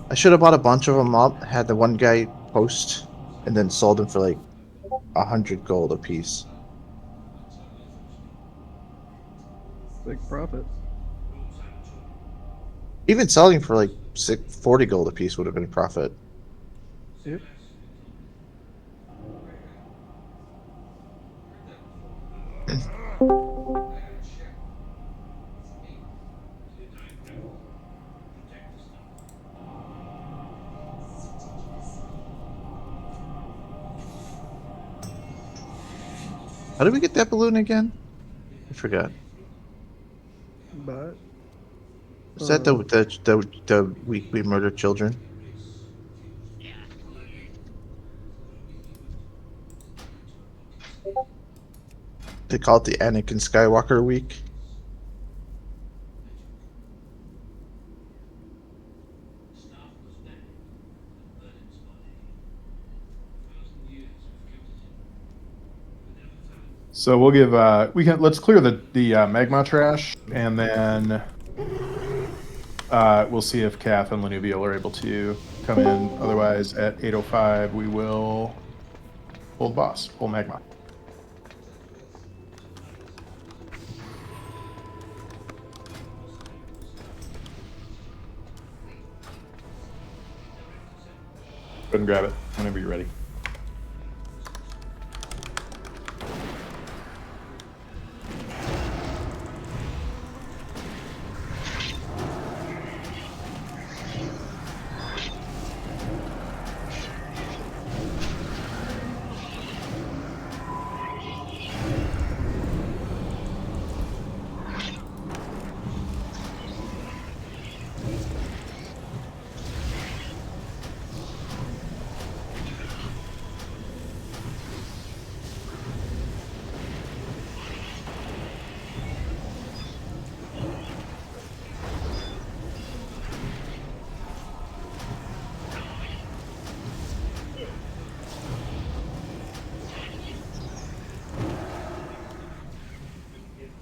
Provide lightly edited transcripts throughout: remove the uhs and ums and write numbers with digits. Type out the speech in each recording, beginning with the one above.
I should have bought a bunch of them up, had the one guy post, and then sold them for like 100 gold a piece. Big profit. Even selling for like 40 gold a piece would have been a profit. Yep. How did we get that balloon again? I forgot. But Was that the we murdered children? They call it the Anakin Skywalker week. So we'll give let's clear the magma trash, and then we'll see if Kath and Lanuvial are able to come in. Otherwise, at 8:05 we will hold boss, full magma. Go ahead and grab it whenever you're ready.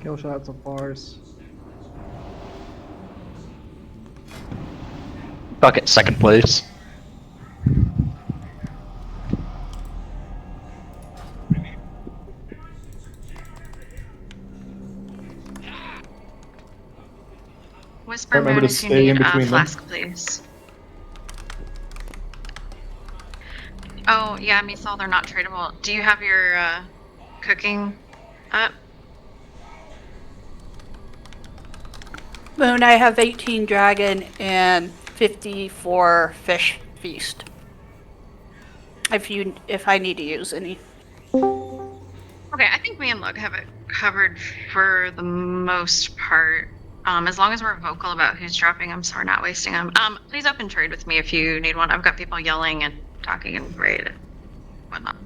kill shots of bars. Bucket second place. Whisper Remember Moon to if you stay need in a between them. flask, please. Oh, yeah, Misal, they're not tradable. Do you have your cooking up? Moon, I have 18 dragon and 54 fish feast. If I need to use any. Okay, I think me and Lug have it covered for the most part. As long as we're vocal about who's dropping them, so we're not wasting them. Please open trade with me if you need one. I've got people yelling and talking and raid and whatnot.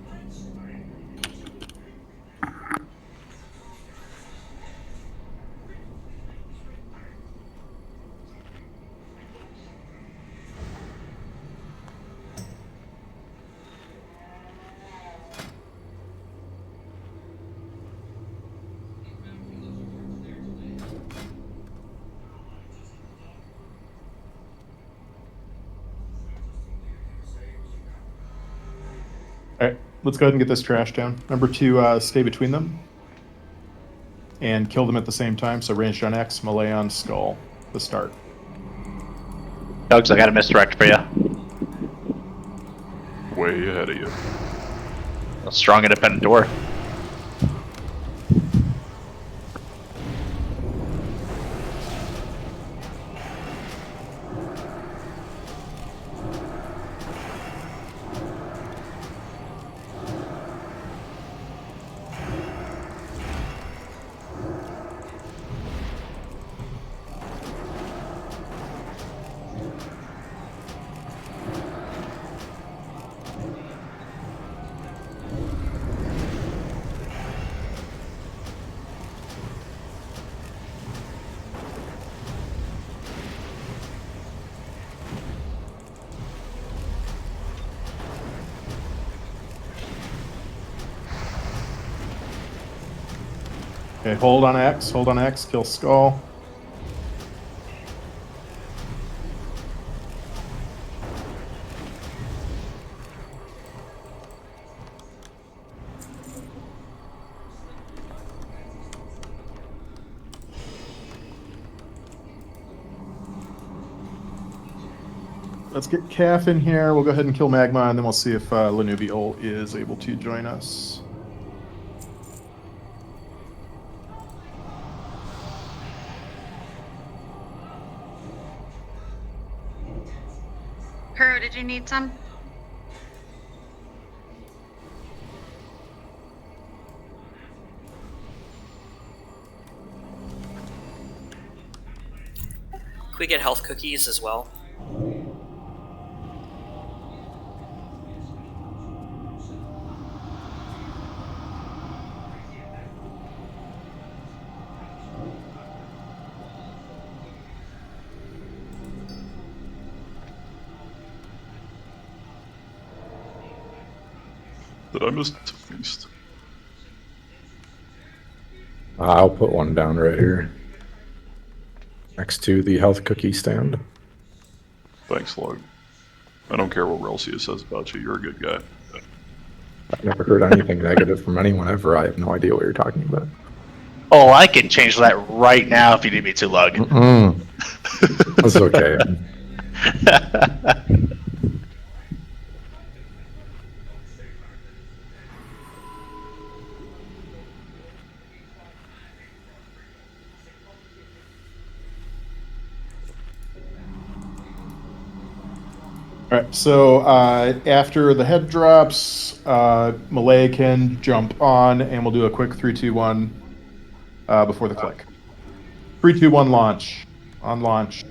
All right, let's go ahead and get this trash down. Number 2, stay between them and kill them at the same time. So ranged on X, melee on Skull. The start. Dogs, I got a misdirect for you. Way ahead of you. A strong independent door. Okay, hold on X, kill Skull. let's get Calf in here. We'll go ahead and kill Magma, and then we'll see if Lanuvial is able to join us. Kuro, did you need some? Could we get health cookies as well? Did I miss the feast? I'll put one down right here. Next to the health cookie stand. Thanks, Log. I don't care what Relsia says about you. You're a good guy. I've never heard anything negative from anyone ever. I have no idea what you're talking about. Oh, I can change that right now if you need me to, Lug. That's okay. All right, so after the head drops, Malay can jump on, and we'll do a quick 3, 2, 1 before the click. 3, 2, 1, launch. On launch.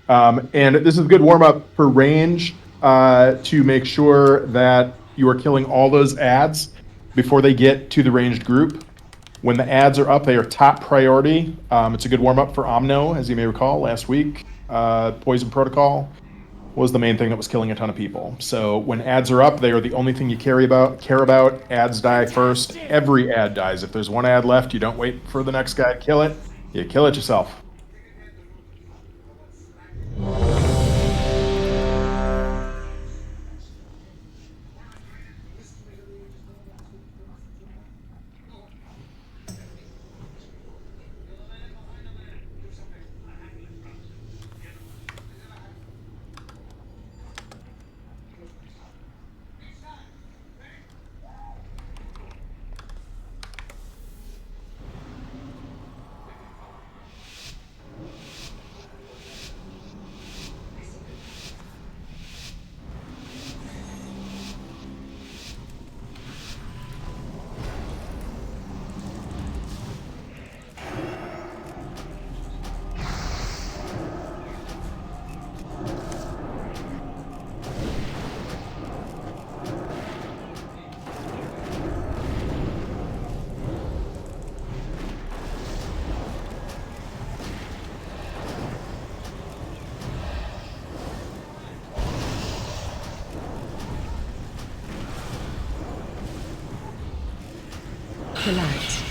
And this is a good warm-up for range to make sure that you are killing all those ads before they get to the ranged group. When the ads are up, they are top priority. It's a good warm-up for Omno, as you may recall, last week. Poison Protocol was the main thing that was killing a ton of people. So when ads are up, they are the only thing you care about. Ads die first. Every ad dies. If there's one ad left, you don't wait for the next guy to kill it. You kill it yourself. Delight.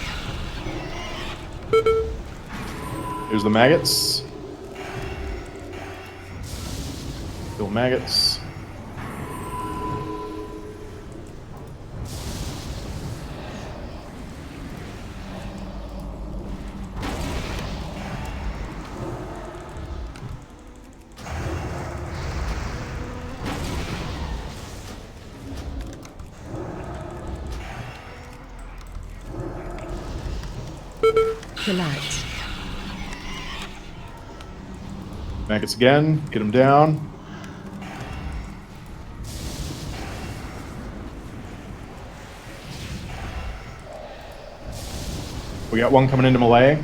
Here's the maggots. Kill maggots. Delight. Maggots again. Get them down. We got one coming into Malay.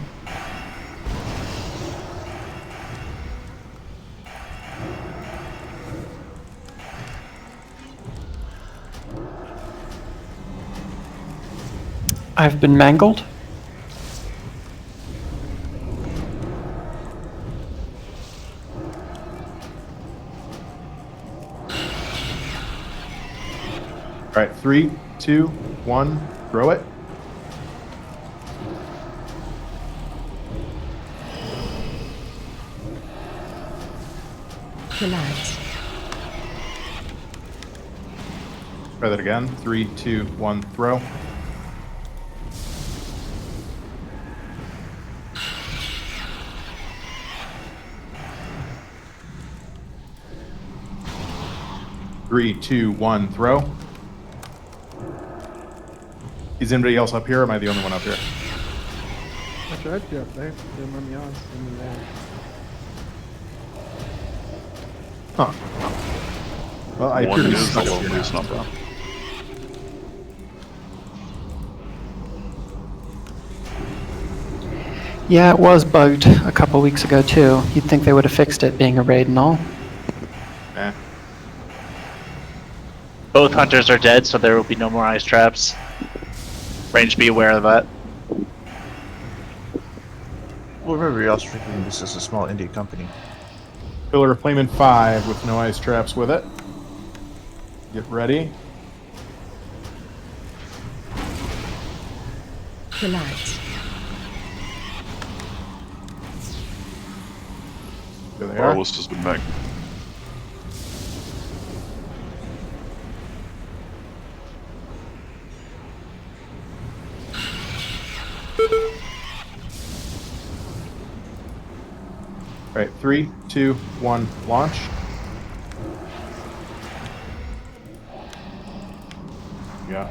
I've been mangled. All right, 3, 2, 1, throw it. Delight. Try that again. 3, 2, 1, throw. 3, 2, 1, throw. Is anybody else up here, or am I the only one up here? I tried to up there. Didn't let me on. Send me there. Huh. Well, I One appear to be is the stuck up here loneliest now. number. Yeah, it was bugged a couple weeks ago too. You'd think they would have fixed it, being a raid and all. Eh. Both hunters are dead, so there will be no more ice traps. Range, be aware of that. Well, remember, you're also treating this as a small indie company. Pillar of Flame in 5 with no ice traps with it. Get ready. Polite. There they are. Wireless has been back. All right, 3, 2, 1, launch. Yeah.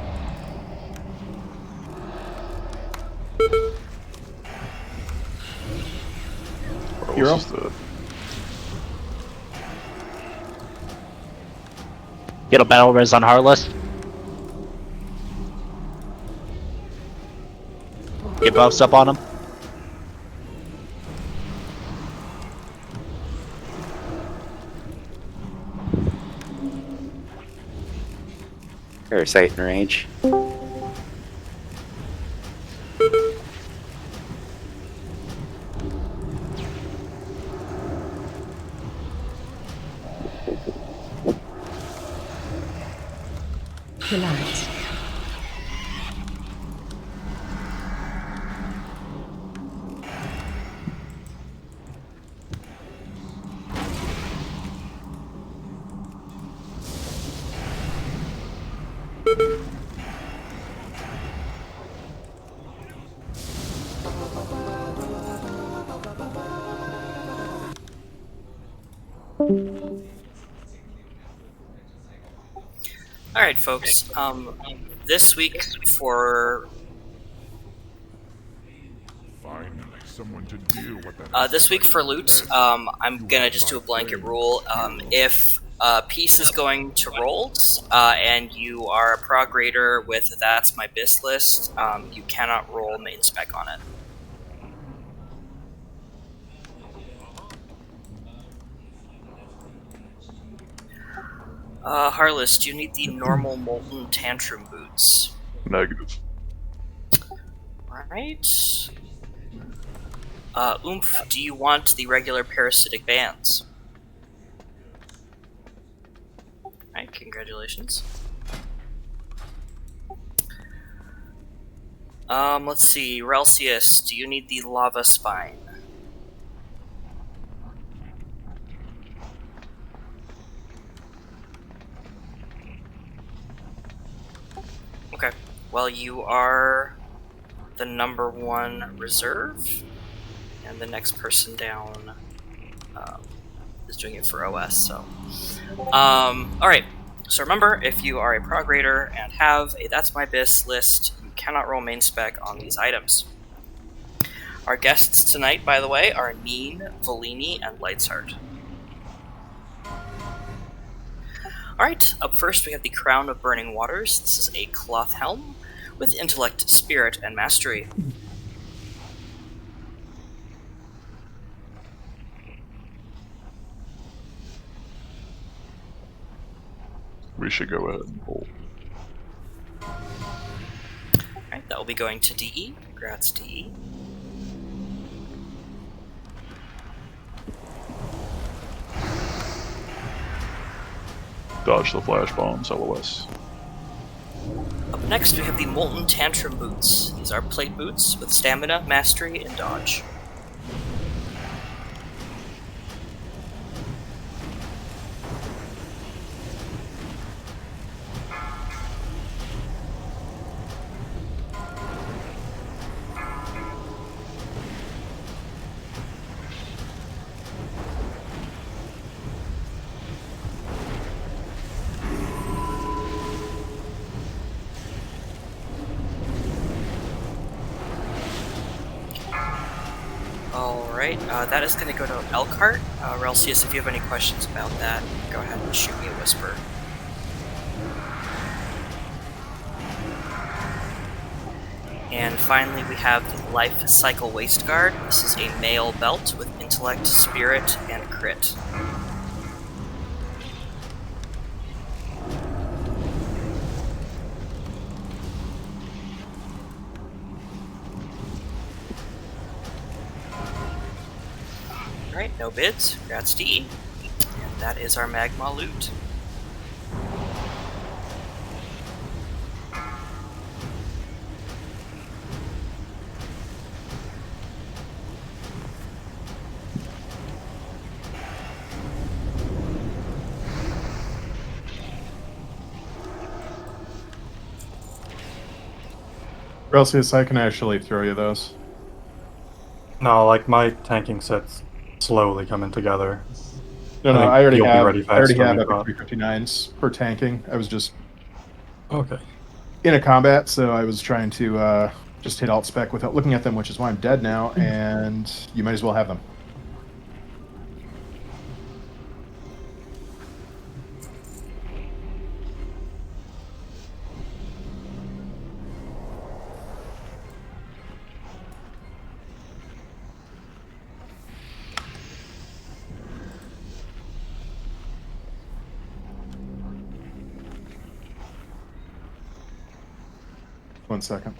Hero? Wireless is dead. Get a battle res on Heartless. Get buffs up on him. Parasite in range. Polite. All right, folks. This week for this week for loot, I'm gonna just do a blanket rule. If a piece is going to rolls, and you are a prog raider with That's My Bis list, you cannot roll main spec on it. Harless, do you need the normal Molten Tantrum boots? Negative. Alright. Oomph, do you want the regular parasitic bands? Alright, congratulations. Let's see, Relsius, do you need the Lava Spine? Okay, well, you are the #1 reserve, and the next person down is doing it for OS, so. Alright, so remember, if you are a prog raider and have a That's My Bis list, you cannot roll main spec on these items. Our guests tonight, by the way, are Neen, Volini, and Lightsheart. Alright, up first we have the Crown of Burning Waters. This is a cloth helm with intellect, spirit, and mastery. We should go ahead and roll. Alright, that will be going to DE. Congrats, DE. Dodge the flash bombs, LOS. Up next, we have the Molten Tantrum boots. These are plate boots with stamina, mastery, and dodge. Alright, that is going to go to Elkhart. Relsius, if you have any questions about that, go ahead and shoot me a whisper. And finally, we have the Life Cycle Waste Guard. This is a male belt with intellect, spirit, and crit. Alright, no bids. Congrats to E. And that is our magma loot. Relsius, I can actually throw you those. No, like my tanking set's slowly coming together. No, think I already you'll be have. ready I already faster have than epic we thought. 359s for tanking. I was just Okay. in a combat, so I was trying to just hit alt spec without looking at them, which is why I'm dead now. And you might as well have them. One second.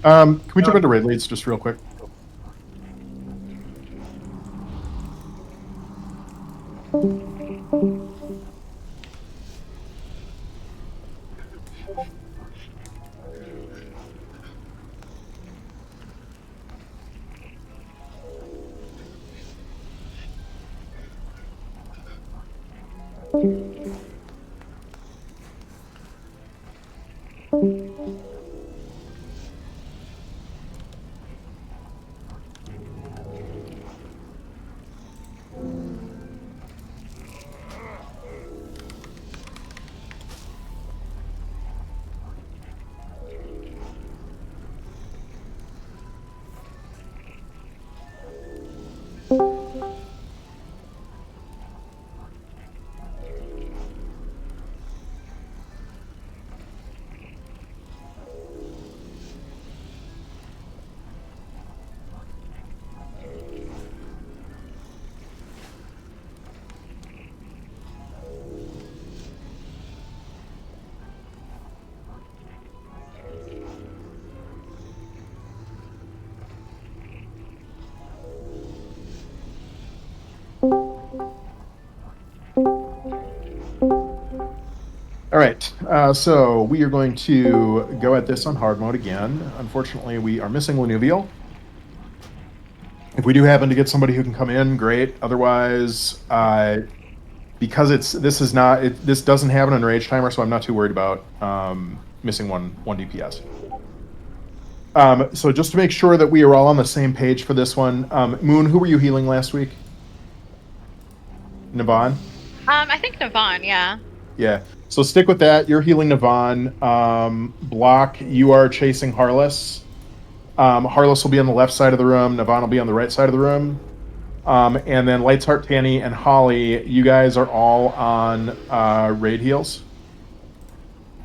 Can we jump into raid leads just real quick? All right, so we are going to go at this on hard mode again. Unfortunately, we are missing Lanuvial. If we do happen to get somebody who can come in, great. Otherwise, because this doesn't have an enrage timer, so I'm not too worried about missing one DPS. So just to make sure that we are all on the same page for this one, Moon, who were you healing last week? Navon? I think Navon, yeah. Yeah. So stick with that. You're healing Navon. Block, you are chasing Harless. Harless will be on the left side of the room. Navon will be on the right side of the room. And then Lights, Heart, Tanny, and Holly, you guys are all on raid heals.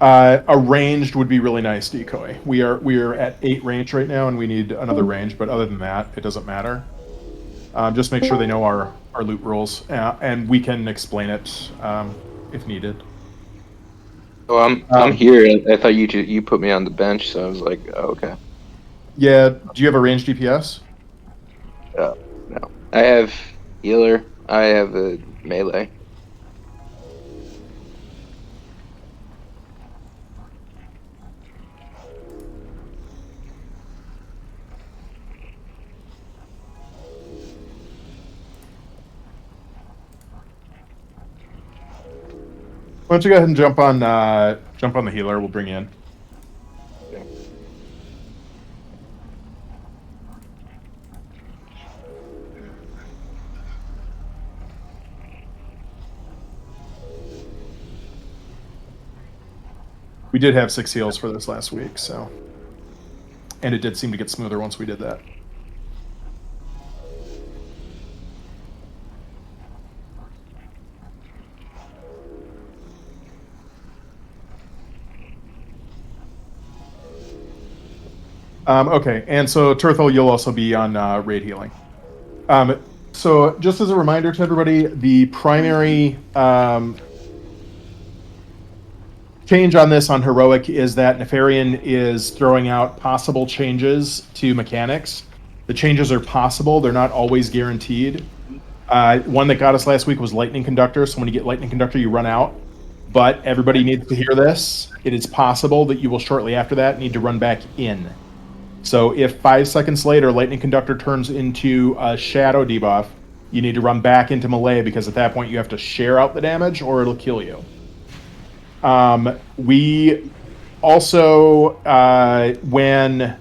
A ranged would be really nice, Decoy. We are at 8 range right now, and we need another range. But other than that, it doesn't matter. Just make sure they know our loot rules, and we can explain it if needed. Oh, I'm here. I thought you put me on the bench, so I was like, oh, okay. Yeah. Do you have a ranged DPS? No. I have healer. I have a melee. Why don't you go ahead and jump on the healer? We'll bring you in. We did have 6 heals for this last week, so, and it did seem to get smoother once we did that. Okay, and so Turthel, you'll also be on raid healing. So just as a reminder to everybody, the primary change on this on Heroic is that Nefarian is throwing out possible changes to mechanics. The changes are possible, they're not always guaranteed. One that got us last week was Lightning Conductor, so when you get Lightning Conductor, you run out. But everybody needs to hear this. It is possible that you will shortly after that need to run back in. So if 5 seconds later Lightning Conductor turns into a Shadow debuff, you need to run back into melee because at that point you have to share out the damage or it'll kill you. We also, when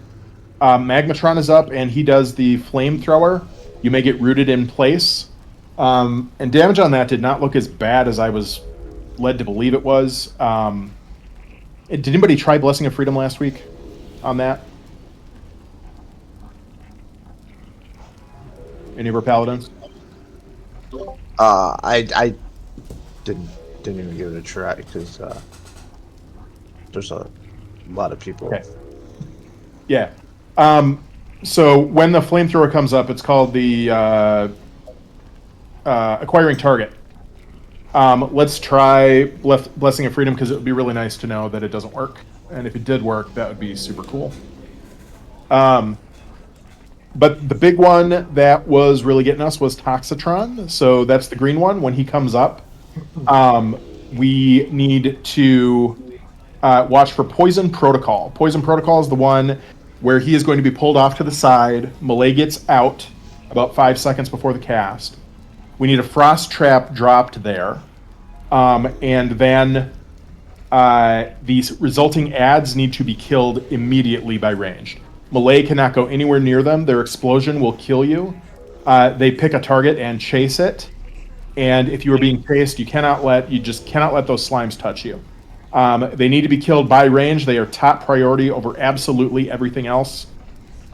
Magmatron is up and he does the flamethrower, you may get rooted in place. And damage on that did not look as bad as I was led to believe it was. Did anybody try Blessing of Freedom last week on that? Any of our paladins? I didn't even give it a try because there's a lot of people. Okay. Yeah. So when the flamethrower comes up, it's called the acquiring target. Let's try Blessing of Freedom because it would be really nice to know that it doesn't work. And if it did work, that would be super cool. But the big one that was really getting us was Toxitron. So that's the green one. When he comes up, we need to watch for Poison Protocol. Poison Protocol is the one where he is going to be pulled off to the side. Melee gets out about 5 seconds before the cast. We need a Frost Trap dropped there. And then these resulting adds need to be killed immediately by ranged. Melee cannot go anywhere near them. Their explosion will kill you. They pick a target and chase it. And if you are being chased, you just cannot let those slimes touch you. They need to be killed by range. They are top priority over absolutely everything else.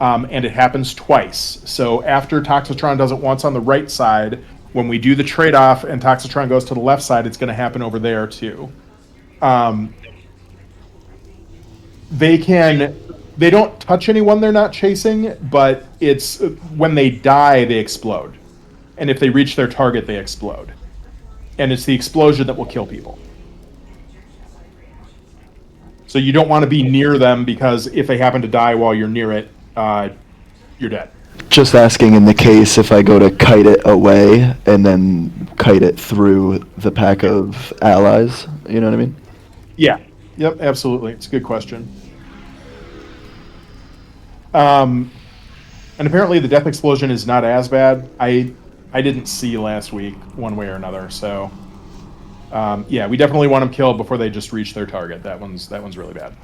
And it happens twice. So after Toxitron does it once on the right side, when we do the trade-off and Toxitron goes to the left side, it's going to happen over there too. They don't touch anyone they're not chasing, but it's when they die, they explode. And if they reach their target, they explode. And it's the explosion that will kill people. So you don't want to be near them because if they happen to die while you're near it, you're dead. Just asking in the case if I go to kite it away and then kite it through the pack of allies, you know what I mean? Yeah. Yep, absolutely. It's a good question. And apparently the death explosion is not as bad. I didn't see last week one way or another, so yeah, we definitely want them killed before they just reach their target. That one's really bad.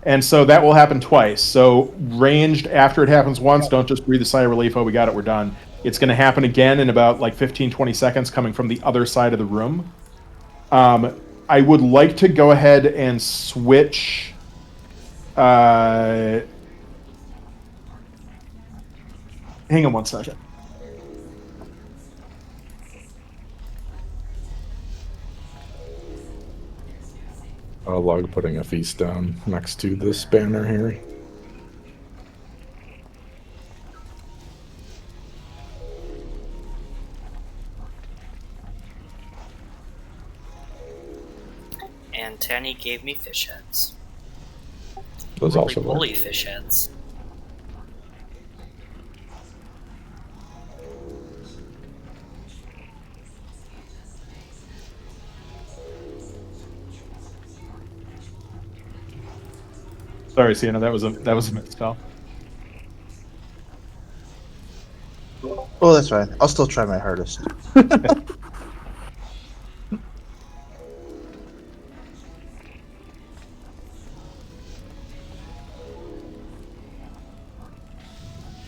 And so that will happen twice. So ranged after it happens once, don't just breathe a sigh of relief, oh, we got it, we're done. It's going to happen again in about like 15-20 seconds coming from the other side of the room. I would like to go ahead and switch hang on one second. I'll log putting a feast down next to this banner here. And Tanny gave me fish heads. Those really also work. woolly fish heads. Sorry, Sienna, that was a misspell. Oh, that's fine. I'll still try my hardest.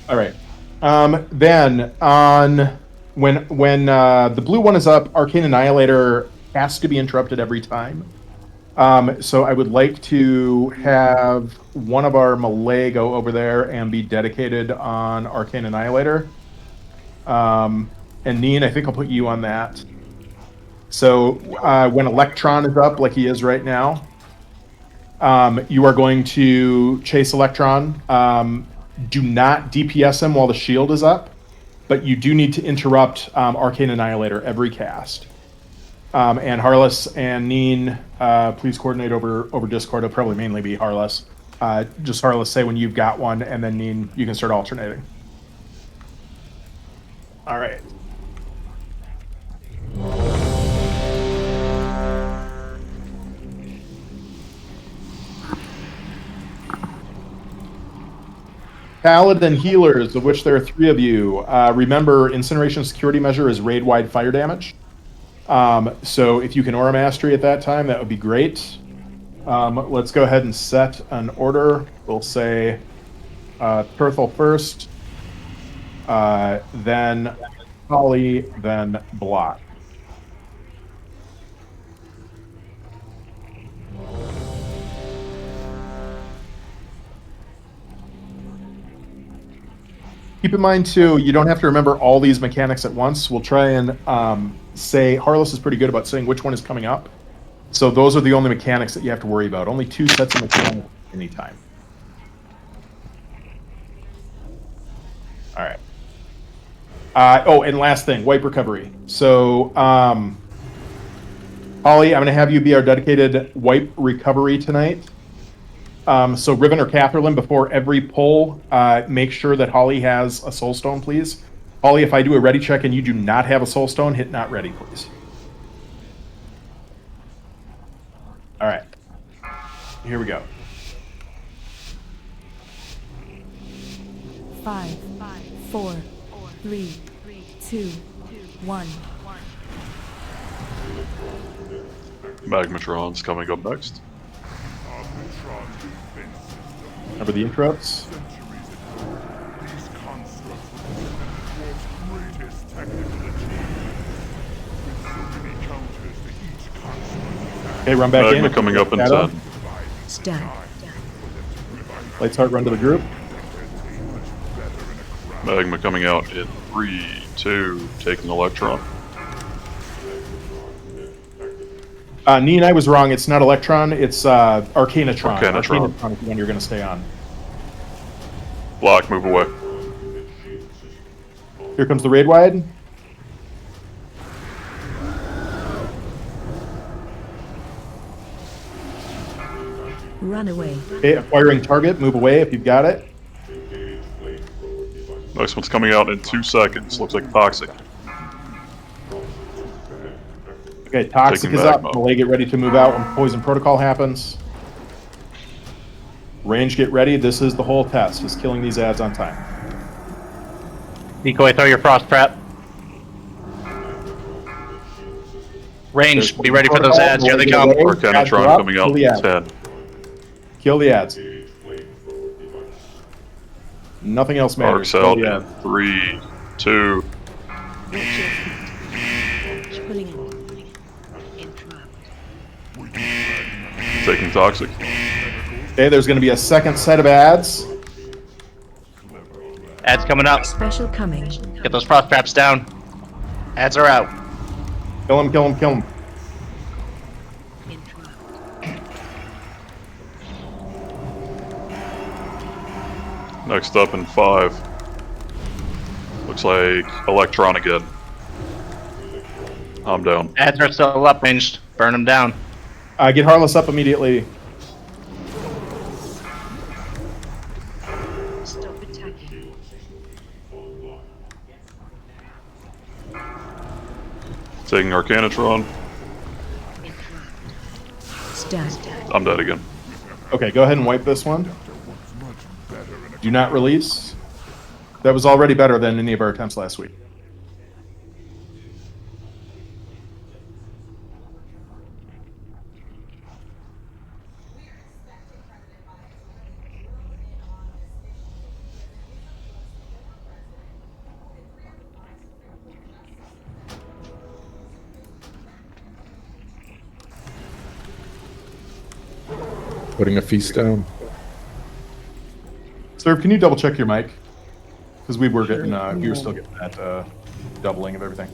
All right. Then on when the blue one is up, Arcane Annihilator has to be interrupted every time. So I would like to have one of our melee go over there and be dedicated on Arcane Annihilator. And Neen, I think I'll put you on that. So when Electron is up, like he is right now, you are going to chase Electron. Do not DPS him while the shield is up, but you do need to interrupt Arcane Annihilator every cast. And Harless and Neen, please coordinate over Discord. It'll probably mainly be Harless. Just Harless, say when you've got one, and then Neen, you can start alternating. All right. Paladin healers, of which there are 3 of you. Remember, incineration security measure is raid-wide fire damage. So if you can aura mastery at that time, that would be great. Let's go ahead and set an order. We'll say Turthel first, then Holly, then Block. Keep in mind, too, you don't have to remember all these mechanics at once. We'll try and say, Harless is pretty good about saying which one is coming up. So those are the only mechanics that you have to worry about. Only 2 sets of mechanics at any time. All right. Oh, and last thing, wipe recovery. So, Holly, I'm going to have you be our dedicated wipe recovery tonight. So Riven or Catherine, before every pull, make sure that Holly has a soul stone, please. Holly, if I do a ready check and you do not have a soul stone, hit not ready, please. All right. Here we go. 5, 4, 3, 2, 1. Magmatron's coming up next. Remember the interrupts? Okay, run back in. Magma coming up in 10. Lights heart, run to the group. Magma coming out in 3, 2, taking Electron. Neen, I was wrong. It's not Electron. It's Arcanatron. Arcanatron. Arcanatron is the one you're going to stay on. Block, move away. Here comes the raid wide. Run away. Okay, acquiring target. Move away if you've got it. Next one's coming out in 2 seconds. Looks like Toxic. Okay, Toxic Taking is up. Magma. Melee, get ready to move out when Poison Protocol happens. Range, get ready. This is the whole test, is killing these ads on time. Decoy, throw your frost trap. Range, be ready for those ads. Here they come. Arcanatron coming out in 10. Kill the ads. Nothing else matters. Arcs out in 3, 2. Taking Toxic. Okay, there's going to be a second set of ads. Ads coming up. Special coming. Get those frost traps down. Ads are out. Kill him, kill him, kill him. Next up in 5. Looks like Electron again. I'm down. Ads are still up, ranged. Burn them down. Get Harless up immediately. Stop attacking. Taking Arcanatron. Stand. I'm dead again. Okay, go ahead and wipe this one. Do not release. That was already better than any of our attempts last week. Putting a feast down. Sir, can you double check your mic? Because we were getting, we were still getting that doubling of everything.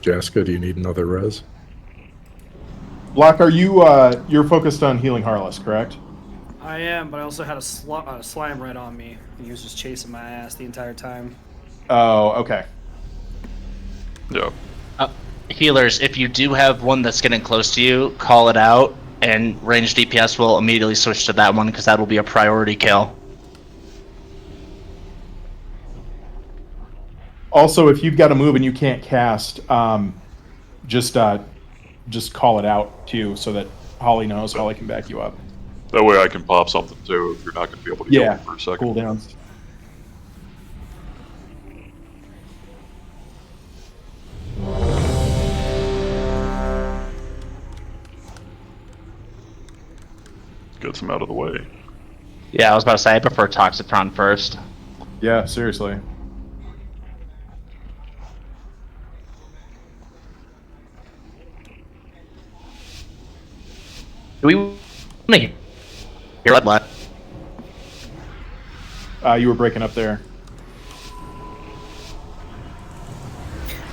Jaska, do you need another res? Block, are you, you're focused on healing Harless, correct? I am, but I also had a slime right on me. He was just chasing my ass the entire time. Oh, okay. Yeah. Healers, if you do have one that's getting close to you, call it out, and ranged DPS will immediately switch to that one because that will be a priority kill. Also, if you've got to move and you can't cast, just call it out too, so that Holly knows. Holly can back you up. That way I can pop something too if you're not going to be able to heal me for a second. Cooldowns. Gets him out of the way. Yeah, I was about to say I prefer Toxitron first. Yeah, seriously. Do we want to hear what? You were breaking up there.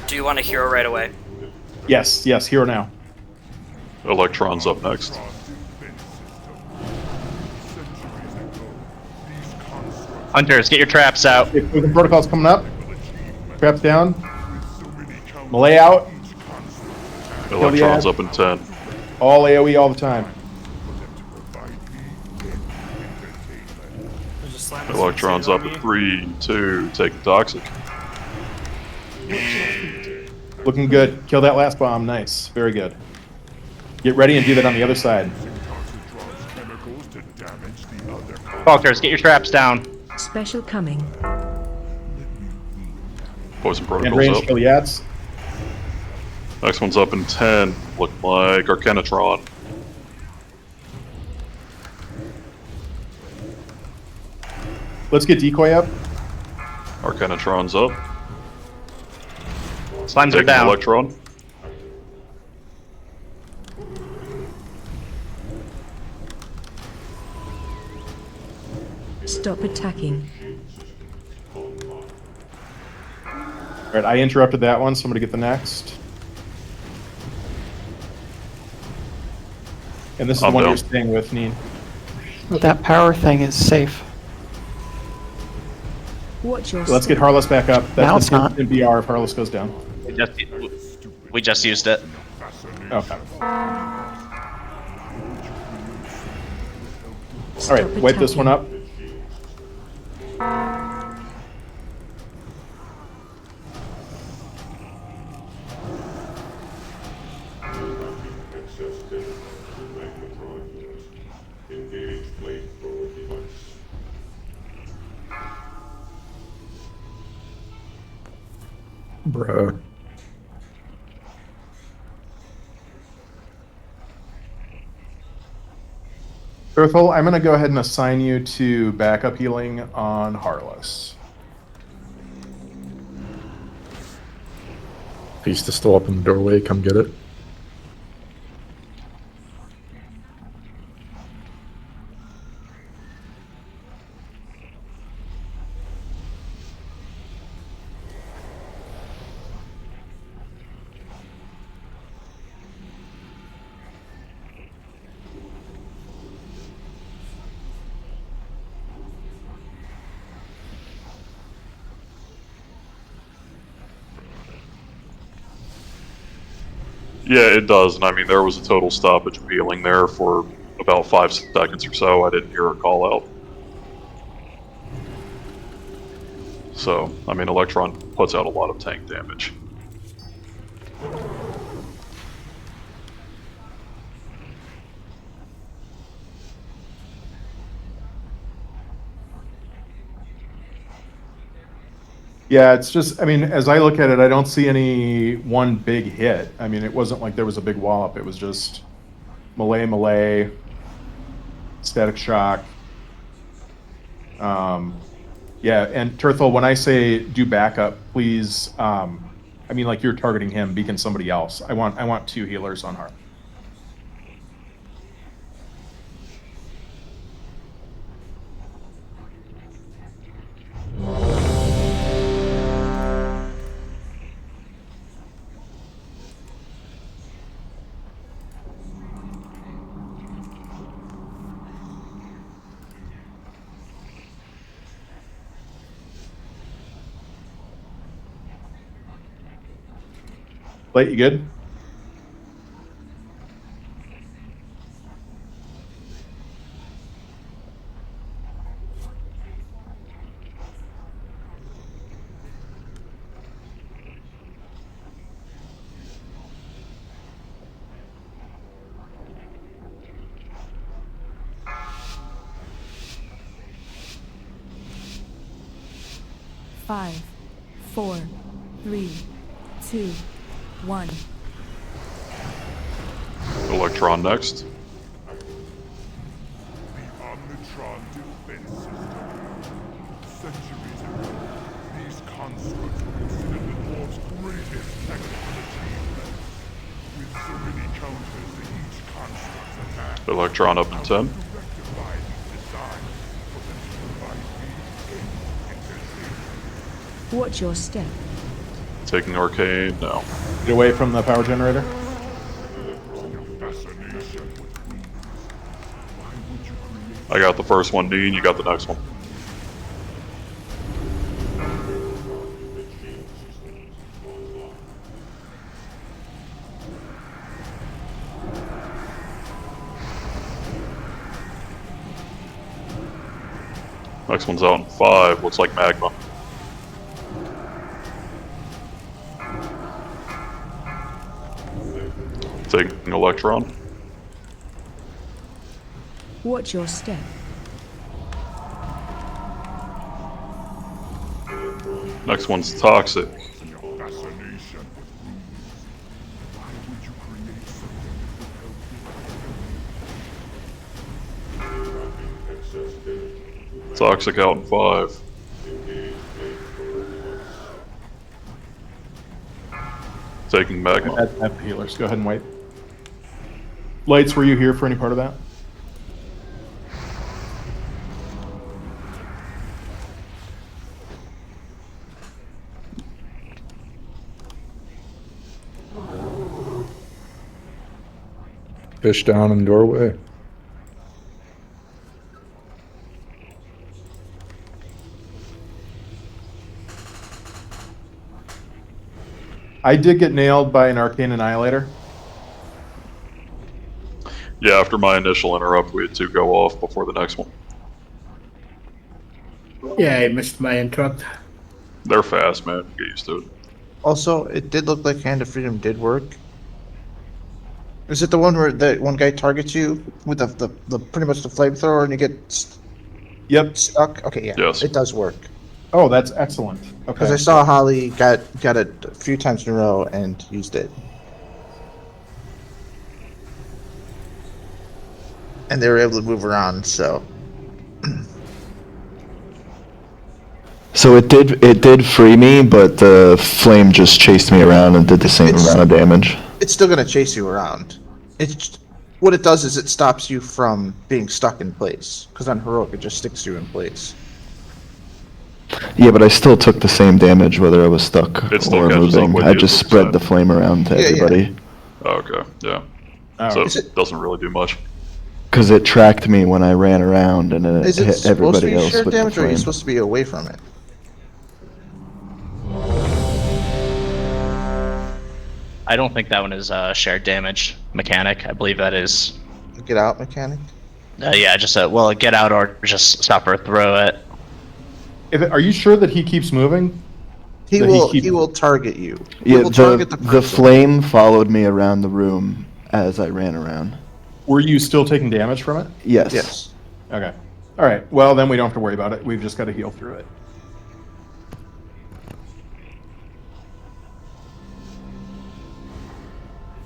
Do you want a hero right away? Yes, yes, hero now. Electron's up next. Hunters, get your traps out. If the protocol's coming up, traps down. Melee out. Electron's up in 10. All AoE all the time. Electron's up at 3, 2, take the toxic. Looking good. Kill that last bomb. Nice. Very good. Get ready and do that on the other side. Falkers, get your traps down. Special coming. Poison And protocol's range up. kill Yats. Next one's up in 10. Look like Arcanatron. Let's get decoy up. Arcanatron's up. Slimes are Taking down. Electron. Stop attacking. Alright, I interrupted that one, so I'm gonna get the next. And this is the I'm one down. you're staying with, Neen. That power thing is safe. Watch your Let's get Harless back up. That's Now it's not. in BR if Harless goes down. We just used it. Okay. Alright, wipe this one up. Bruh. Berthel, I'm gonna go ahead and assign you to backup healing on Harless. Feast is still up in the doorway. Come get it. Yeah, it does, and I mean, there was a total stoppage of healing there for about 5 seconds or so. I didn't hear a call out. So, I mean, Electron puts out a lot of tank damage. Yeah, it's just, I mean, as I look at it, I don't see any one big hit. I mean, it wasn't like there was a big wallop. It was just melee, static shock. Yeah, and Turthel, when I say do backup, please, I mean, like you're targeting him, beacon somebody else. I want 2 healers on Hearth. Blake, you good? Five, 4, 3, 2, 1. Electron next. Electron up in 10. Watch your step. Taking Arcane now. Get away from the power generator. I got the first one, Dean. You got the next one. Next one's out in 5. Looks like magma. Taking Electron. Watch your step. Next one's Toxic. Toxic out in 5. Taking magma. At the healers. Go ahead and wait. Lights, were you here for any part of that? Fish down in doorway. I did get nailed by an Arcane Annihilator. Yeah, after my initial interrupt, we had 2 go off before the next one. Yeah, I missed my interrupt. They're fast, man. Get used to it. Also, it did look like Hand of Freedom did work. Is it the one where that one guy targets you with the pretty much the flamethrower and you get stuck? Okay, yeah. Yes. It does work. Oh, that's excellent. Okay. Because I saw Holly got it a few times in a row and used it. And they were able to move around, so. So it did free me, but the flame just chased me around and did the same amount of damage. It's still gonna chase you around. What it does is it stops you from being stuck in place. Because on heroic, it just sticks you in place. Yeah, but I still took the same damage whether I was stuck It still or catches up moving. with I you, just is what spread you're the flame around to everybody. Okay, yeah. Oh. So it doesn't really do much. Because it tracked me when I ran around and it Is it hit supposed to everybody be else shared with the damage or are you flame. supposed to be away from it? I don't think that one is a shared damage mechanic. I believe that is. Get out mechanic. Yeah, just a get out or just stop or throw it. Are you sure that he keeps moving? He will target you. He Yeah, will target the the person. flame followed me around the room as I ran around. Were you still taking damage from it? Yes. Yes. Okay. All right. Well, then we don't have to worry about it. We've just got to heal through it.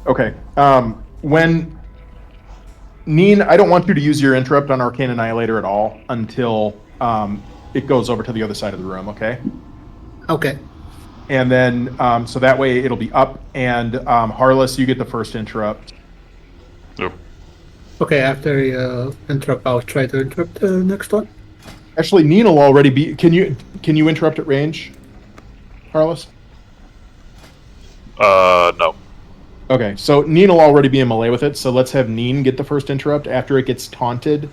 Okay. When Neen, I don't want you to use your interrupt on Arcane Annihilator at all until it goes over to the other side of the room. Okay. Okay. And then so that way it'll be up, and Harless, you get the first interrupt. Yep. Okay, after you interrupt, I'll try to interrupt the next one. Actually, Neen will already be. Can you interrupt at range, Harless? No. Okay, so Neen will already be in melee with it, so let's have Neen get the first interrupt after it gets taunted.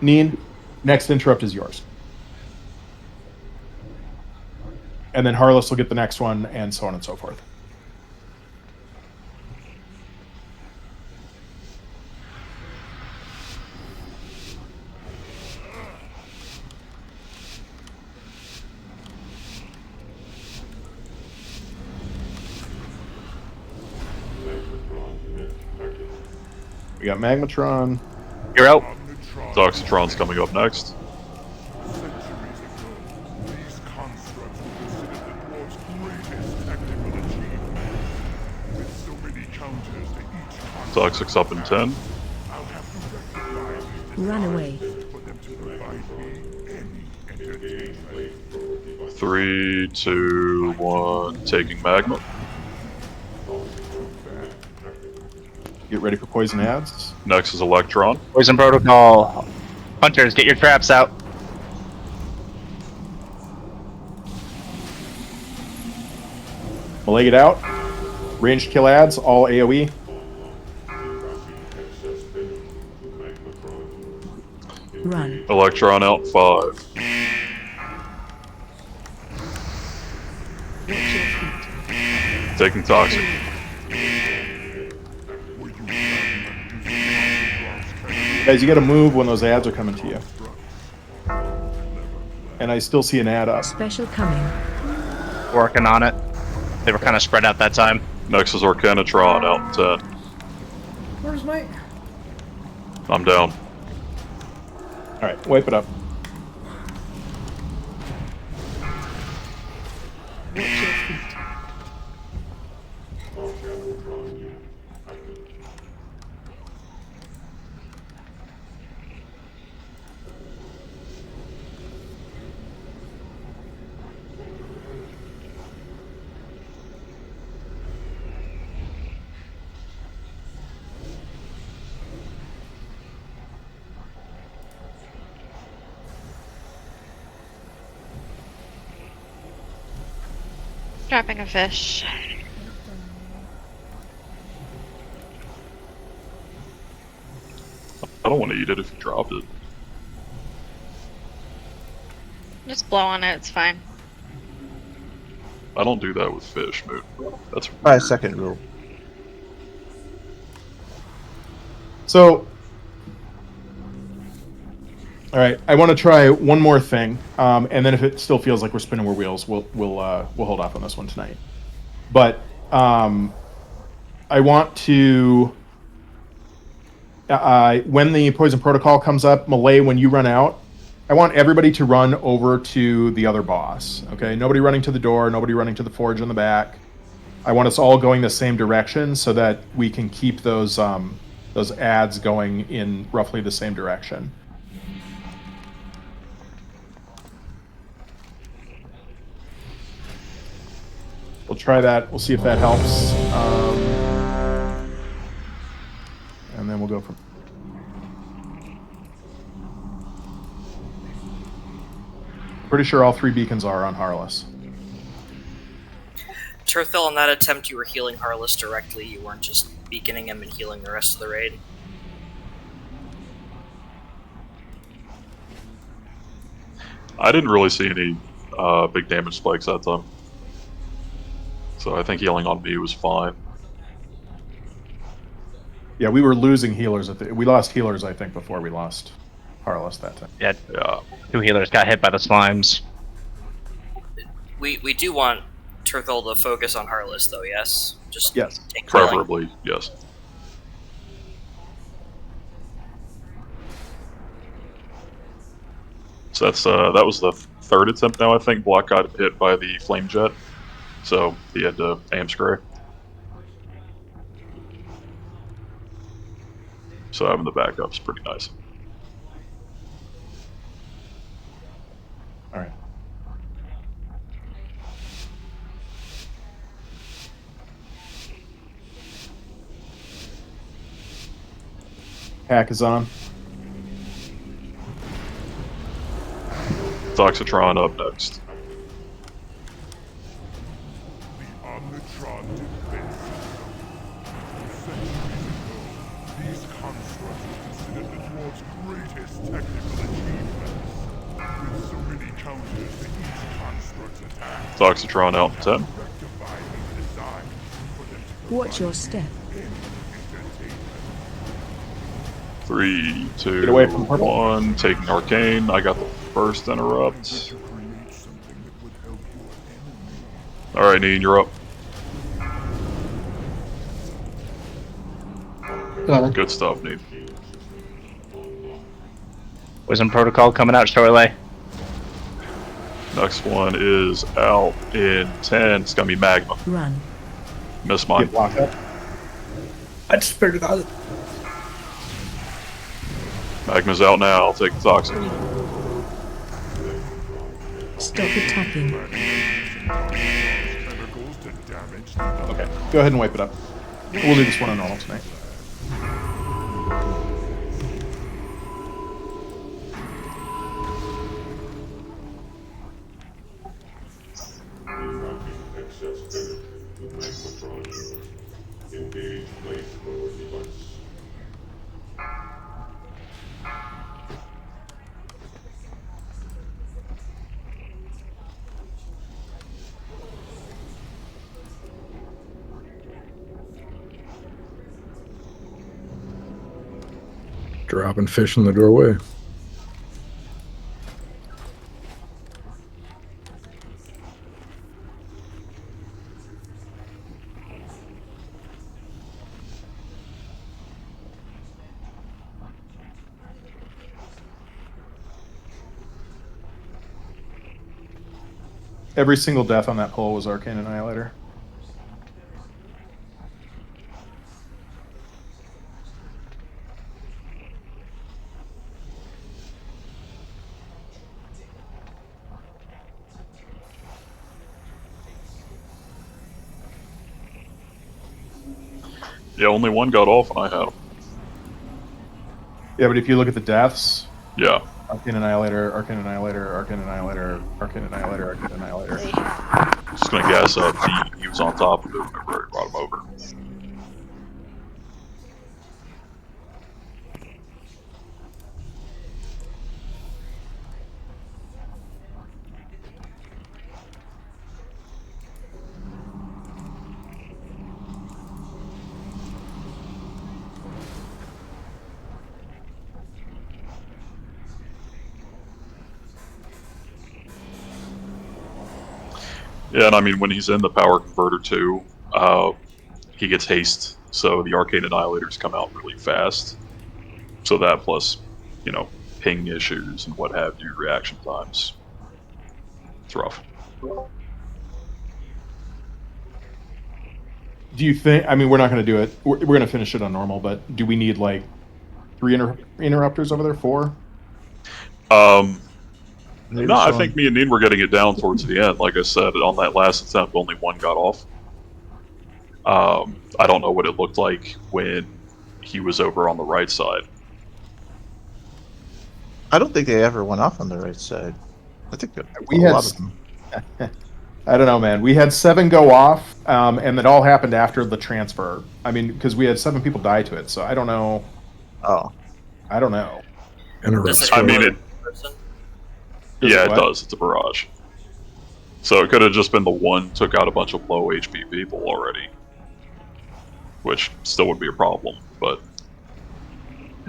Neen, next interrupt is yours. And then Harless will get the next one, and so on and so forth. We got Magmatron. You're out. Toxitron's coming up next. Toxic's up in 10. Run away. 3, 2, 1. Taking Magma. Get ready for poison ads. Next is Electron. Poison protocol. Hunters, get your traps out. Melee it out. Ranged kill ads, all AoE. Run. Electron out 5. Taking Toxic. Guys, you gotta move when those ads are coming to you. And I still see an ad up. Special coming. Working on it. They were kind of spread out that time. Next is Arcanatron out in 10. Where's my... I'm down. Alright, wipe it up. Dropping a fish. I don't want to eat it if you dropped it. Just blow on it, it's fine. I don't do that with fish, Moot. That's 5-second rule. So, all right, I want to try one more thing, and then if it still feels like we're spinning our wheels, we'll hold off on this one tonight. But I want to, when the poison protocol comes up, melee, when you run out, I want everybody to run over to the other boss. Okay, nobody running to the door, nobody running to the forge in the back. I want us all going the same direction so that we can keep those ads going in roughly the same direction. We'll try that. We'll see if that helps. And then we'll go from... Pretty sure all 3 beacons are on Harless. Turthil, in that attempt, you were healing Harless directly. You weren't just beaconing him and healing the rest of the raid. I didn't really see any big damage spikes that time. So I think healing on me was fine. Yeah, we were losing healers we lost healers, I think, before we lost Harless that time. Yeah, Yeah. 2 healers got hit by the slimes. We do want Turthal to focus on Heartless, though, yes? Just yes. take healing. Preferably, yes. So that's that was the 3rd attempt now, I think. Black got hit by the flame jet, so he had to aim spray. So having the backup's pretty nice. All right. Hack is on. Toxitron up next. These constructs were considered the dwarves' greatest technical achievements. With so many counters to each construct's attack. Toxitron out in 10. Watch your step. 3, 2, Get away from purple. 1. Taking Arcane. I got the first interrupt. Alright, Neen, you're up. Good stuff, Neen. Wisdom Protocol coming out shortly. Next one is out in 10. It's gonna be Magma. Run. Miss mine. Get blocked up. I just figured it out. Magma's out now. I'll take the Toxic. Stop attacking. Okay, go ahead and wipe it up. We'll do this one on normal tonight. Dropping fish in the doorway. Every single death on that pole was Arcane Annihilator. Yeah, only one got off and I had him. Yeah, but if you look at the deaths, Yeah. Arcane Annihilator, Arcane Annihilator, Arcane Annihilator, Arcane Annihilator, Arcane Annihilator. Just gonna guess up. He was on top of it whenever I brought him over. Yeah, and I mean, when he's in the power converter too, he gets haste, so the Arcane Annihilators come out really fast. So that plus, you know, ping issues and what have you, reaction times. It's rough. Do you think, I mean, we're not going to do it. We're going to finish it on normal, but do we need like 3 interrupters over there? 4? No, I think me and Neen were getting it down towards the end. Like I said, on that last attempt, only one got off. I don't know what it looked like when he was over on the right side. I don't think they ever went off on the right side. I think that We a had, lot of them. I don't know, man. We had 7 go off, and it all happened after the transfer. I mean, because we had 7 people die to it, so I don't know. Oh. I don't know. I mean, yeah, it does. It's a barrage. So it could have just been the one took out a bunch of low HP people already, which still would be a problem. But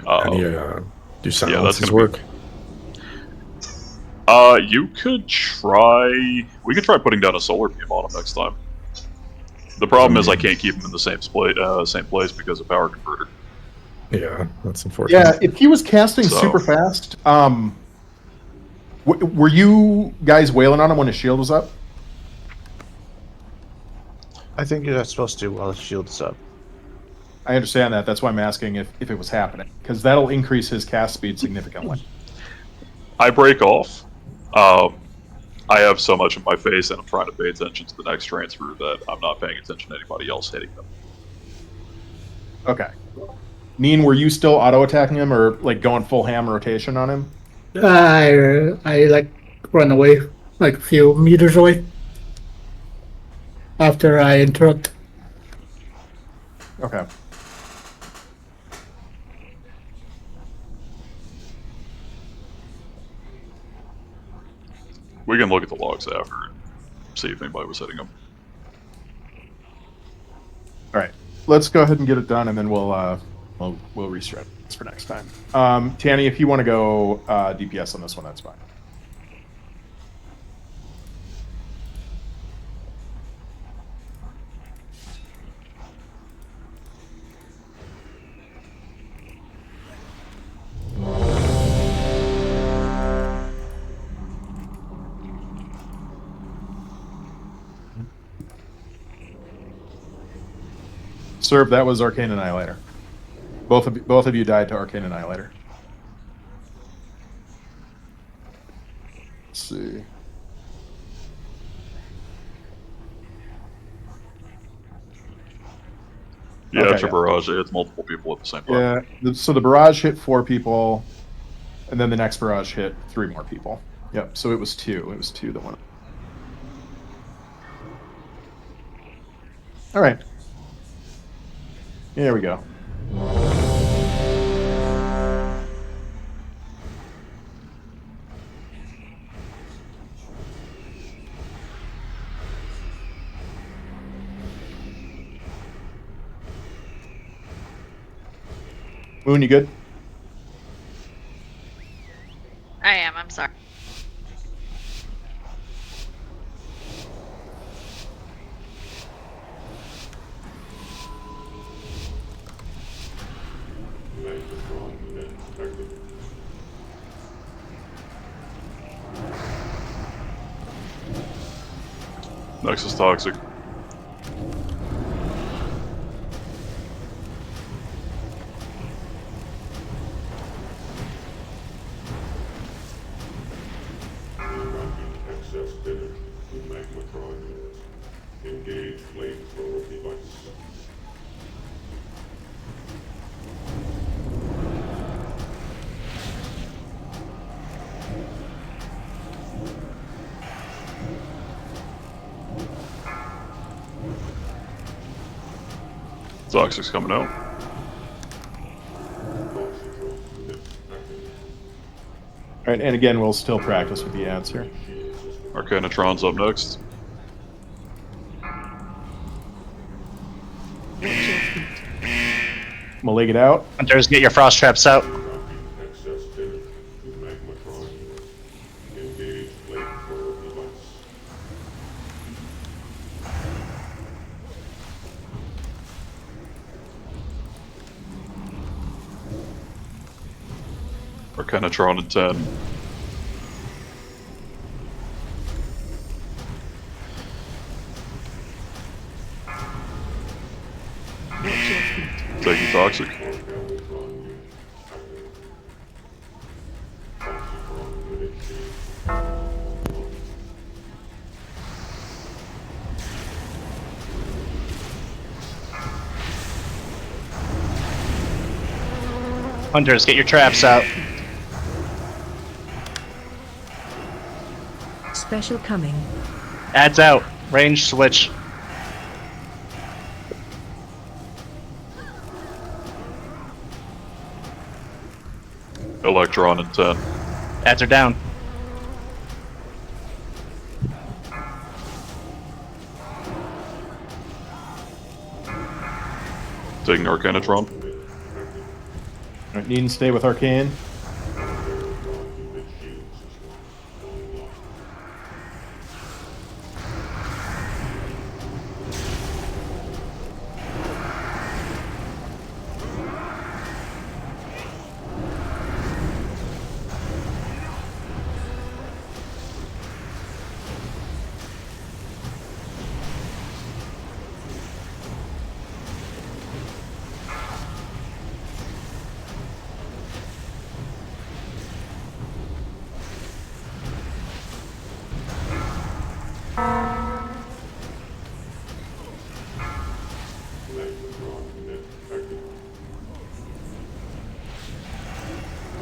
How do you do yeah, that's silences gonna work? You could try. We could try putting down a solar beam on him next time. The problem is I can't keep him in the same place because of power converter. Yeah, that's unfortunate. Yeah, if he was casting So- super fast, were you guys wailing on him when his shield was up? I think you're not supposed to while his shield's up. I understand that. That's why I'm asking if it was happening, because that'll increase his cast speed significantly. I break off. I have so much in my face, and I'm trying to pay attention to the next transfer that I'm not paying attention to anybody else hitting them. Okay. Neen, were you still auto attacking him or like going full ham rotation on him? I like run away, like a few meters away. After I interrupt. Okay. We can look at the logs after and see if anybody was hitting them. All right. Let's go ahead and get it done, and then we'll restart this for next time. Tanny, if you want to go DPS on this one, that's fine. Serve, that was Arcane Annihilator. Both of you died to Arcane Annihilator. Let's see. Yeah, Okay, it's a barrage. It hits multiple people at the same time. Yeah, so the barrage hit 4 people, and then the next barrage hit 3 more people. Yep, so it was 2. It was 2 that went. All right. There we go. Moon, you good? I am. I'm sorry. Next is toxic. Excess energy to magmatron unit. Engage flamethrower device. Toxic's coming out. All right, and again, we'll still practice with the ads here. Arcanatron's up next. Malig it out. Hunters, get your frost traps out. Excess energy to magmatron unit. Engage flamethrower device. Arcanatron in 10. Taking toxic. Hunters, get your traps out. Special coming. Adds out. Range switch. Electron in 10. Ads are down. Taking Arcanatron. Alright, need and stay with Arcane.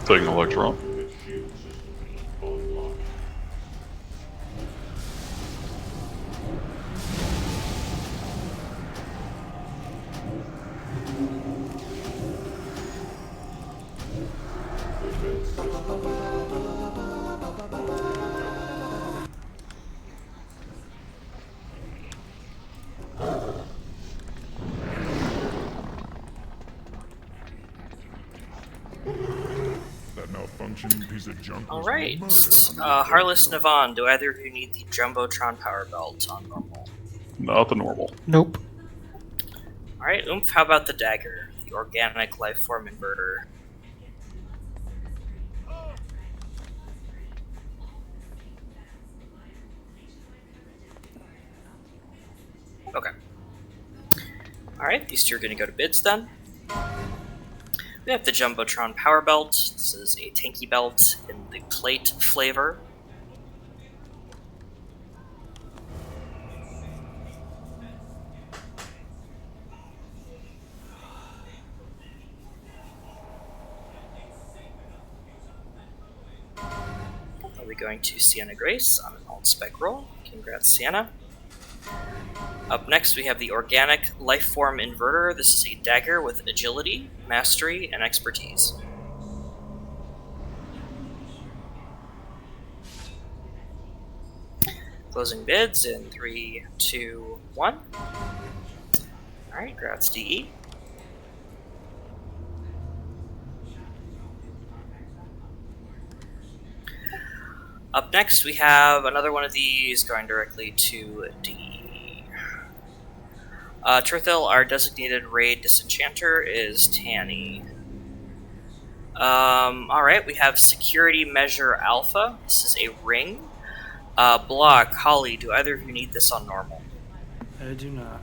Taking Electron. That malfunctioning piece of junk was Alright. murdered. Harless Navan, do either of you need the Jumbotron Power Belt on normal? Not the normal. Nope. Alright, Oomph, how about the dagger? The organic life form inverter. Okay. Alright, these two are going to go to bids then. We have the Jumbotron Power Belt. This is a tanky belt in the plate flavor. Are we going to Sienna Grace on an alt spec roll? Congrats, Sienna. Up next, we have the Organic Lifeform Inverter. This is a dagger with agility, mastery, and expertise. Closing bids in 3, 2, 1. Alright, congrats, DE. Up next, we have another one of these going directly to D. Trithil, our designated raid disenchanter, is Tanny. Alright, we have Security Measure Alpha. This is a ring. Block, Holly, do either of you need this on normal? I do not.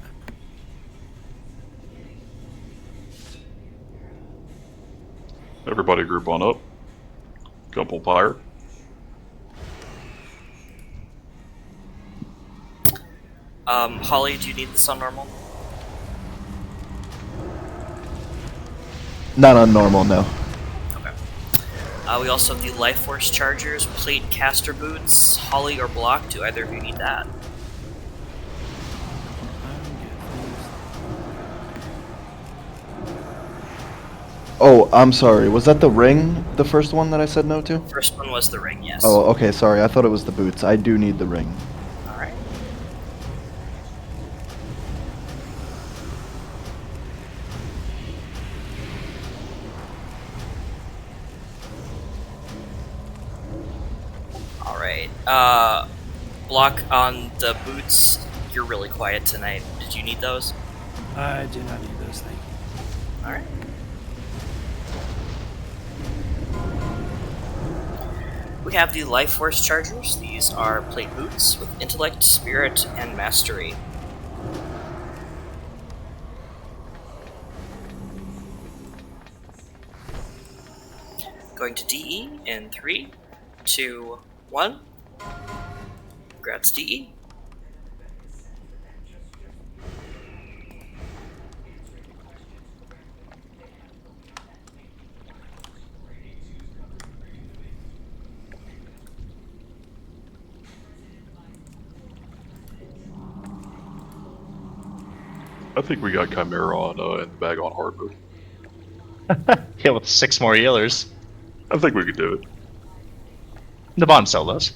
Everybody group on up. Couple fire. Holly, do you need this on normal? Not on normal, no. Okay. We also have the Life Force Chargers, Plate Caster Boots, Holly or Block, do either of you need that? Oh, I'm sorry. Was that the ring, the first one that I said no to? First one was the ring, yes. Oh, okay, sorry. I thought it was the boots. I do need the ring. Alright. Alright. Block on the boots. You're really quiet tonight. Did you need those? I do not need those things. Alright. We have the Life Force Chargers. These are plate boots with intellect, spirit, and mastery. Going to DE in 3, 2, 1. Congrats, DE. I think we got Chimera on in the bag on hard mode. Yeah, with 6 more healers. I think we could do it. The bottom solos.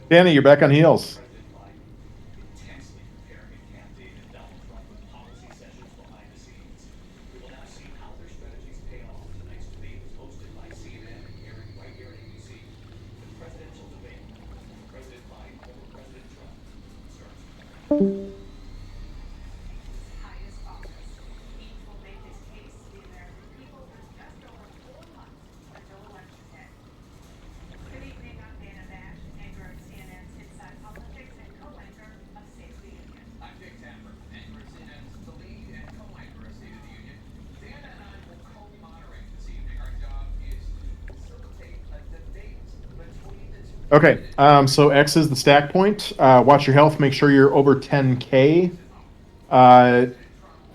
Danny, you're back on heels. Okay, so X is the stack point. Watch your health. Make sure you're over 10k.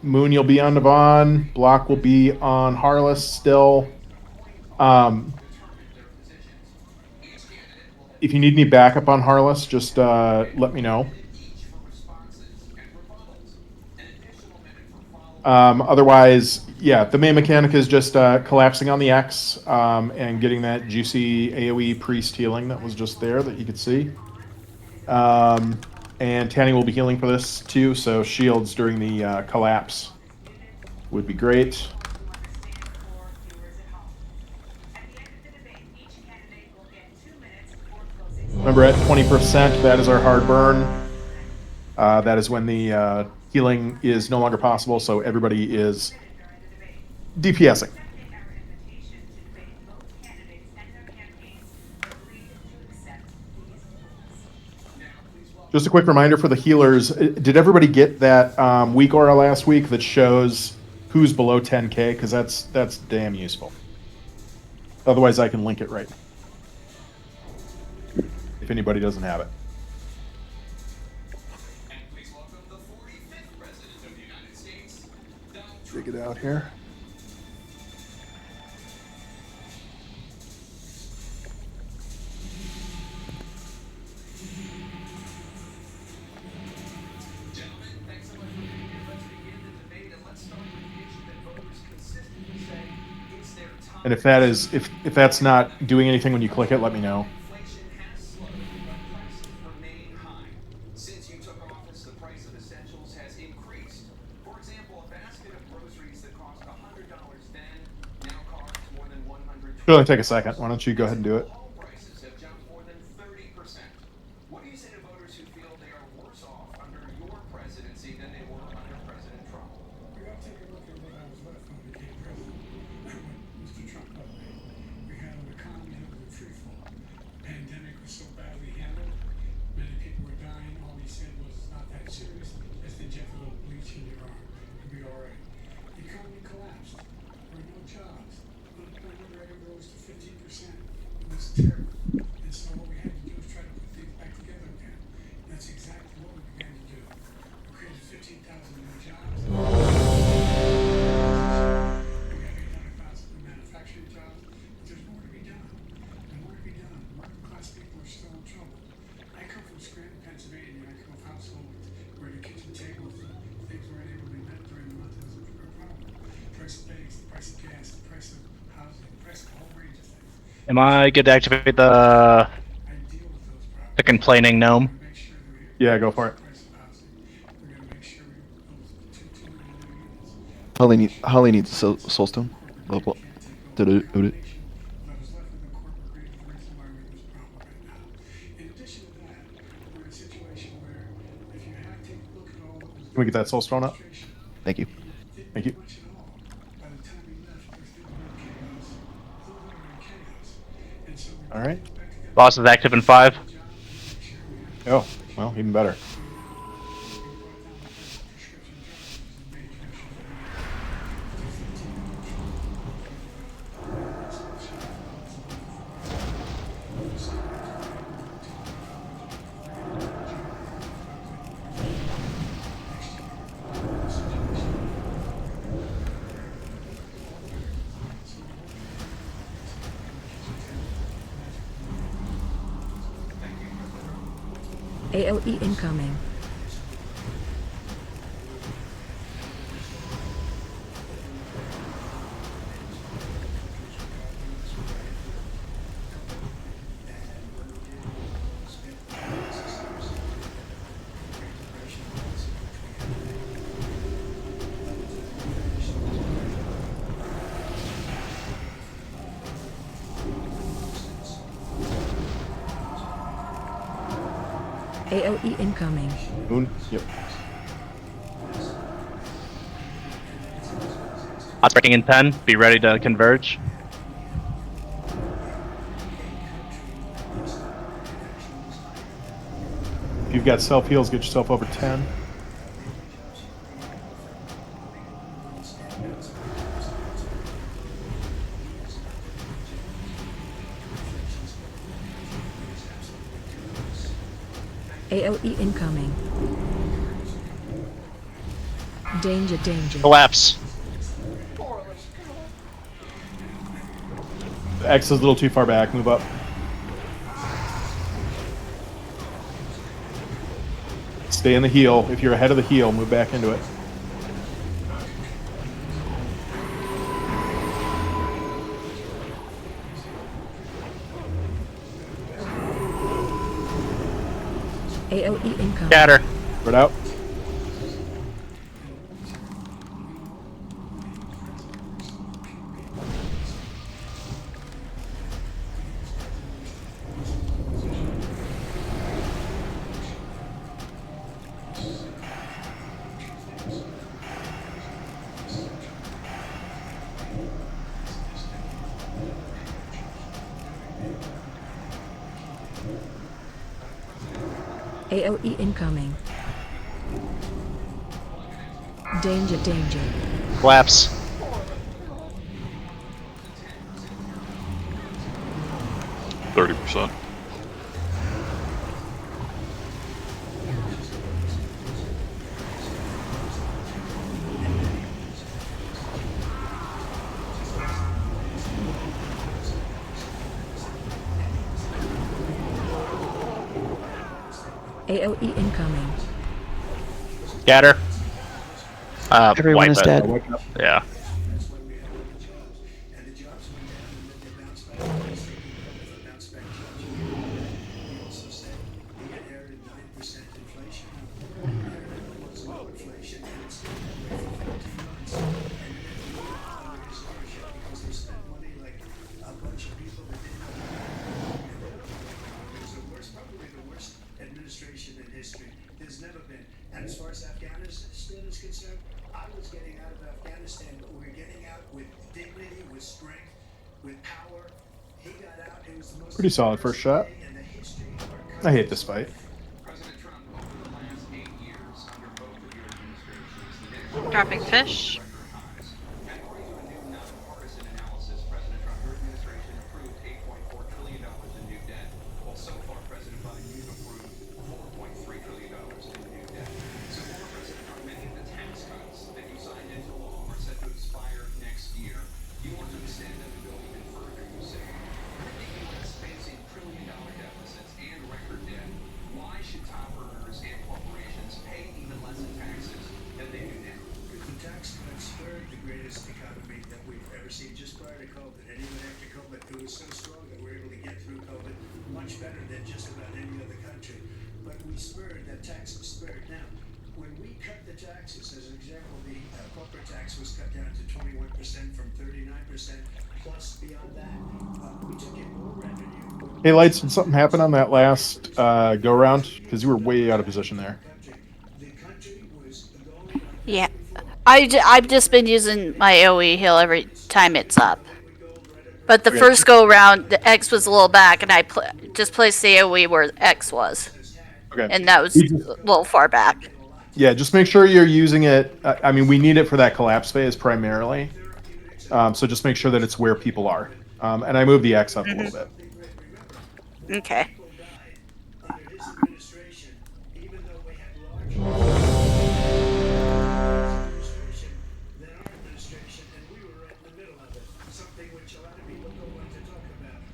Moon, you'll be on Devon. Block will be on Harless still. If you need any backup on Harless, just let me know. Otherwise, yeah, the main mechanic is just collapsing on the X and getting that juicy AoE priest healing that was just there that you could see. And Tanny will be healing for this too, so shields during the collapse would be great. Remember, at 20%, that is our hard burn. That is when the healing is no longer possible, so everybody is DPSing. Just a quick reminder for the healers, did everybody get that week aura last week that shows who's below 10k? Because that's damn useful. Otherwise, I can link it right if anybody doesn't have it. Dig it out here. And if that is if that's not doing anything when you click it, let me know. It'll only take a second. Why don't you go ahead and do it? Am I good to activate the complaining gnome? Yeah, go for it. Holly needs a soulstone. Did it? Can we get that soulstone up? Thank you. Thank you. All right. Boss is active in 5. Oh, well, even better. AOE incoming. AOE incoming. Moon. Yep. Odds breaking in 10. Be ready to converge. If you've got self heals, get yourself over 10. AOE incoming. Danger, danger. Collapse. The X is a little too far back. Move up. Stay in the heal. If you're ahead of the heal, move back into it. AOE incoming. Scatter. Spread out. AOE incoming. Danger, danger. Collapse. %. AOE incoming. Scatter. Everyone wipe is it. dead. Yeah. administration in history. There's never been. And as far as Afghanistan is concerned, I was getting out of Afghanistan, but we were getting out with dignity, with strength, with power. He got out. It was the most Pretty solid first shot. I hate this fight. Dropping fish. Much better than just about any other country. But we spurred, that tax spurred. Now, when we cut the taxes, as an example, the corporate tax was cut down to 21% from 39%, plus beyond that, we took in more revenue. Hey, Lights, did something happen on that last go-round? Because you were way out of position there. Yeah. I've just been using my AoE heal every time it's up. But the Okay. first go around, the X was a little back, and I just placed the AoE where X was. Okay. And that was a little far back. Yeah, just make sure you're using it. I mean, we need it for that collapse phase primarily. So just make sure that it's where people are. And I moved the X up a little bit. Okay.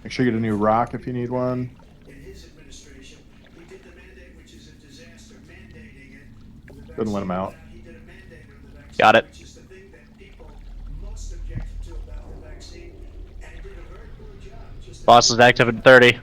Make sure you get a new rock if you need one. Couldn't let him out. Got it. Boss is active at 30.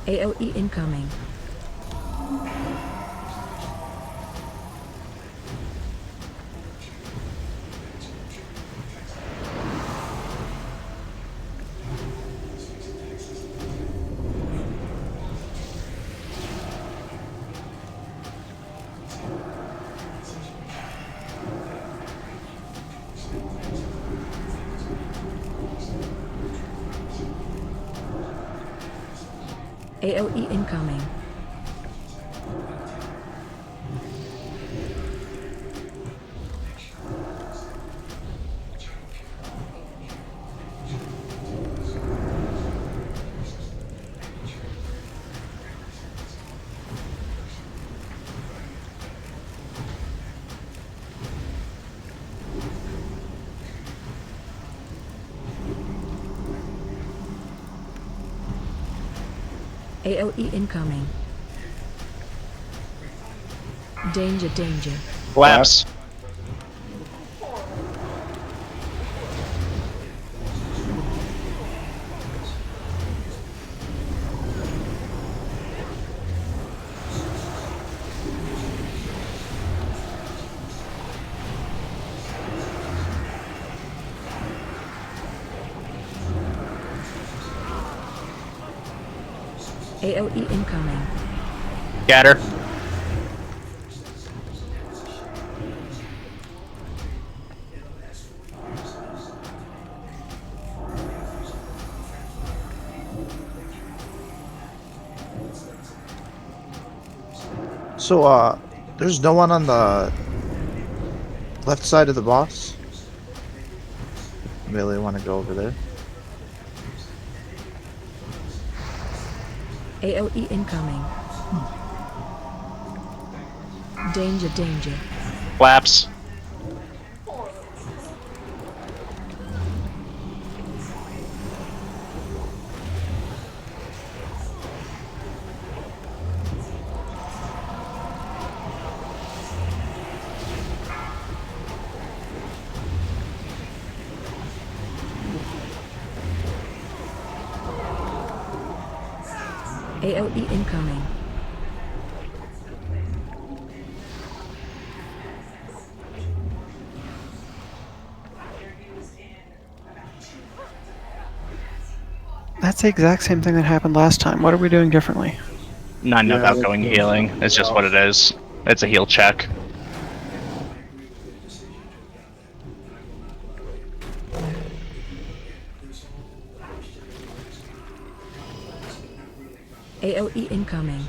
AOE incoming. AOE incoming. AOE incoming. Danger, danger. Collapse. AOE incoming. Scatter. So, there's no one on the left side of the boss. Really want to go over there. AOE incoming. Danger, danger. Collapse. AOE incoming. That's the exact same thing that happened last time. What are we doing differently? Not enough Yeah, outgoing that's- healing. It's just what it is. It's a heal check. AOE incoming.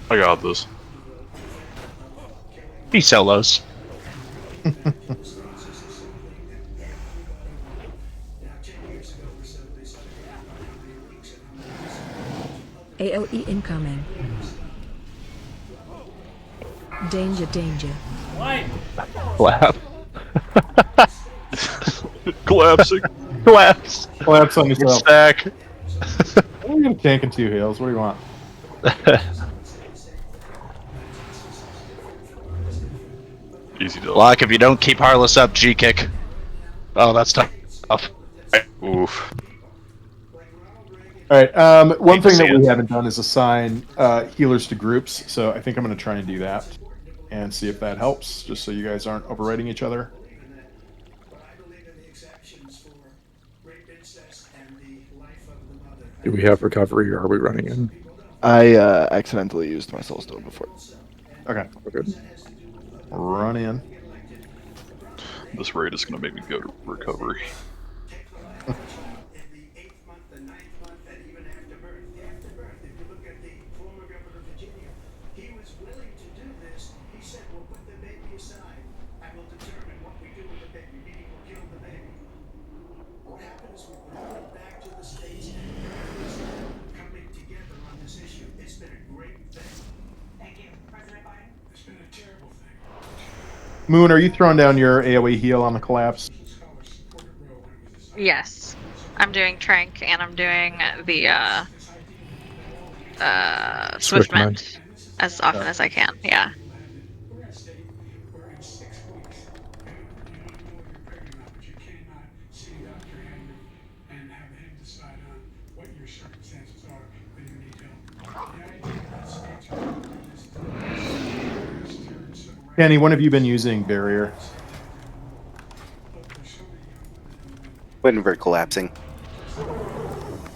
I got this. He solos. AOE incoming. Danger, danger. Collapse. Collapsing. Collapse. Collapse on yourself. Stack. I'm gonna tank in 2 heals. What do you want? Easy to Lock, if you don't keep Harless up, G-kick. Oh, that's tough. Oof. All right. One Hate to thing that see we it. haven't done is assign healers to groups. So I think I'm going to try and do that and see if that helps, just so you guys aren't overriding each other. Do we have recovery or are we running in? I accidentally used my soul stone before. Okay. Good. Run in. This raid is going to make me go to recovery. Moon, are you throwing down your AoE heal on the collapse? Yes. I'm doing Trank and I'm doing the Swiftment as often as I can. Yeah. We're at a state where in 6 weeks, you don't even know if you're pregnant or not, but you cannot see Dr. Henry and have him decide on what your circumstances are, whether you need help. The idea that states are going to do this to us has turned civil rights. Kenny, when have you been using barrier? Whenever collapsing.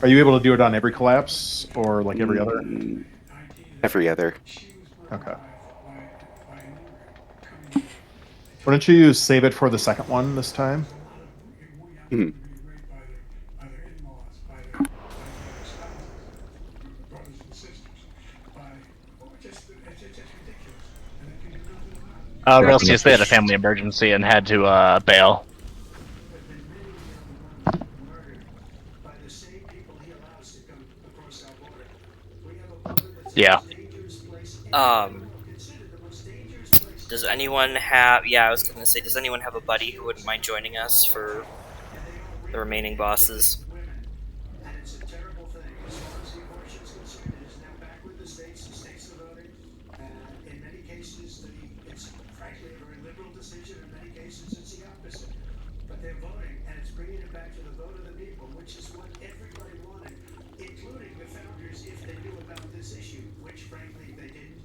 Are you able to do it on every collapse or like every other? Every other. Okay. Why don't you save it for the second one this time? Hmm. Or else yes, they had a family emergency and had to bail. Yeah. Does anyone have? Yeah, I was gonna say, does anyone have a buddy who wouldn't mind joining us for the remaining bosses? And it's a terrible thing. As far as the abortion is concerned, it is now back with the states. The states are voting. In many cases, it's frankly a very liberal decision. In many cases, it's the opposite. But they're voting, and it's bringing it back to the vote of the people, which is what everybody wanted, including the founders, if they knew about this issue, which frankly they didn't.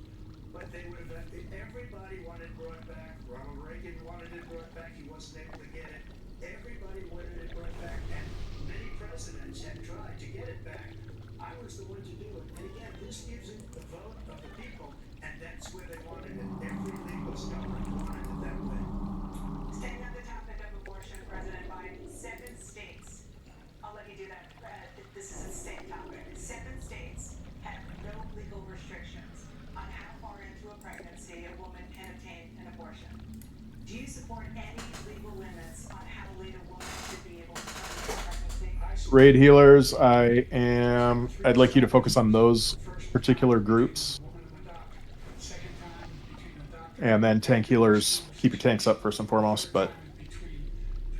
But they would have. Everybody wanted it brought back. Ronald Reagan wanted it brought back. He wasn't able to get it. Everybody wanted it brought back, and many presidents had tried to get it back. I was the one to do it. And again, this gives it the vote of the people, and that's where they wanted it. Every legal scholar wanted it that way. Staying on the topic of abortion, President Biden, 7 states, I'll let you do that. This is a state topic. 7 states have no legal restrictions on how far into a pregnancy a woman can obtain an abortion. Do you support any legal limits on how late a woman should be able to terminate a pregnancy? Raid healers, I'd like you to focus on those particular groups. And then tank healers, keep your tanks up first and foremost, but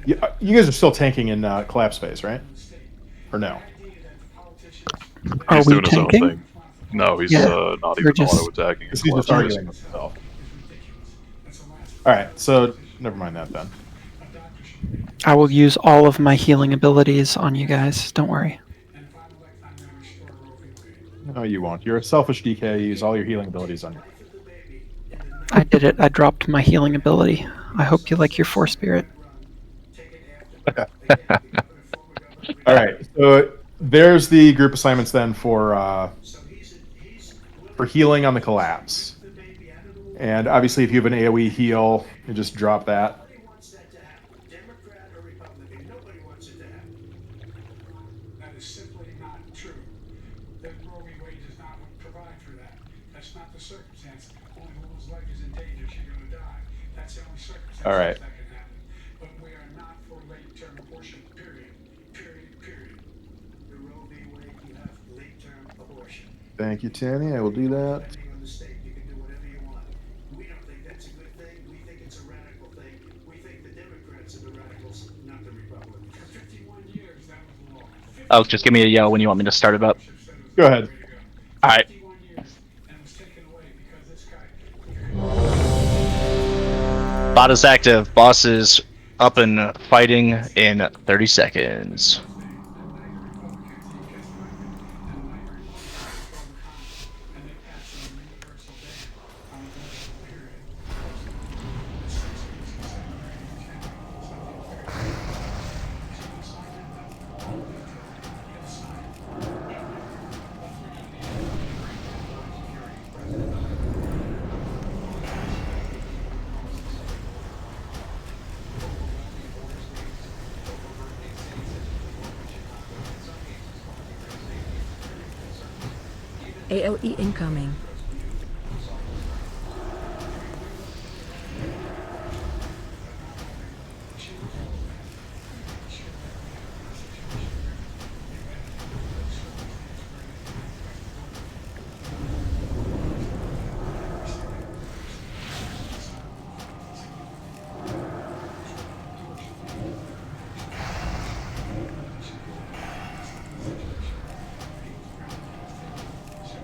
you guys are still tanking in collapse phase, right? Or no? He's doing his own thing. No, he's not even auto attacking. He's just arguing with himself. Alright, so never mind that then. I will use all of my healing abilities on you guys. Don't worry. No, you won't. You're a selfish DK. You use all your healing abilities on you. I did it. I dropped my healing ability. I hope you like your Force Spirit. Alright, so there's the group assignments then for healing on the collapse. And obviously if you have an AoE heal, you just drop that. That is simply not true. The Roe v. Wade does not provide for that. That's not the circumstance. Only a woman's life is in danger, she's going to die. That's the only circumstance Alright. that can happen. But we are not for late-term abortion, period. Period. The Roe v. Wade, you have late-term abortion. Thank you, Tanny. I will do that. Depending on the state, you can do whatever you want. We don't think that's a good thing. We think it's a radical thing. We think the Democrats are the radicals, not the Republicans. For 51 years, that was the law. Oh, just give me a yell when you want me to start it up. Go ahead. Alright. Bot is active. Boss is up and fighting in 30 seconds. AOE incoming.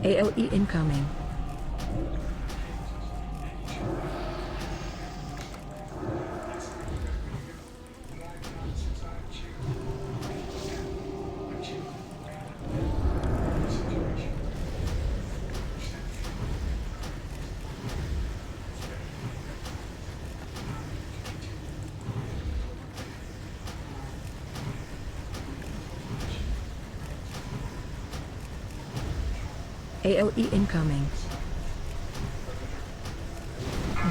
AOE incoming. AOE incoming.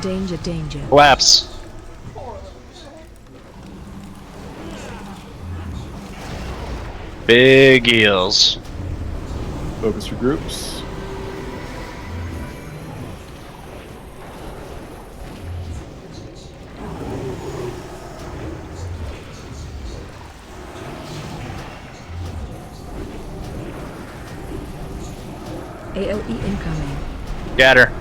Danger, danger. Collapse. Big eels. Focus your groups. AOE incoming. Got her.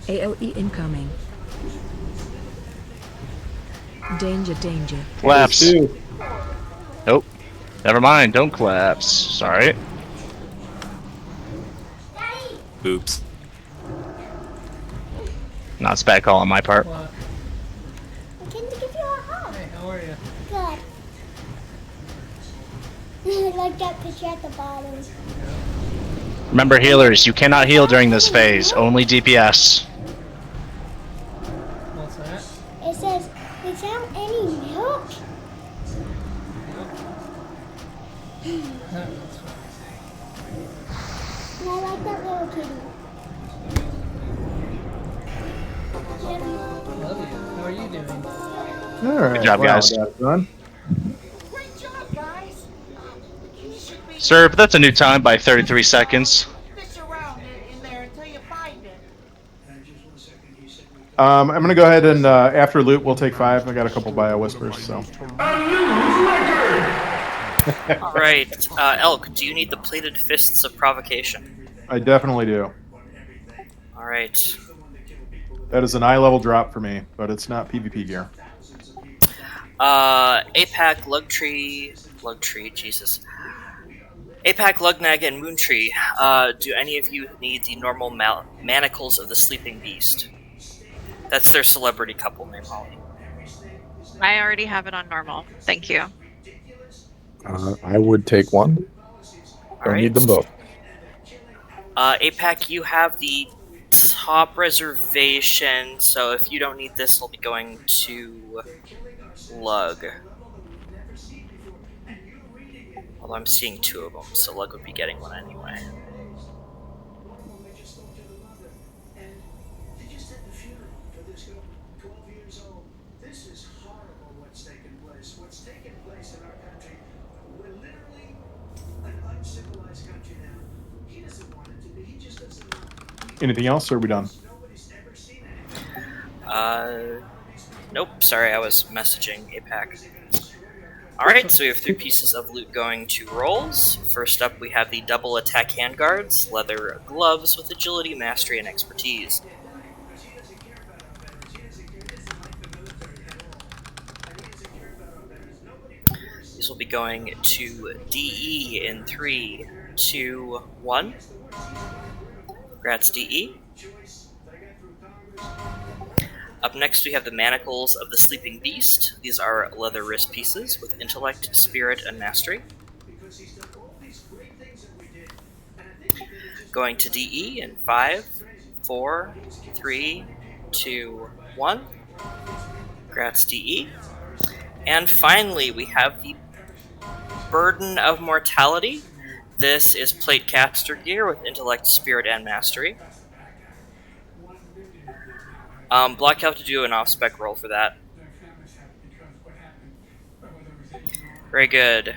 AOE incoming. Danger, danger. Collapse. Nope. Never mind. Don't collapse. Sorry. Oops. Not a bad call on my part. What? I came to give you a hug. Hey, how are you? Good. Like that picture at the bottom. Remember, healers, you cannot heal during this phase. Only DPS. What's that? It says, without any milk. And I like that little kitty. Love you. How are you doing? All right. Good job, wow, guys. that's done. Sir, but that's a new time by 33 seconds. I'm gonna go ahead and after loot we'll take 5. I got a couple bio whispers, so. Alright, Elk, do you need the plated fists of provocation? I definitely do. Alright. That is an eye level drop for me, but it's not PvP gear. APAC, Lugtree, Jesus. APAC, Lugnag, and Moontree, do any of you need the normal manacles of the Sleeping Beast? That's their celebrity couple name, Holly. I already have it on normal. Thank you. I would take one. Don't need them both. APAC, you have the top reservation, so if you don't need this, we'll be going to Lug. Although I'm seeing 2 of them, so Lug would be getting one anyway. This is horrible what's taken place. What's taken place in our country. We're literally an uncivilized country now. He doesn't want it to be. He just doesn't want it. Anything else, or are we done? Nope, sorry, I was messaging APAC. Alright, so we have 3 pieces of loot going to rolls. First up, we have the double attack handguards, leather gloves with agility, mastery, and expertise. These will be going to DE in 3, 2, 1. Congrats, DE. Up next, we have the manacles of the Sleeping Beast. These are leather wrist pieces with intellect, spirit, and mastery. Going to DE in 5, 4, 3, 2, 1. Congrats, DE. And finally, we have the Burden of Mortality. This is plate caster gear with intellect, spirit, and mastery. Block, you have to do an off-spec roll for that. Very good.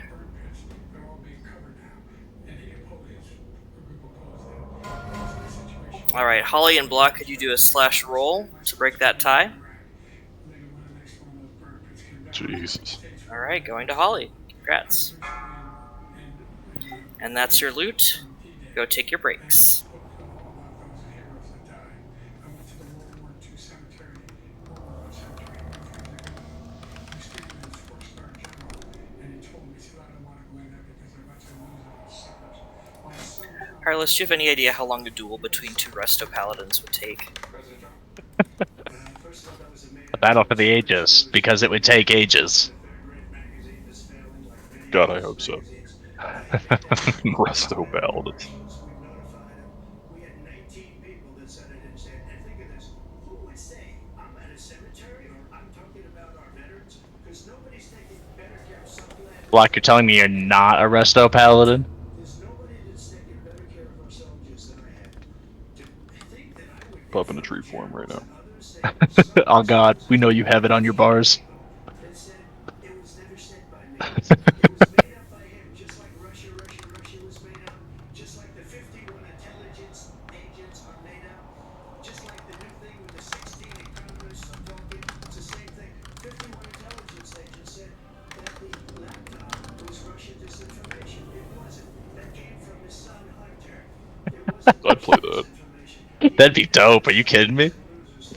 All right, Holly and Block, could you do a slash roll to break that tie? Jesus. All right, going to Holly. Congrats. And that's your loot. Go take your breaks. I went to the World War II cemetery, World War I cemetery in Winfield, Illinois. He was standing as 4-star general, and he told me, he said, I don't want to go in there because I'm about to lose all those suckers. My son found Carlos, do you have any idea how long a duel between two Resto Paladins would take? A battle for the ages, because it would take ages. God, I hope so. Resto Paladins. We notified him. We had 19 people that said I didn't stand. And think of this. Who would say I'm at a cemetery or I'm talking about our veterans? Because nobody's taking better care of some land. Block, you're telling me you're not a Resto Paladin? There's nobody that's taking better care of our soldiers than I have. To think that I would Up in a tree form right now. Oh god, we know you have it on your bars. that said it was never said by me. It was made up by him, just like Russia was made up, just like the 51 intelligence agents are made up, just like the new thing with the 16 economists are talking. It's the same thing. 51 intelligence agents said that the laptop was Russian disinformation. It wasn't. That came from his son Hunter. It wasn't I'd play that. That'd be dope, are you kidding me?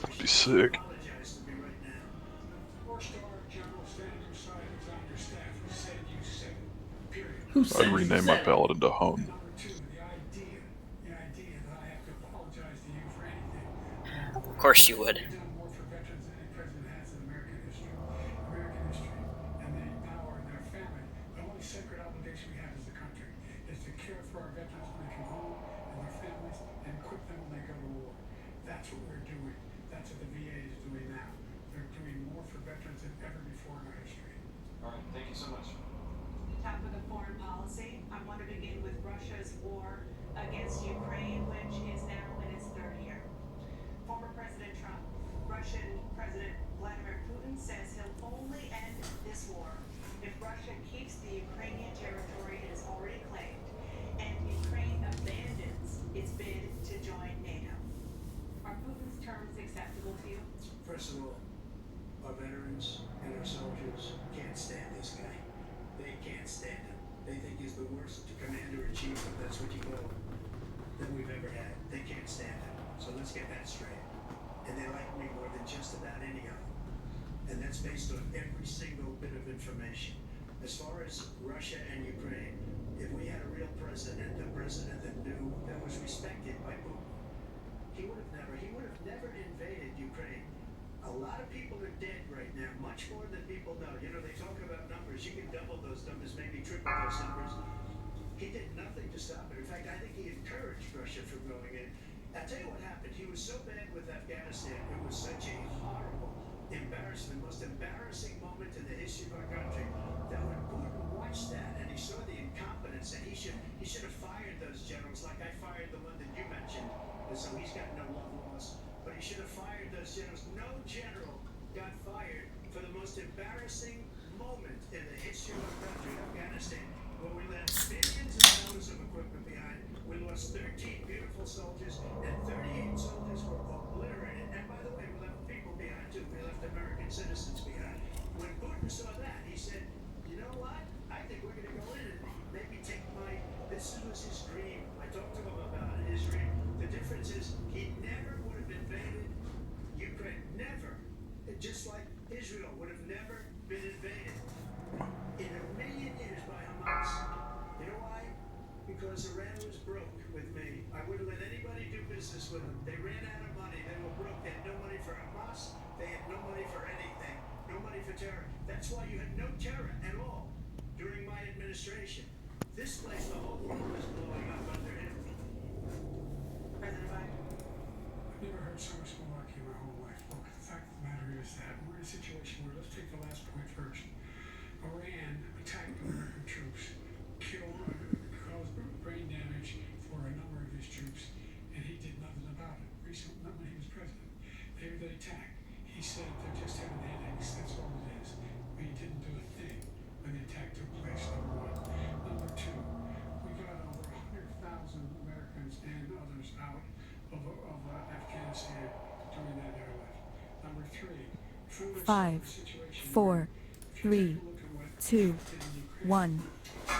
That'd be sick. Apologize to me right now. Four-star general standing beside his understaff who said you said it. Period. Who said I'd you rename my said it? paladin to Hun. Number two, the idea that I have to apologize to you for anything. Of course you would. We've done more for veterans than any president has in American history. And they now are their family. The only sacred obligation we have as a country is to care for our veterans when they come home and their families and equip them when they go to war. That's what we're doing. That's what the VA is doing now. They're doing more for veterans than ever before in our history. All right, thank you so much. The topic of foreign policy, I want to begin with Russia's war against Ukraine, which is now in its third year. Former President Trump, Russian President Vladimir Putin says he'll only end this war if Russia keeps the Ukrainian territory it has already claimed and Ukraine abandons its bid to join NATO. Are Putin's terms acceptable to you? First of all, our veterans and our soldiers can't stand this guy. They can't stand him. They think he's the worst commander-in-chief, if that's what you call him, that we've ever had. They can't stand him. So let's get that straight. And they like me more than just about any of them. And that's based on every single bit of information. As far as Russia and Ukraine, if we had a real president, a president that knew, that was respected by Putin, he would have never invaded Ukraine. A lot of people are dead right now, much more than people know. You know, they talk about numbers. You can double those numbers, maybe triple those numbers. He did nothing to stop it. In fact, I think he encouraged Russia from going in. I'll tell you what happened. He was so bad with Afghanistan. It was such a horrible, embarrassment, most embarrassing moment in the history of our country, that when Putin watched that and he saw the incompetence, and he should have fired those generals like I fired the one that you mentioned. And so he's got no love lost. But he should have fired those generals. No general got fired for the most embarrassing moment in the history of our country, Afghanistan, where we left billions of dollars of equipment behind. We lost 13 beautiful soldiers, and 38 soldiers were obliterated. And by the way, we left people behind too. We left American citizens behind. When Putin saw that, he said, you know what? I think we're going to go in and maybe take this was his dream. I talked to him about it, his dream. The difference is he never would have invaded Ukraine. Never. Just like Israel would have never been invaded in a million years by Hamas. You know why? Because Iran was broke with me. I wouldn't let anybody do business with them. They ran out of money. They were broke. They had no money for Hamas. They had no money for anything. No money for terror. That's why you had no terror at all during my administration. This place, the whole world was blowing up under him. President Biden? I've never heard so much malarkey in my whole life. Look, the fact of the matter is that we're in a situation where, let's take the last point first. Iran attacked American troops, caused brain damage for a number of his troops, and he did nothing about it. Recently, not when he was president. They attacked. He said they're just having headaches. That's all it is. But he didn't do a thing when the attack took place, number one. Number two, we got over 100,000 Americans and others out of 5, 4, 3, 2, 1. This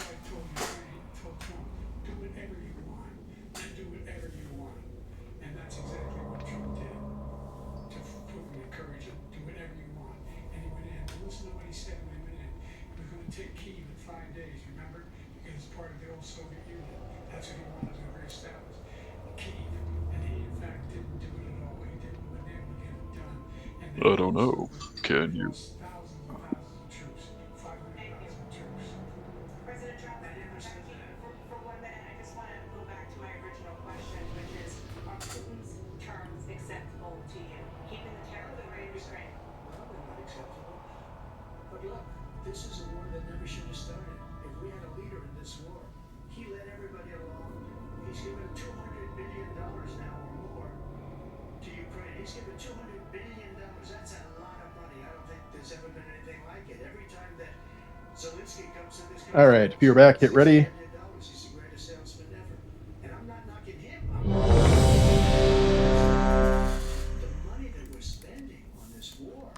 guy told Trump, do whatever you want, do whatever you want. And that's exactly what Trump did to Putin, encourage him, do whatever you want. And he went in. And listen to what he said when he went in. He was going to take Kyiv in 5 days, remember? Because it's part of the old Soviet Union. That's what he wanted to reestablish. Kyiv. And he, in fact, didn't do it at all. He didn't wasn't able to get it done. And I don't know. Can you? thousands and thousands of troops, 500,000 troops. President Trump, I'm going to keep you for 1 minute. I just want to go back to my original question, which is, are Putin's terms acceptable to you? Keeping the territory of Ukraine? Well, they're not acceptable. But look, this is a war that never should have started. If we had a leader in this war, he led everybody along. He's given $200 billion now or more to Ukraine. He's given $200 billion. That's a lot of money. I don't think there's ever been anything like it. Every time that Zelensky comes to this country, All right, if you're back, get ready. he's the greatest salesman ever. And I'm not knocking him. The money that we're spending on this war,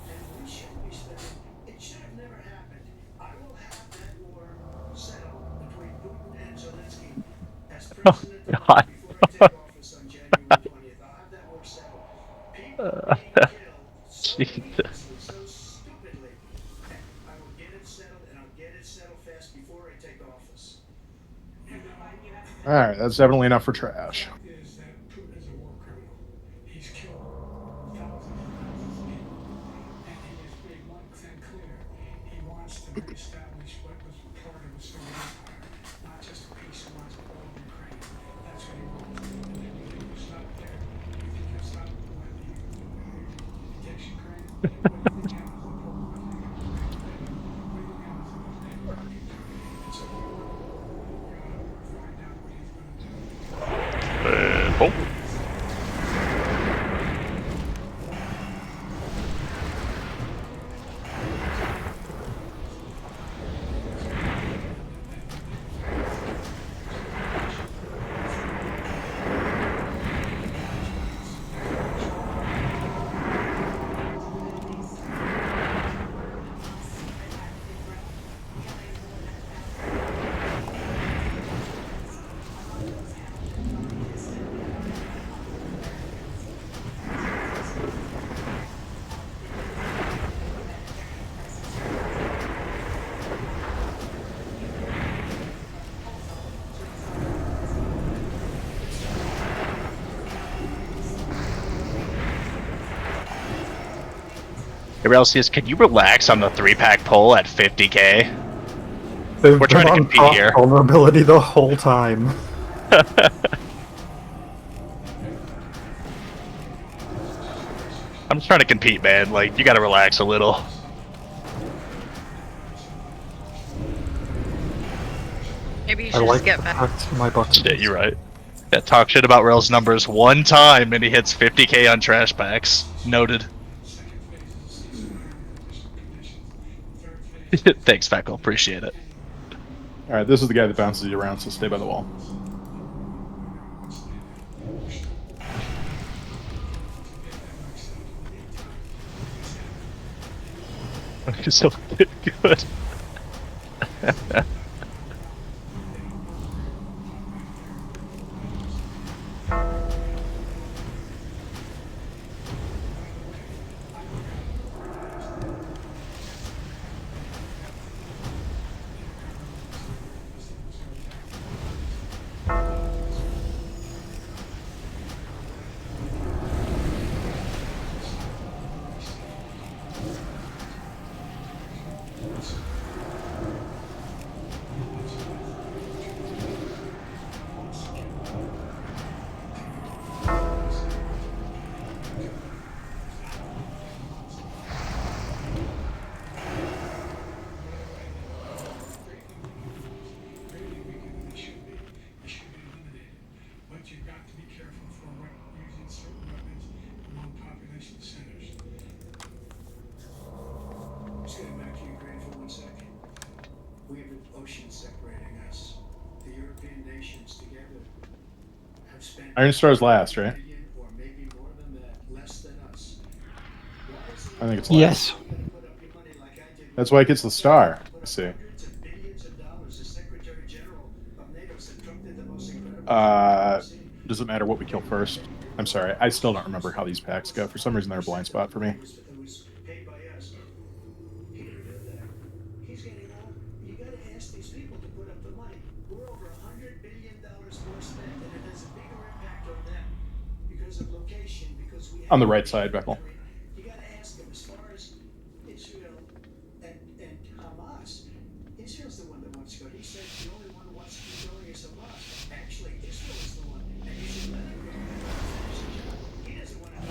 and we shouldn't be spending, it should have never happened. I will have that war settled between Putin and Zelensky as president before I take office on January 20th. I'll have that war settled. People are being killed so needlessly, so stupidly. And I will get it settled, and I'll get it settled fast before I take office. All right, that's definitely enough for trash. Is that Putin is a war criminal. He's killed thousands and thousands of people. And he has made one thing clear. He wants to reestablish what was part of the Soviet Empire. Not just a piece, he wants all of Ukraine. That's what he wants. And then you think you stop there? You think you'll stop what he takes Ukraine? What do you think happens to Poland? What do you think happens to those neighboring countries? And so we want to find out what he's going to do. And boom. Everybody else says, can you relax on the 3-pack pull at 50k? They've We're been trying to on compete top here. vulnerability the whole time. I'm just trying to compete, man. Like, you gotta relax a little. Maybe you I should like just get back. my buttons. Yeah, you're right. Yeah, talk shit about Rail's numbers one time and he hits 50k on trash packs. Noted. Thanks, Feckle. Appreciate it. All right, this is the guy that bounces you around, so stay by the wall. He's so good. Iron Star's last, right? I think it's Yes. That's why it gets the star. I see. Does it matter what we kill first? I'm sorry, I still don't remember how these packs go. For some reason, they're a blind spot for me. It was paid by us. He revealed that. He's getting all. You got to ask these people to put up the money. We're over $100 billion more spent, and it has a bigger impact on them because of location. Because we On the right side, Beckle. you got to ask them as far as Israel and Hamas. Israel's the one that wants to go. He said the only one who wants to keep going is Hamas. Actually, Israel is the one, and you should let him go. Finish the job. He doesn't want to do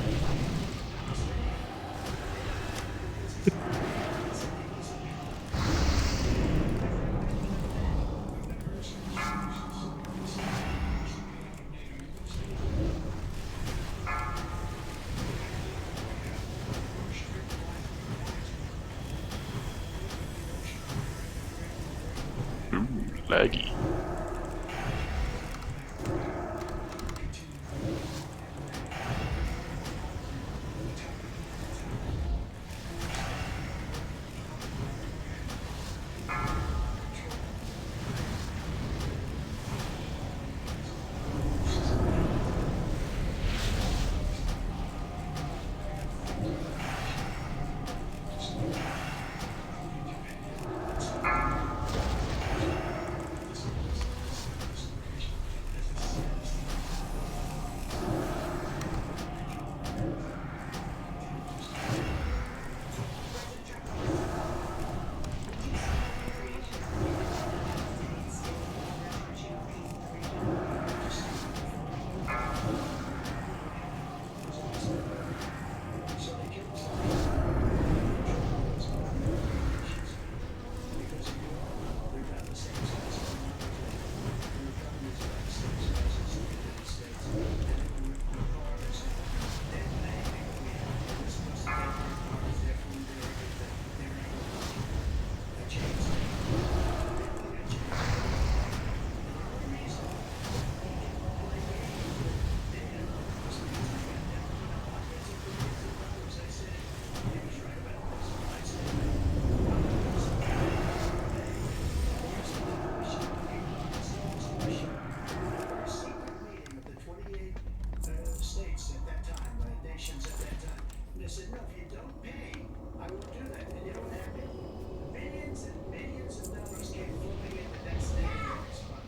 Laggy.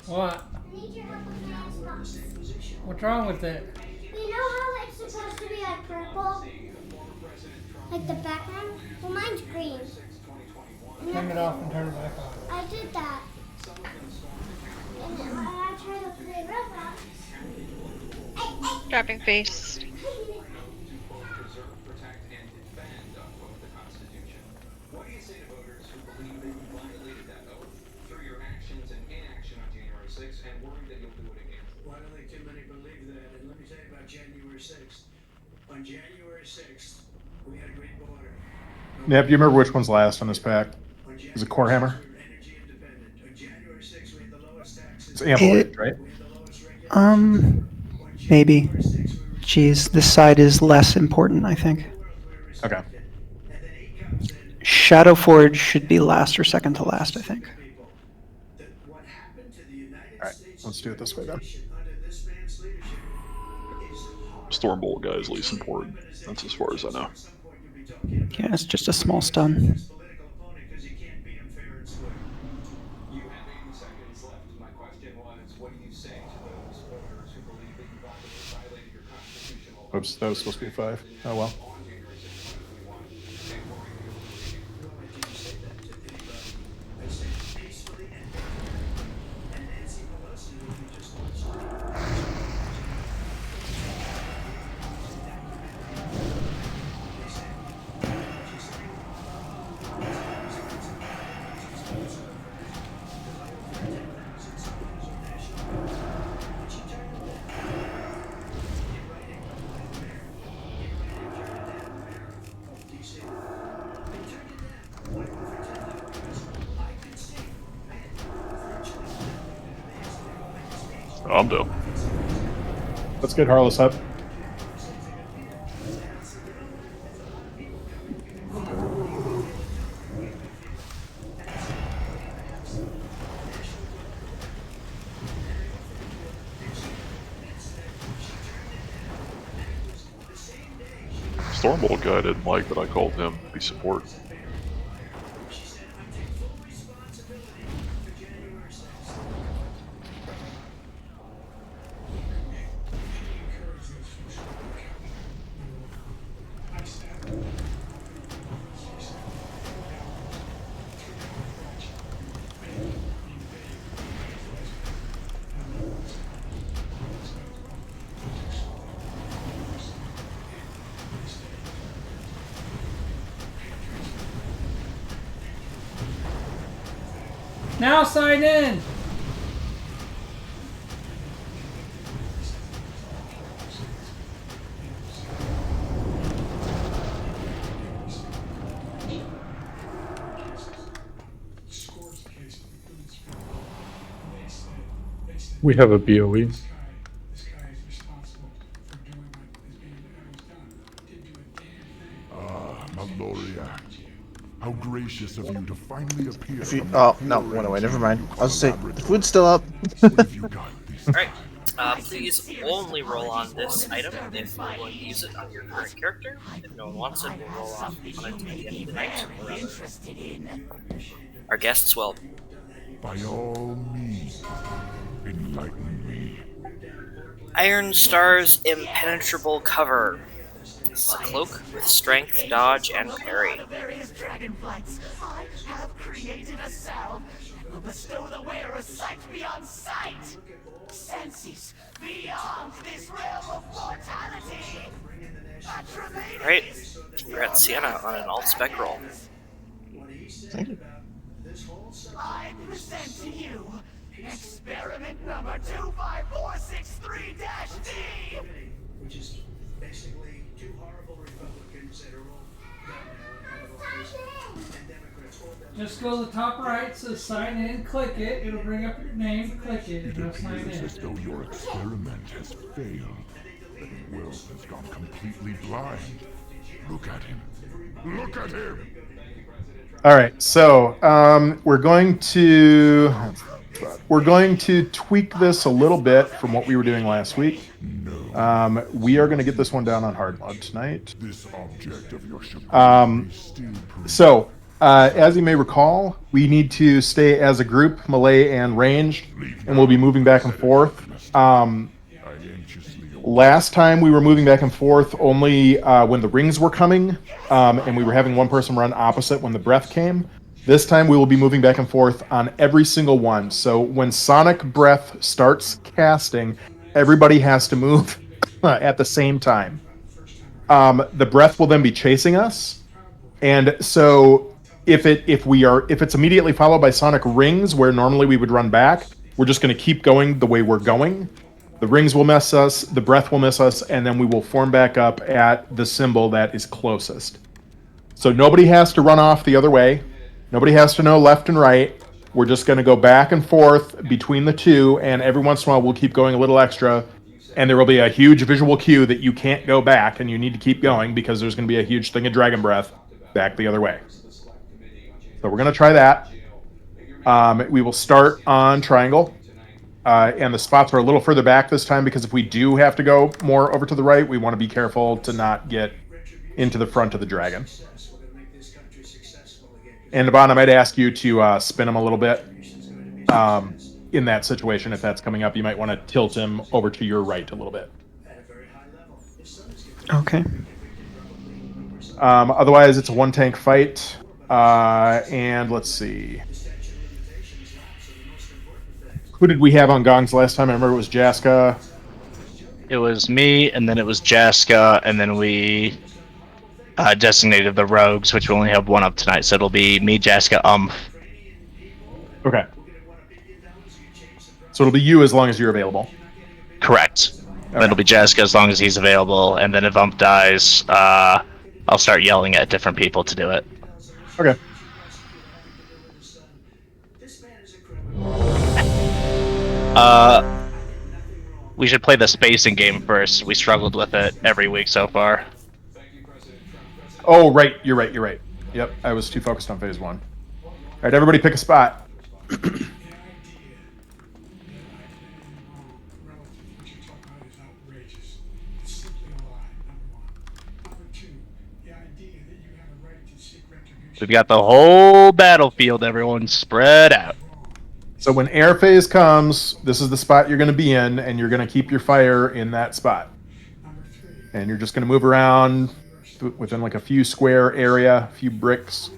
What? What's wrong with it? You know how it's supposed to be like purple? Like the background? Well, mine's green. Turn it off and turn it back on. I did that. And then when I tried to play Roblox. Dropping face. What do you say to voters who believe that you violated that oath through your actions and inaction on January 6th and worry that you'll do it again? Well, I don't think too many believe that. And let me tell you about January 6th. On January 6th, we had a great border. Yep, do you remember which one's last on this pack? Is it Core Hammer? It's Amplified, right? Maybe. Jeez, this side is less important, I think. Okay. Shadowforge should be last or second to last, I think. Alright, let's do it this way then. Stormbolt guy is least important. That's as far as I know. Yeah, it's just a small stun. You have 80 seconds left. My question was, what do you say to those voters who believe that you violated your constitutional Oops, that was supposed to be 5. Oh well. I'm done. Let's get Harless up. Stormbolt guy didn't like that I called him the support. Now sign in! We have a BOE. Maloria, how gracious of you to finally appear. If you, oh no, went away. Never mind. I was saying the food's still up. Alright, please only roll on this item if you're going to use it on your current character. If no one wants it, we'll roll off on it at the end of the night, or rather, our guests will. By all means, enlighten me. Iron Star's impenetrable cover. This is a cloak with strength, dodge, and parry. I have created a salve that will bestow the wearer a sight beyond sight. Senses beyond this realm of mortality. Alright, congrats Sienna on an alt-spec roll. Thank you. I present to you experiment number 25463-D. Which is basically two horrible Republicans that are all out of office, and Democrats all down. Just go to the top right, says sign in, click it, it'll bring up your name, click it, and It it'll sign appears in. as though your experiment has failed. Wells has gone completely blind. Look at him. Look at him. All right, so we're going to tweak this a little bit from what we were doing last week. We are going to get this one down on hard mode tonight. This object of your So, as you may recall, we need to stay as a group, melee and ranged, and we'll be moving back and forth. Last time we were moving back and forth only when the rings were coming, and we were having one person run opposite when the breath came. This time we will be moving back and forth on every single one. So when Sonic Breath starts casting, everybody has to move at the same time. The breath will then be chasing us, and so if it's immediately followed by Sonic Rings, where normally we would run back, we're just going to keep going the way we're going. The rings will miss us, the breath will miss us, and then we will form back up at the symbol that is closest. So nobody has to run off the other way. Nobody has to know left and right. We're just going to go back and forth between the two, and every once in a while we'll keep going a little extra, and there will be a huge visual cue that you can't go back, and you need to keep going because there's going to be a huge thing of Dragon Breath back the other way. So we're going to try that. We will start on triangle. And the spots are a little further back this time because if we do have to go more over to the right, we want to be careful to not get into the front of the dragon. And Yvonne, I might ask you to spin him a little bit. In that situation, if that's coming up, you might want to tilt him over to your right a little bit. Okay. Otherwise, it's a one-tank fight. And let's see. Who did we have on Gongs last time? I remember it was Jaska. It was me, and then it was Jaska, and then we designated the rogues, which we only have one up tonight, so it'll be me, Jaska, Okay. So it'll be you as long as you're available. Correct. Okay. It'll be Jaska as long as he's available, and then if dies, I'll start yelling at different people to do it. Okay. We should play the spacing game first. We struggled with it every week so far. Oh, right. You're right. Yep, I was too focused on phase one. All right, everybody pick a spot. We've got the whole battlefield, everyone spread out. So when air phase comes, this is the spot you're going to be in, and you're going to keep your fire in that spot. And you're just going to move around within like a few square area, a few bricks.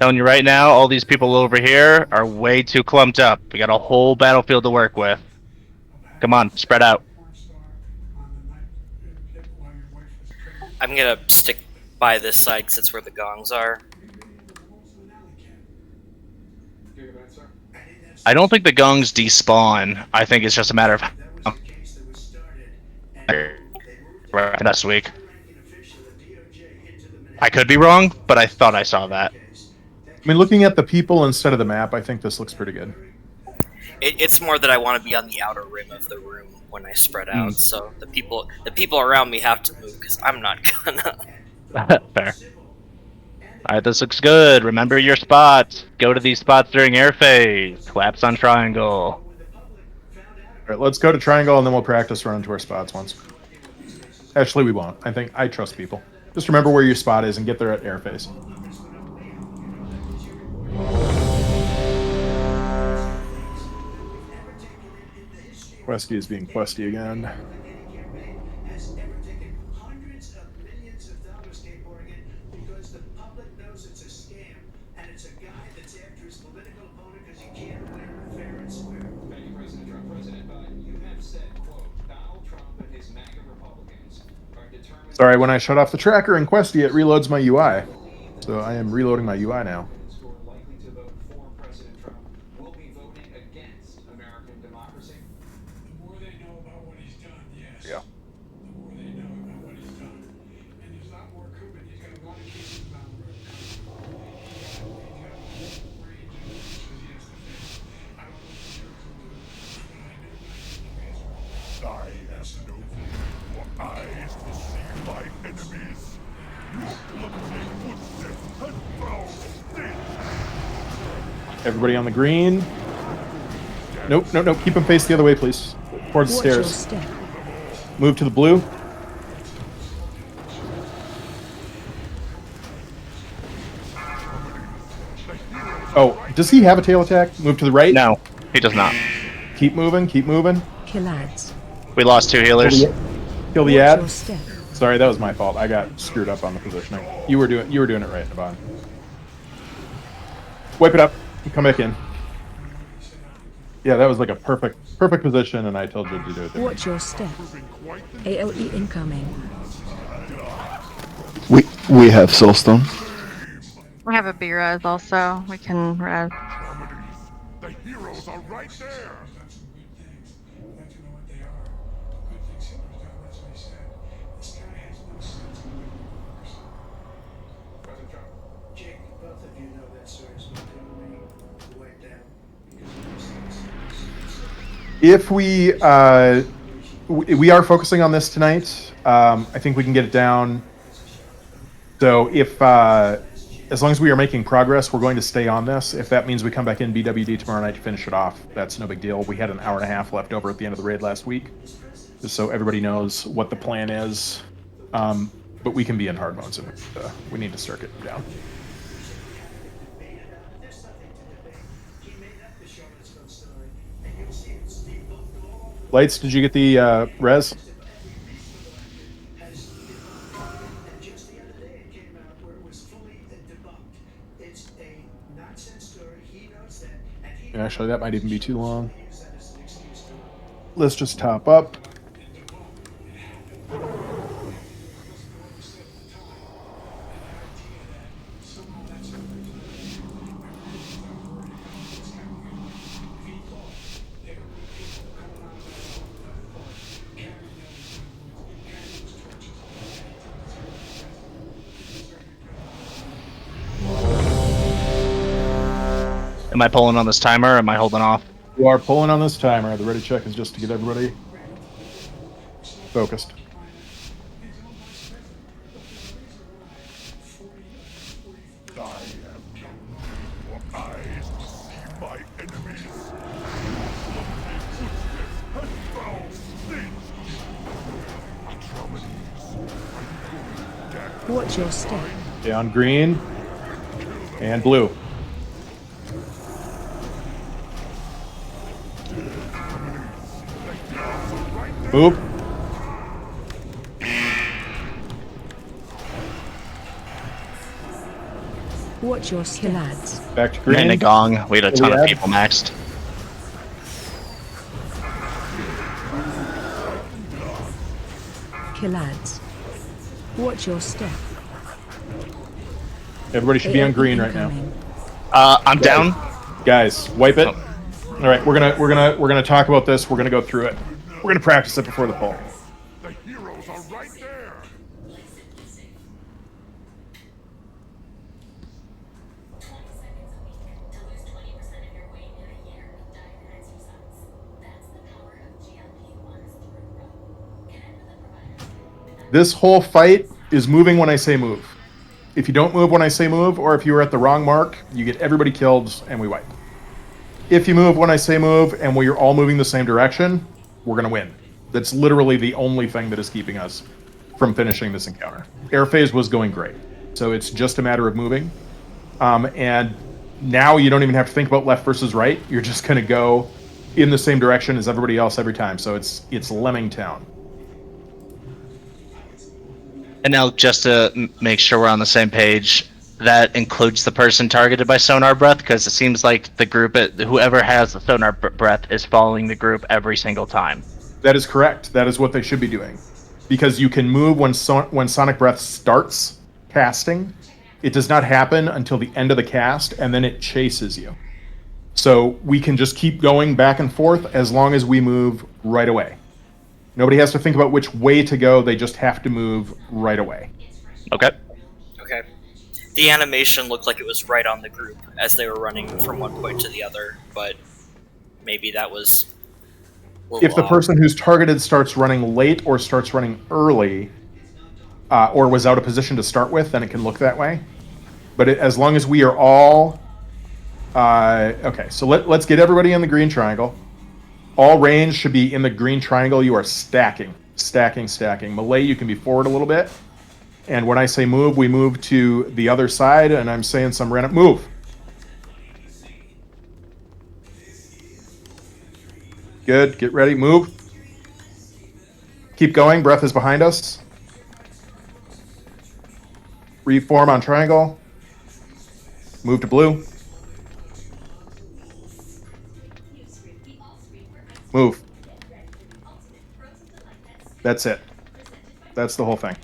Telling you right now, all these people over here are way too clumped up. We got a whole battlefield to work with. Come on, spread out. I'm gonna stick by this side because it's where the gongs are. I don't think the gongs despawn. I think it's just a matter of next week. I could be wrong, but I thought I saw that. I mean, looking at the people instead of the map, I think this looks pretty good. It's more that I want to be on the outer rim of the room when I spread out. So the people around me have to move because I'm not gonna. Fair. Alright, this looks good. Remember your spots. Go to these spots during air phase. Collapse on triangle. Alright, let's go to triangle and then we'll practice running to our spots once. Actually, we won't. I trust people. Just remember where your spot is and get there at air phase. Questy is being questy again. Has ever taken hundreds of millions of dollars came pouring in because the public knows it's a scam and it's a guy that's after his political opponent because he can't win fair and square. Thank you, President Trump. President Biden, you have said, quote, Donald Trump and his MAGA Republicans are determined. Sorry, when I shut off the tracker in Questy, it reloads my UI. So I am reloading my UI now. Who are likely to vote for President Trump will be voting against American democracy. The more they know about what he's done, yes. Yeah. The more they know about what he's done. And there's a lot more coming. He's got a lot of cases down the road coming. He's got a whole range of issues he has to face. I don't know if he's going to, but I know I have no eyes to see my enemies. Everybody on the green. Nope. Keep them faced the other way, please. Towards the stairs. Move to the blue. Oh, does he have a tail attack? Move to the right? No, he does not. Keep moving. Kill ads. We lost 2 healers. Kill the Watch ad. your step. Sorry, that was my fault. I got screwed up on the positioning. You were doing it right, Navon. Wipe it up. Come back in. Yeah, that was like a perfect position, and I told you to do it. Watch your step. AOE incoming. We have Soulstone. We have a B-res also. We can res. The heroes are right there. Jake, both of you know that story's been totally wiped out because If we are focusing on this tonight, I think we can get it down. So if as long as we are making progress, we're going to stay on this. If that means we come back in BWD tomorrow night to finish it off, that's no big deal. We had an hour and a half left over at the end of the raid last week, just so everybody knows what the plan is. But we can be in hard modes, and we need to circuit down. Lights, did you get the res? Actually, that might even be too long. Let's just top up. Am I pulling on this timer or am I holding off? You are pulling on this timer. The ready check is just to get everybody focused. I have no eyes to see my enemies. And foul stench. Atrocities. Watch your step. Okay, on green and blue. Move. Watch your step, lads. Back to green. And a gong. We had a ton of Iliad. people maxed. Killads. Watch your step. Everybody should be on green right now. Incoming. I'm down. Guys, wipe it. All right, we're gonna talk about this. We're gonna go through it. We're gonna practice it before the poll. The heroes are right there. This whole fight is moving when I say move. If you don't move when I say move, or if you are at the wrong mark, you get everybody killed and we wipe. If you move when I say move and we're all moving the same direction, we're going to win. That's literally the only thing that is keeping us from finishing this encounter. Air phase was going great, so it's just a matter of moving. And now you don't even have to think about left versus right. You're just going to go in the same direction as everybody else every time. So it's Lemming Town. And now, just to make sure we're on the same page, that includes the person targeted by sonar breath, because it seems like the group, whoever has the sonar breath, is following the group every single time. That is correct. That is what they should be doing, because you can move when sonic breath starts casting. It does not happen until the end of the cast, and then it chases you. So we can just keep going back and forth as long as we move right away. Nobody has to think about which way to go. They just have to move right away. Okay. Okay. The animation looked like it was right on the group as they were running from one point to the other, but maybe that was a little If the off. person who's targeted starts running late or starts running early, or was out of position to start with, then it can look that way. But as long as we are all... okay, so let's get everybody in the green triangle. All range should be in the green triangle. You are stacking. Melee, you can be forward a little bit. And when I say move, we move to the other side, and I'm saying some random... Move! Good, get ready, move. Keep going, breath is behind us. Reform on triangle. Move to blue. Move. That's it. That's the whole thing.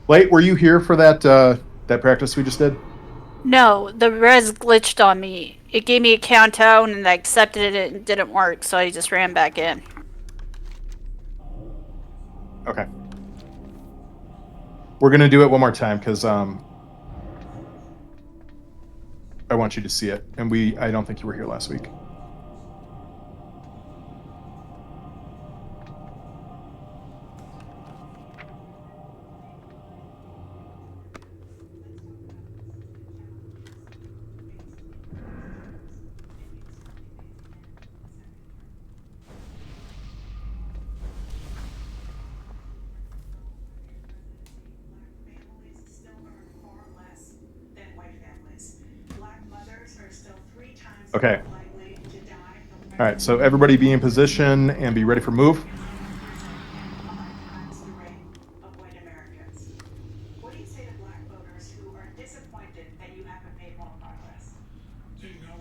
Late, were you here for that that practice we just did? No, the res glitched on me. It gave me a countdown and I accepted it and it didn't work, so I just ran back in. Okay. We're gonna do it one more time because I want you to see it, and I don't think you were here last week. Okay. All right, so everybody be in position and be ready for move.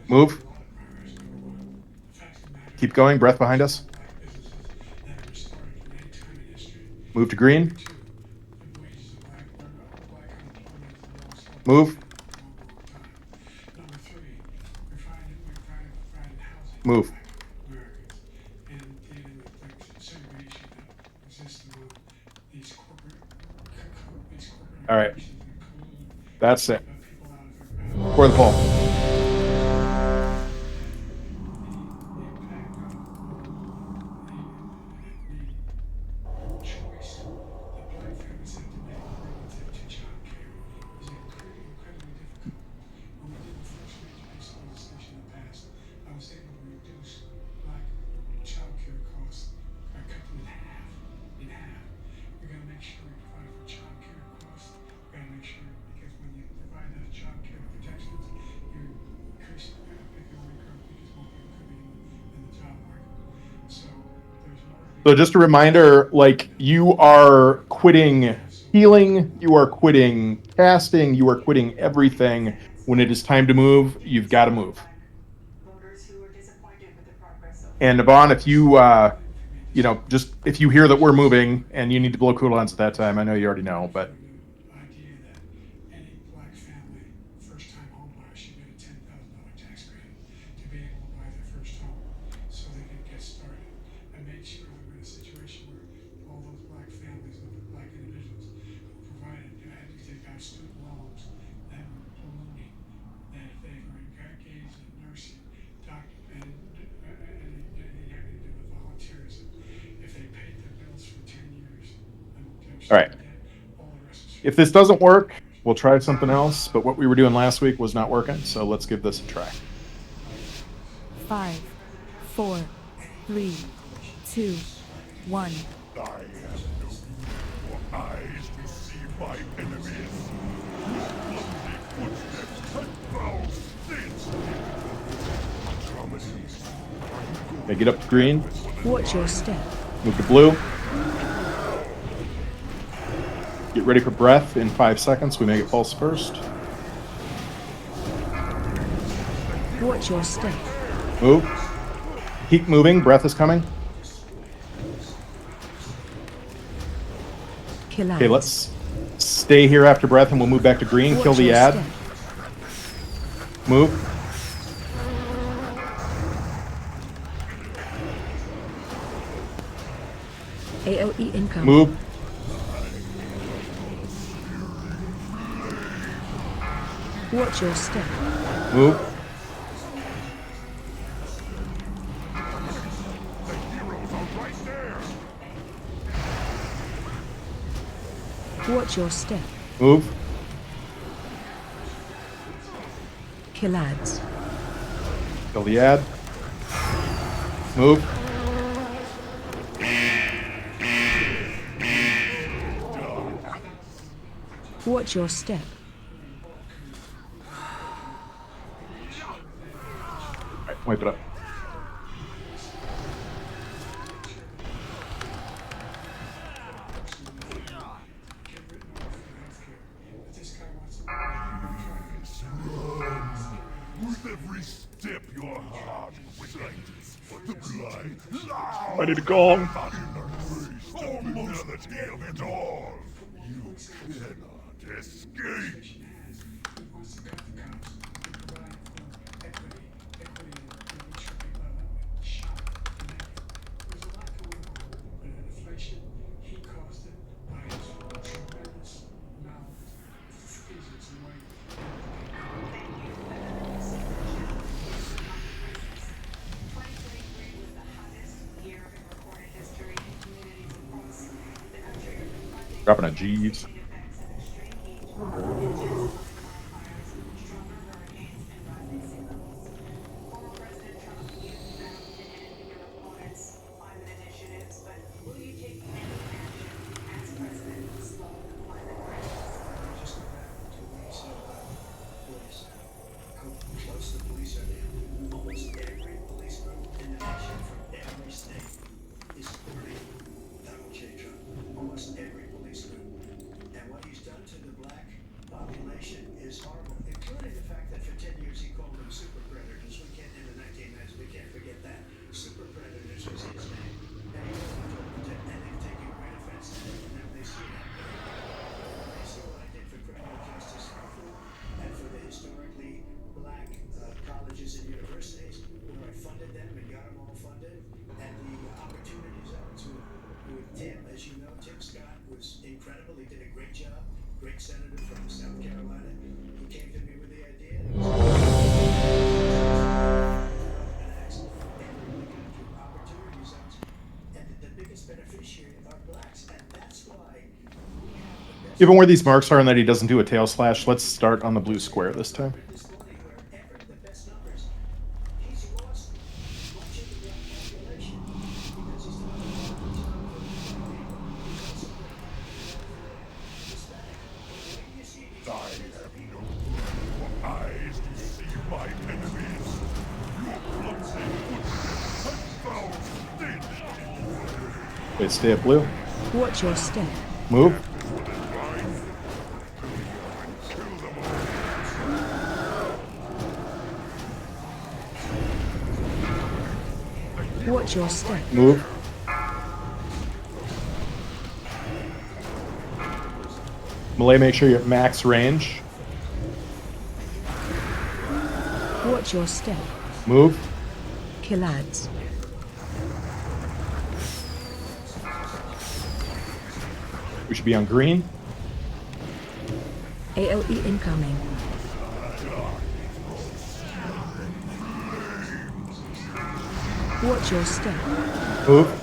Move. Keep going, breath behind us. Move to green. Move. Move. All right. That's it. For the poll. childcare costs are cut them in half. In half. We're going to make sure we provide for childcare costs. We're going to make sure, because when you provide those childcare protections, you increase economic growth because more people coming in the job market. So there's more. So just a reminder, like, you are quitting healing, you are quitting casting, you are quitting everything. When it is time to move, you've got to move. And Yvonne, if you, just if you hear that we're moving and you need to blow cooldowns at that time, I know you already know, but. Idea that any black family, first-time home buyer should get a $10,000 tax credit to be able to buy their first home, so they can get started, and make sure that we're in a situation where all those black families and black individuals who provided, had to take out student loans that were ballooning, that if they were engaged in nursing, doctor, and anything having to do with volunteerism, if they paid their bills for 10 years, All right. If this doesn't work, we'll try something else. But what we were doing last week was not working, so let's give this a try. 5, 4, 3, 2, 1. I have no for eyes to see my enemies. Bloody footsteps and foul stench. Okay, get up to green. Watch your step. Move to blue. Get ready for breath in 5 seconds. We may get pulse first. Watch your step. Move. Keep moving. Breath is coming. Okay, let's stay here after breath and we'll move back to green. Kill the ad. Move. AOE income. Move. Watch your step. Move. Watch your step. Move. Kill ads. Kill the ad. Move. Watch your step. Right, wipe it up. With every step your heart recites the blind loud. I need a gong. Finality of it all. You cannot escape. Dropping a G's. Given where these marks are and that he doesn't do a tail slash, let's start on the blue square this time. Okay, stay at blue. Watch your step. Move. Watch your step. Move. Melee, make sure you're at max range. Watch your step. Move. Killads. We should be on green. AOE incoming. Watch your step. Move.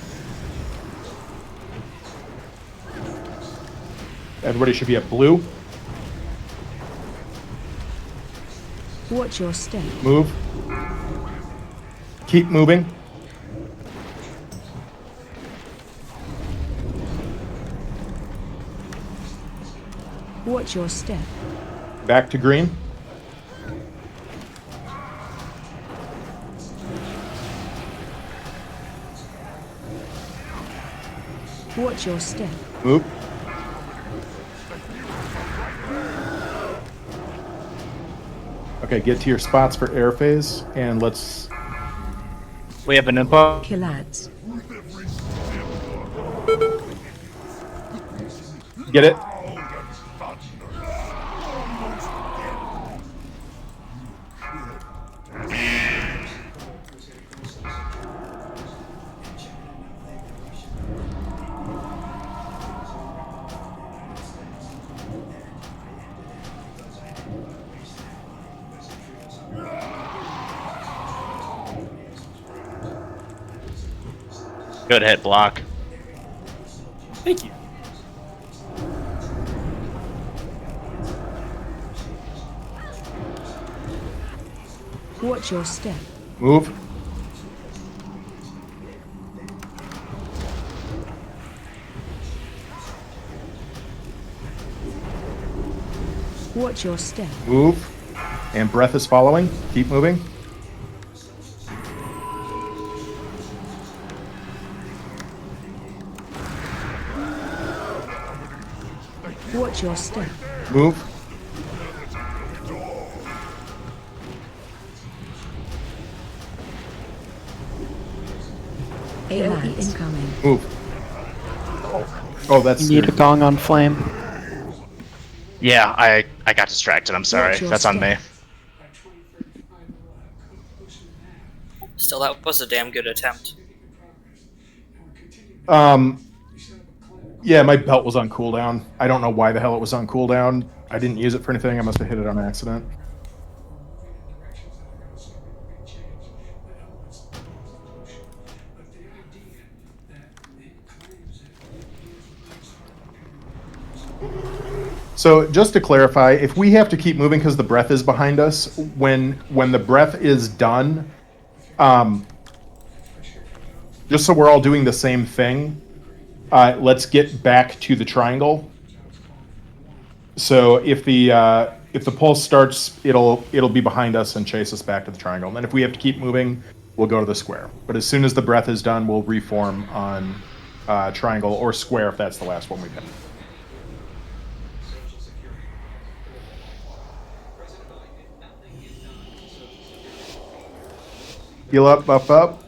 Everybody should be at blue. Watch your step. Move. Keep moving. Watch your step. Back to green. Watch your step. Move. Okay, get to your spots for air phase, and let's... We have an info. Killads. Get it? Good hit block. Thank you. Watch your step. Move. Watch your step. Move. And breath is following. Keep moving. Watch your step. Move. AOE incoming. Move. Oh, that's... You need a gong on flame. Yeah, I got distracted. I'm sorry. Watch your That's on me. step. Still, that was a damn good attempt. Yeah, my belt was on cooldown. I don't know why the hell it was on cooldown. I didn't use it for anything. I must have hit it on accident. So just to clarify, if we have to keep moving because the breath is behind us, when the breath is done, just so we're all doing the same thing, let's get back to the triangle. So if the pulse starts, it'll be behind us and chase us back to the triangle. And then if we have to keep moving, we'll go to the square. But as soon as the breath is done, we'll reform on triangle or square if that's the last one we pick. Heal up, buff up.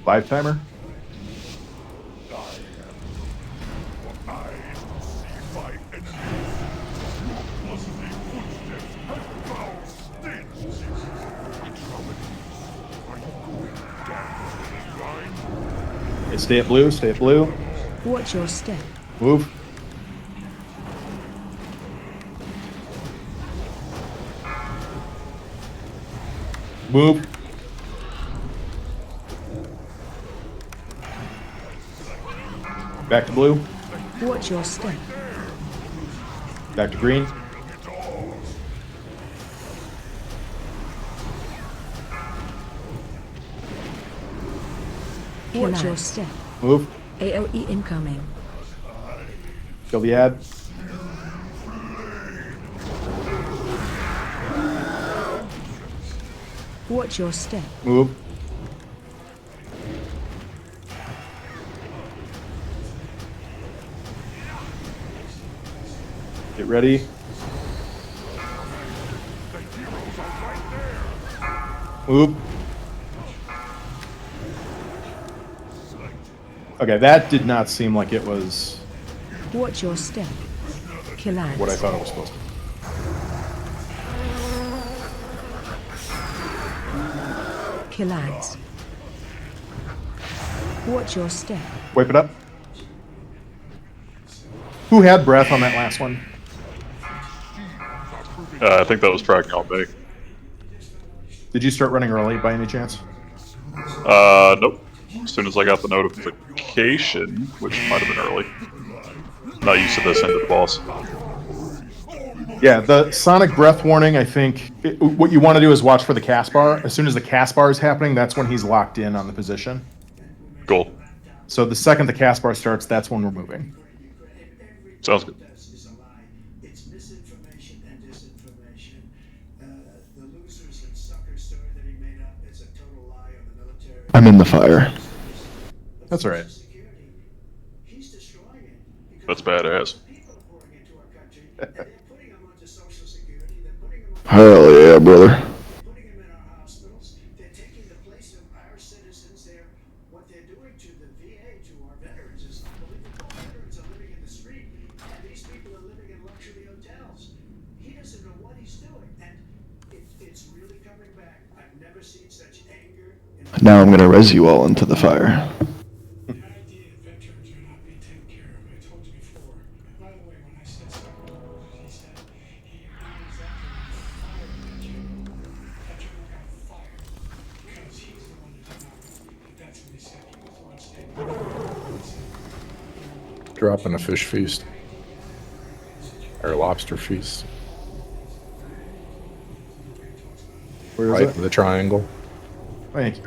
Live timer. Okay, stay at blue, stay at blue. Watch your step. Move. Move. Back to blue. Watch your step. Back to green. Watch your step. Move. AOE incoming. Kill the ad. Watch your step. Move. Get ready. Move. Okay, that did not seem like it was Watch your step. Kill ads. what I thought it was supposed to be. Kill ads. Watch your step. Wipe it up. Who had breath on that last one? I think that was tracking on me. Did you start running early by any chance? Nope. As soon as I got the notification, which might have been early. Not used to this end of the boss. Yeah, the sonic breath warning, I think, what you want to do is watch for the cast bar. As soon as the cast bar is happening, that's when he's locked in on the position. Cool. So the second the cast bar starts, that's when we're moving. Sounds good. It's misinformation and disinformation. The losers and suckers story that he made up is a total lie on the military. I'm in the fire. That's all right. He's destroying it. That's badass. Hell yeah, brother. Now I'm gonna res you all into the fire. Dropping a fish feast. Or lobster feast. Where is Right it? in the triangle. Thank you.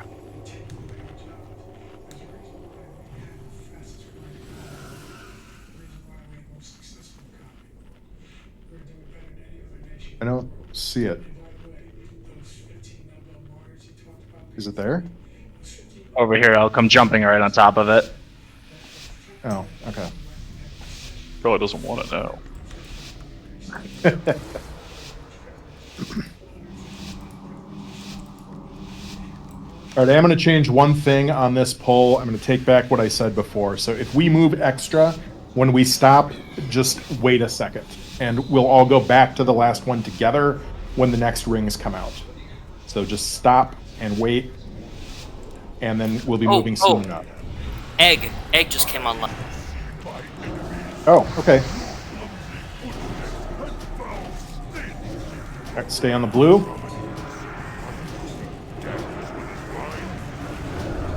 I don't see it. Is it there? Over here, I'll come jumping right on top of it. Oh, okay. Probably doesn't want it now. All right, I'm going to change one thing on this poll. I'm going to take back what I said before. So if we move extra, when we stop, just wait a second. And we'll all go back to the last one together when the next rings come out. So just stop and wait. And then we'll be moving soon enough. Egg just came online. Oh, okay. All right, stay on the blue.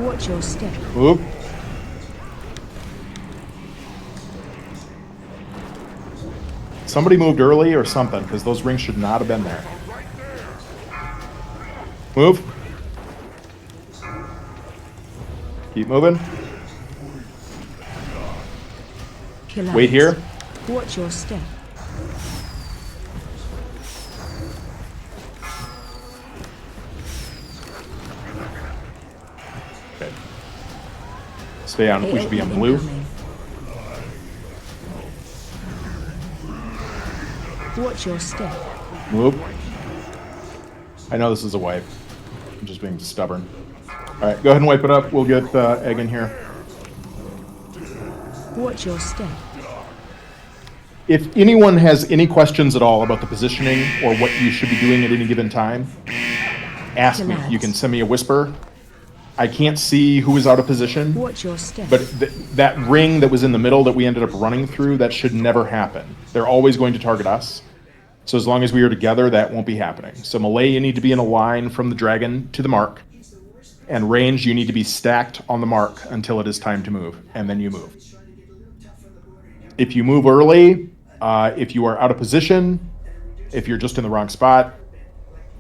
Watch your step. Move. Somebody moved early or something, because those rings should not have been there. Move. Keep moving. Kill Wait ads. here. Watch your step. Okay. Stay on. We should be on blue. Incoming. Watch your step. Move. I know this is a wipe. I'm just being stubborn. All right, go ahead and wipe it up. We'll get Egg in here. Watch your step. If anyone has any questions at all about the positioning or what you should be doing at any given time, ask me. You can send me a whisper. I can't see who is out of position, Watch your step. but that ring that was in the middle that we ended up running through, that should never happen. They're always going to target us. So as long as we are together, that won't be happening. So melee, you need to be in a line from the dragon to the mark. And range, you need to be stacked on the mark until it is time to move, and then you move. If you move early, if you are out of position, if you're just in the wrong spot,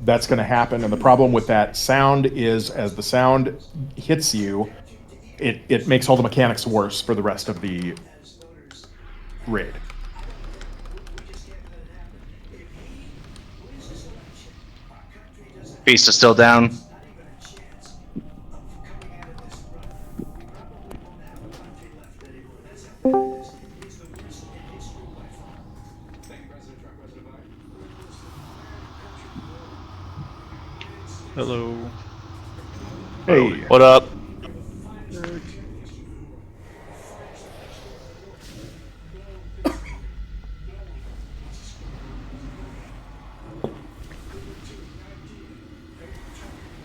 that's going to happen. And the problem with that sound is as the sound hits you, it makes all the mechanics worse for the rest of the raid. Beast is still down. Hello. Hey. What up?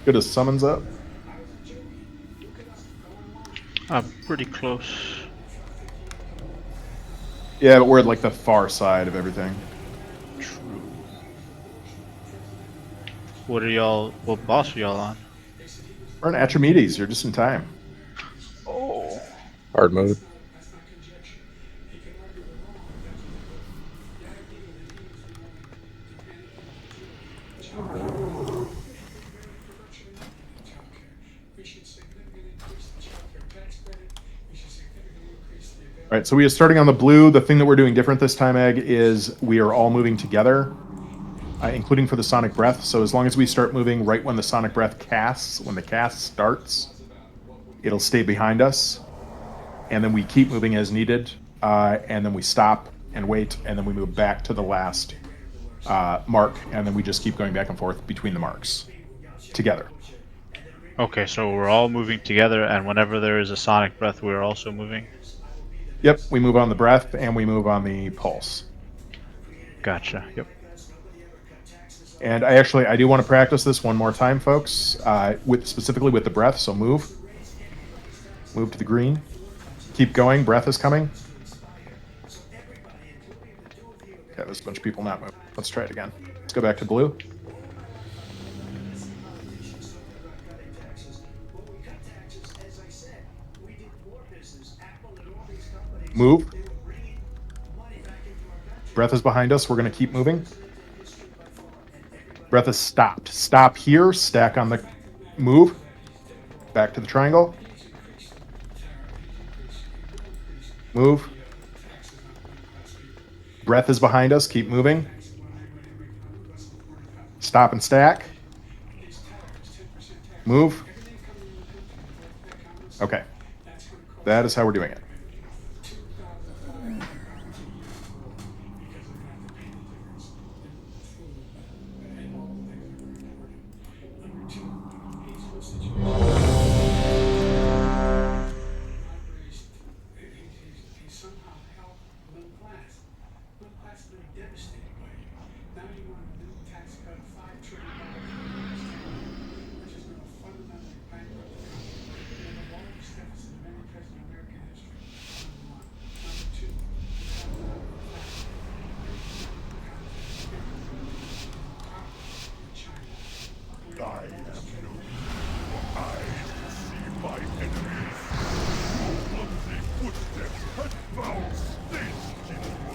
Good as summons up. I'm pretty close. Yeah, but we're at like the far side of everything. True. What are y'all? What boss are y'all on? We're in Atramedes. You're just in time. Oh. Hard mode. All right, so we are starting on the blue. The thing that we're doing different this time, Egg, is we are all moving together, including for the Sonic Breath. So as long as we start moving right when the Sonic Breath casts, when the cast starts, it'll stay behind us. And then we keep moving as needed, and then we stop and wait, and then we move back to the last mark, and then we just keep going back and forth between the marks together. Okay, so we're all moving together, and whenever there is a Sonic Breath, we're also moving? Yep, we move on the breath, and we move on the pulse. Gotcha, yep. And I do want to practice this one more time, folks, specifically with the breath, so move. Move to the green. Keep going, breath is coming. Okay, there's a bunch of people not moving. Let's try it again. Let's go back to blue. Move. Breath is behind us. We're going to keep moving. Breath is stopped. Stop here. Stack on the move. Back to the triangle. Move. Breath is behind us. Keep moving. Stop and stack. Move. Okay. That is how we're doing it.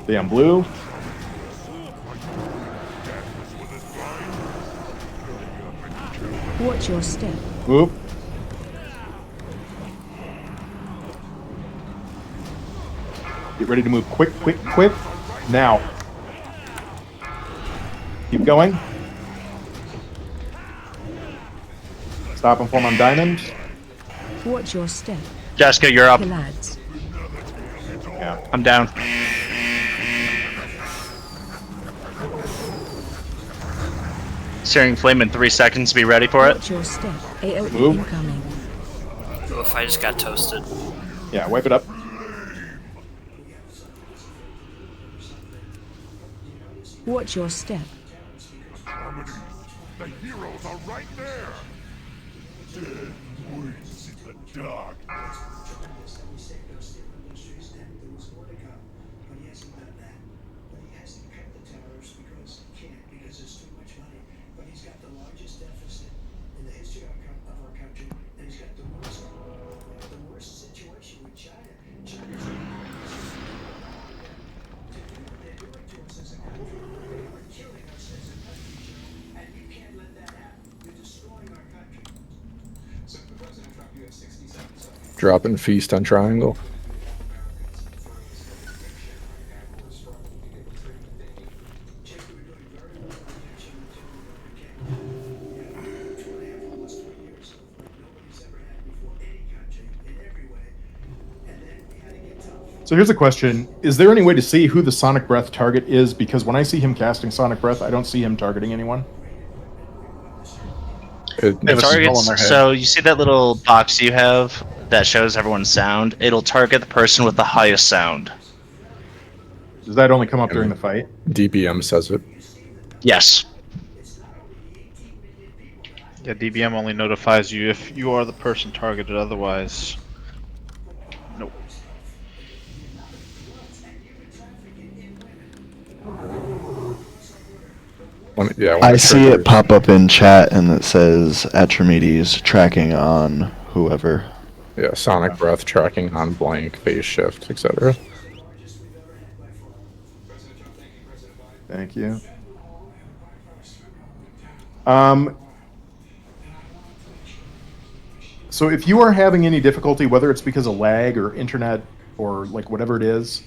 Stay on blue. Watch your step. Move. Get ready to move quick, quick, quick. Now. Keep going. Stop and form on diamond. Watch your step. Jessica, you're up. Lads. Yeah. I'm down. Searing Flame in 3 seconds. Be ready for it. Watch your step. AOE Move. incoming. Oof, I just got toasted. Yeah, wipe it up. Watch your step. The heroes are right there! Dead woods in the dark. dropping feast on triangle. So here's a question. Is there any way to see who the Sonic Breath target is? Because when I see him casting Sonic Breath, I don't see him targeting anyone. The targets, so you see that little box you have that shows everyone's sound? It'll target the person with the highest sound. Does that only come up during the fight? DBM says it. Yes. Yeah, DBM only notifies you if you are the person targeted, otherwise. Nope. I see it pop up in chat and it says Atramedes tracking on whoever. Yeah, Sonic Breath tracking on blank, phase shift, etc. Thank you. So if you are having any difficulty, whether it's because of lag or internet or like whatever it is,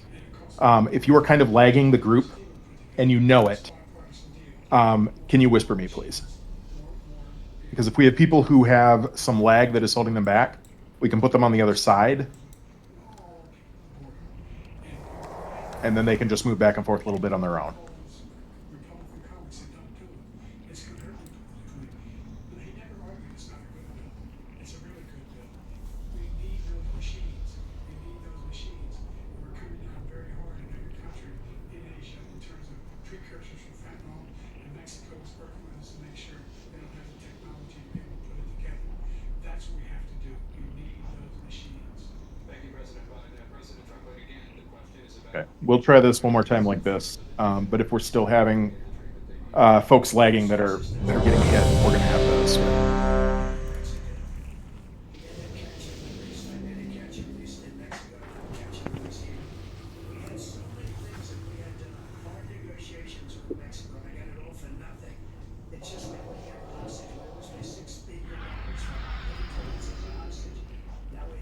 if you are kind of lagging the group and you know it, can you whisper me, please? Because if we have people who have some lag that is holding them back, we can put them on the other side. And then they can just move back and forth a little bit on their own. Okay, we'll try this one more time like this. But if we're still having folks lagging that are getting hit, we're gonna have to switch.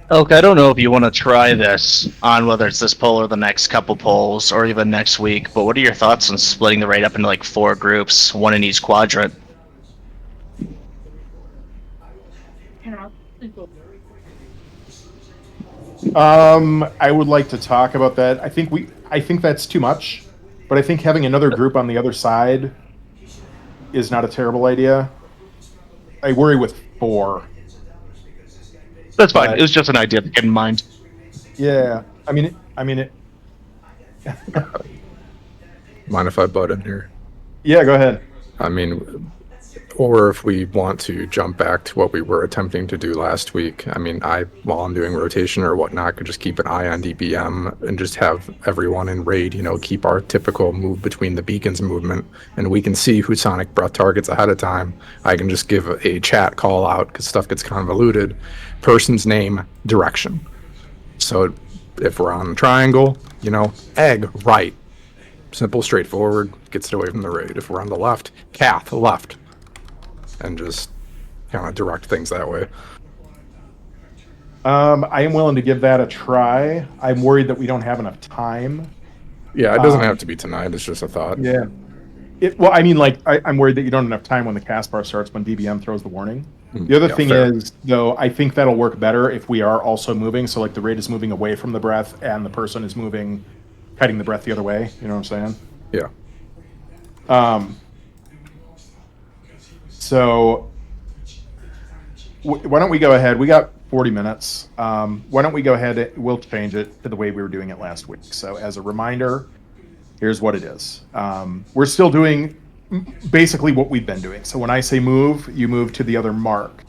Okay, I don't know if you want to try this on whether it's this poll or the next couple polls or even next week, but what are your thoughts on splitting the raid up into like 4 groups, 1 in each quadrant? I would like to talk about that. I think that's too much, but I think having another group on the other side is not a terrible idea. I worry with 4. That's fine. It was just an idea to get in mind. Yeah, I mean it. Mind if I butt in here? Yeah, go ahead. I mean, or if we want to jump back to what we were attempting to do last week, I mean, while I'm doing rotation or whatnot, could just keep an eye on DBM and just have everyone in raid, keep our typical move between the beacons movement, and we can see who Sonic Breath targets ahead of time. I can just give a chat call out because stuff gets convoluted. Person's name, direction. So if we're on triangle, egg, right. Simple, straightforward, gets it away from the raid. If we're on the left, Kath, left. And just kind of direct things that way. I am willing to give that a try. I'm worried that we don't have enough time. Yeah, it doesn't have to be tonight. It's just a thought. Yeah. Well, I mean, like, I'm worried that you don't have enough time when the cast bar starts when DBM throws the warning. The other thing is, though, I think that'll work better if we are also moving. So, like, the raid is moving away from the breath and the person is moving, kiting the breath the other way. You know what I'm saying? Yeah. So, why don't we go ahead? We got 40 minutes. Why don't we go ahead? We'll change it to the way we were doing it last week. So, as a reminder, here's what it is. We're still doing basically what we've been doing. So when I say move, you move to the other mark.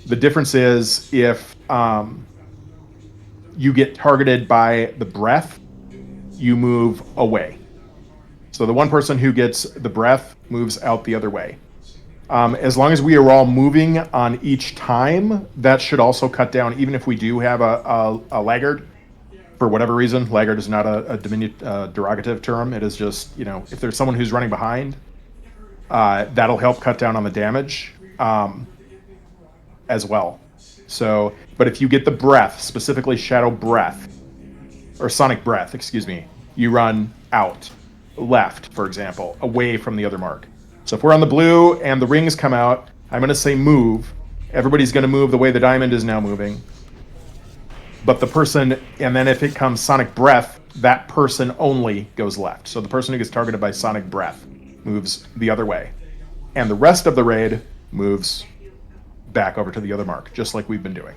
The difference is if you get targeted by the breath, you move away. So the one person who gets the breath moves out the other way. As long as we are all moving on each time, that should also cut down, even if we do have a laggard. For whatever reason, laggard is not a derogative term. It is just, if there's someone who's running behind, that'll help cut down on the damage as well. So, but if you get the breath, specifically shadow breath, or sonic breath, excuse me, you run out, left, for example, away from the other mark. So if we're on the blue and the rings come out, I'm going to say move. Everybody's going to move the way the diamond is now moving. But the person, and then if it comes sonic breath, that person only goes left. So the person who gets targeted by sonic breath moves the other way. And the rest of the raid moves back over to the other mark, just like we've been doing.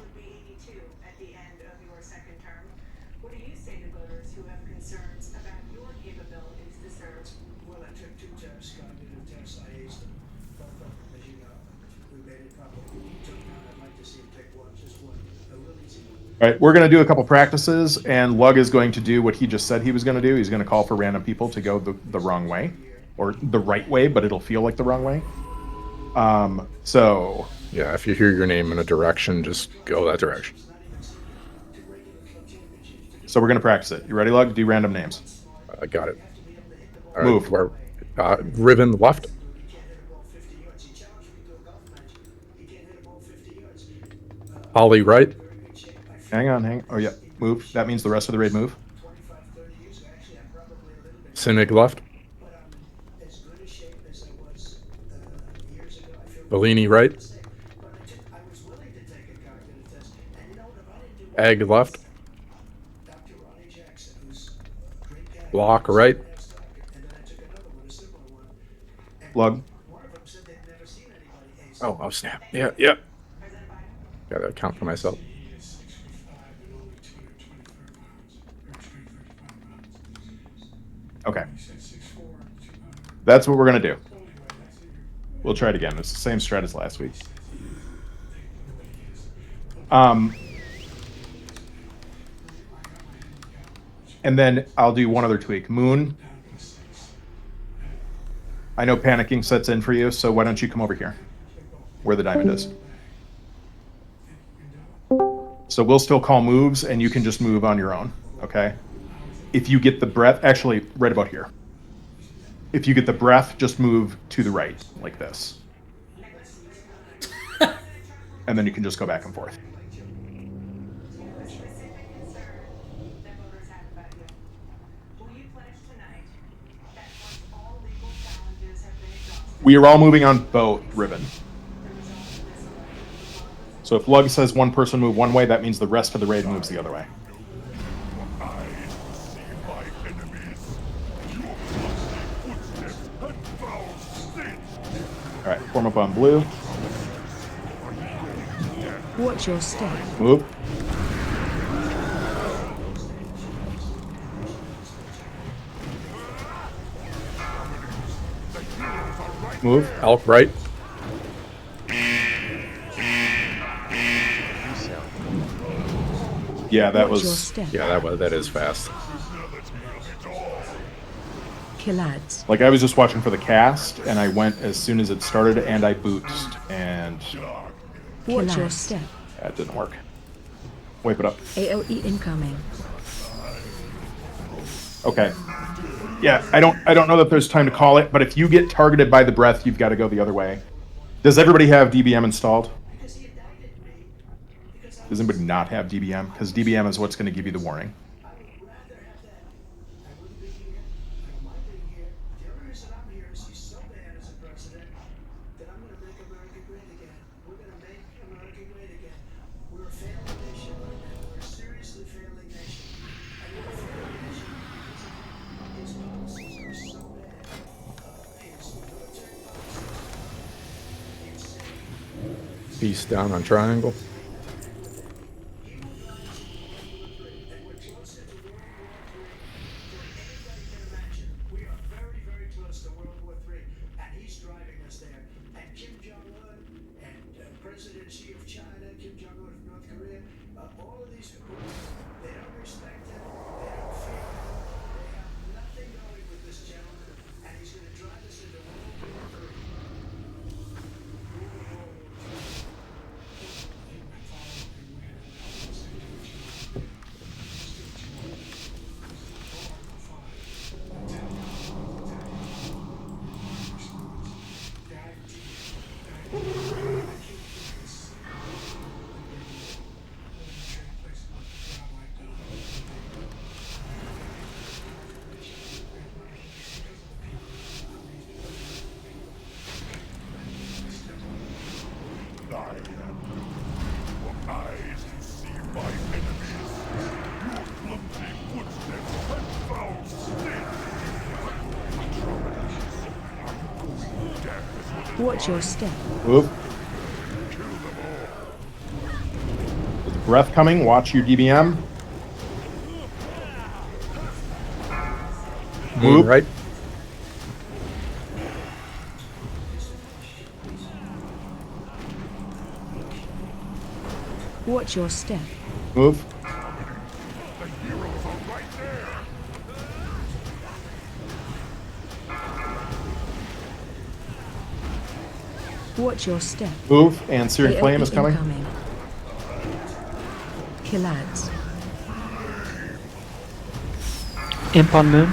Well, I took 2 tests, cognitive tests, I aced them. Both of them, as you know. We made it properly. Took none. I'd like to see him take one, just one. A real easy one. All right, we're going to do a couple practices, and Lug is going to do what he just said he was going to do. He's going to call for random people to go the wrong way, or the right way, but it'll feel like the wrong way. So yeah, if you hear your name in a direction, just go that direction. So we're going to practice it. You ready, Lug? Do random names. I got it. All Move. Right, ribbon left. Ollie right. Hang on. Oh, yeah. Move. That means the rest of the raid move. Cynic left. Bellini right. Egg left. Block right. Lug. Oh snap. Yeah. Gotta account for myself. Okay. That's what we're going to do. We'll try it again. It's the same strat as last week. And then I'll do one other tweak. Moon. I know panicking sets in for you, so why don't you come over here, where the diamond is. So we'll still call moves, and you can just move on your own, okay? If you get the breath, actually, right about here. If you get the breath, just move to the right, like this. And then you can just go back and forth. We are all moving on both ribbon. So if Lug says one person move one way, that means the rest of the raid moves the other way. All right, form up on blue. Watch your step. Move. Move. Elk right. Yeah, that Watch your was. step. Yeah, that is fast. Killads. Like I was just watching for the cast, and I went as soon as it started, and I bootsed, and Watch your step. that didn't work. Wipe it up. AOE incoming. Okay. Yeah, I don't know that there's time to call it, but if you get targeted by the breath, you've got to go the other way. Does everybody have DBM installed? Does anybody not have DBM? Because DBM is what's going to give you the warning. Piece down on triangle. Watch your step. Move. There's breath coming. Watch your DBM. Move. Right. Watch your step. Move. Watch your step. Move. And Searing AoE Flame is coming. incoming. Killads. Imp on moon.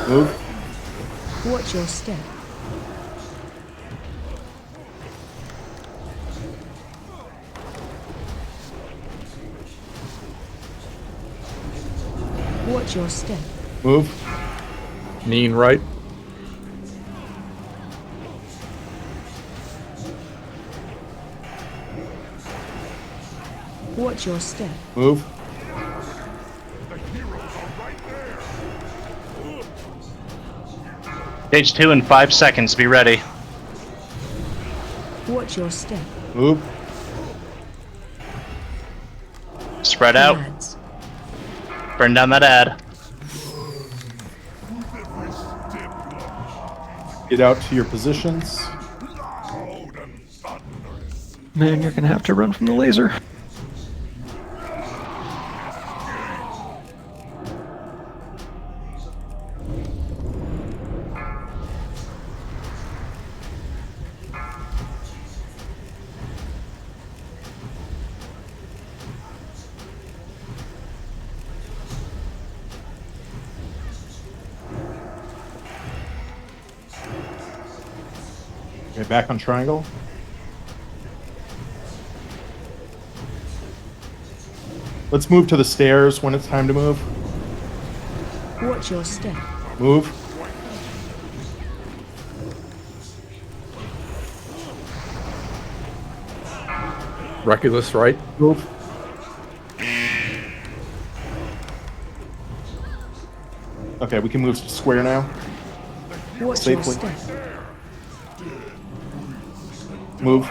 Move. Watch your step. Watch your step. Move. Neen right. Watch your step. Move. Stage 2 in 5 seconds. Be ready. Watch your step. Move. Spread out. Killads. Burn down that ad. Get out to your positions. Man, you're gonna have to run from the laser. Okay, back on triangle. Let's move to the stairs when it's time to move. Watch your step. Move. Reculus right. Move. Okay, we can move to square now. Watch your Safely. step. Move.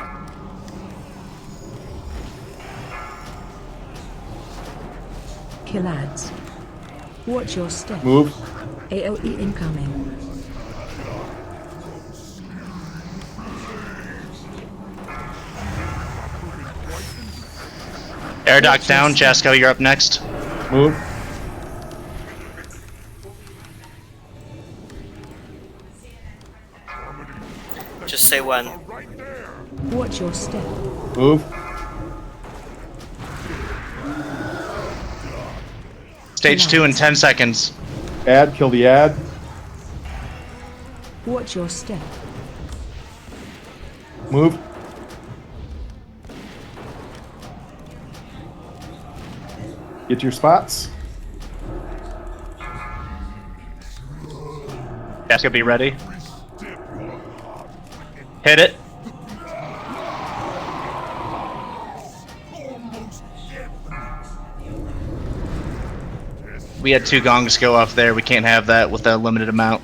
Killads. Watch your step. Move. AoE incoming. Air dock down. Jasco, you're up next. Move. Just say when. Watch your step. Move. Stage 2 in 10 seconds. Ad. Kill the ad. Watch your step. Move. Get to your spots. Jasco, be ready. Hit it. We had 2 gongs go off there. We can't have that with a limited amount.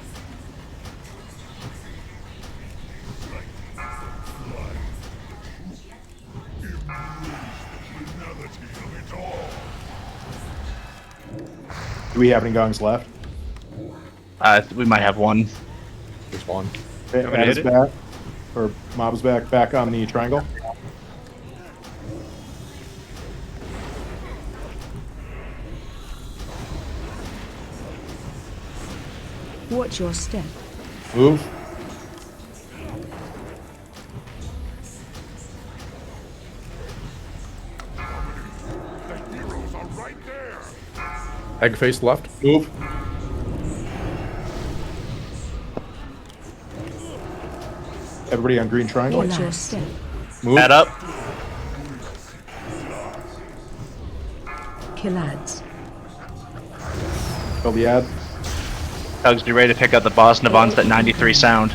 Do we have any gongs left? We might have one. There's one. Okay, I'm gonna ad is hit it. back. Or mob is back. Back on the triangle. Watch your step. Move. Egg face left. Move. Everybody on green triangle. Watch your step. Move. Head up. Killads. Kill the ad. Tugs, be ready to pick up the boss. Navon's at 93 sound.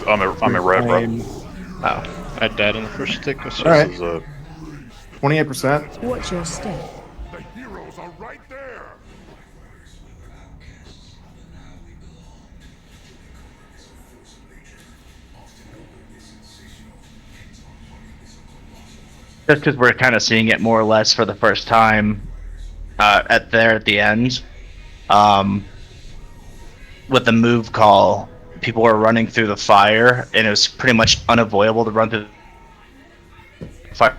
I'm a red, bro. Oh. I died on the first stick. All right. 28%. Watch your step. The heroes are right there. just because we're kind of seeing it more or less for the first time at the end. With the move call, people were running through the fire, and it was pretty much unavoidable to run through the fire.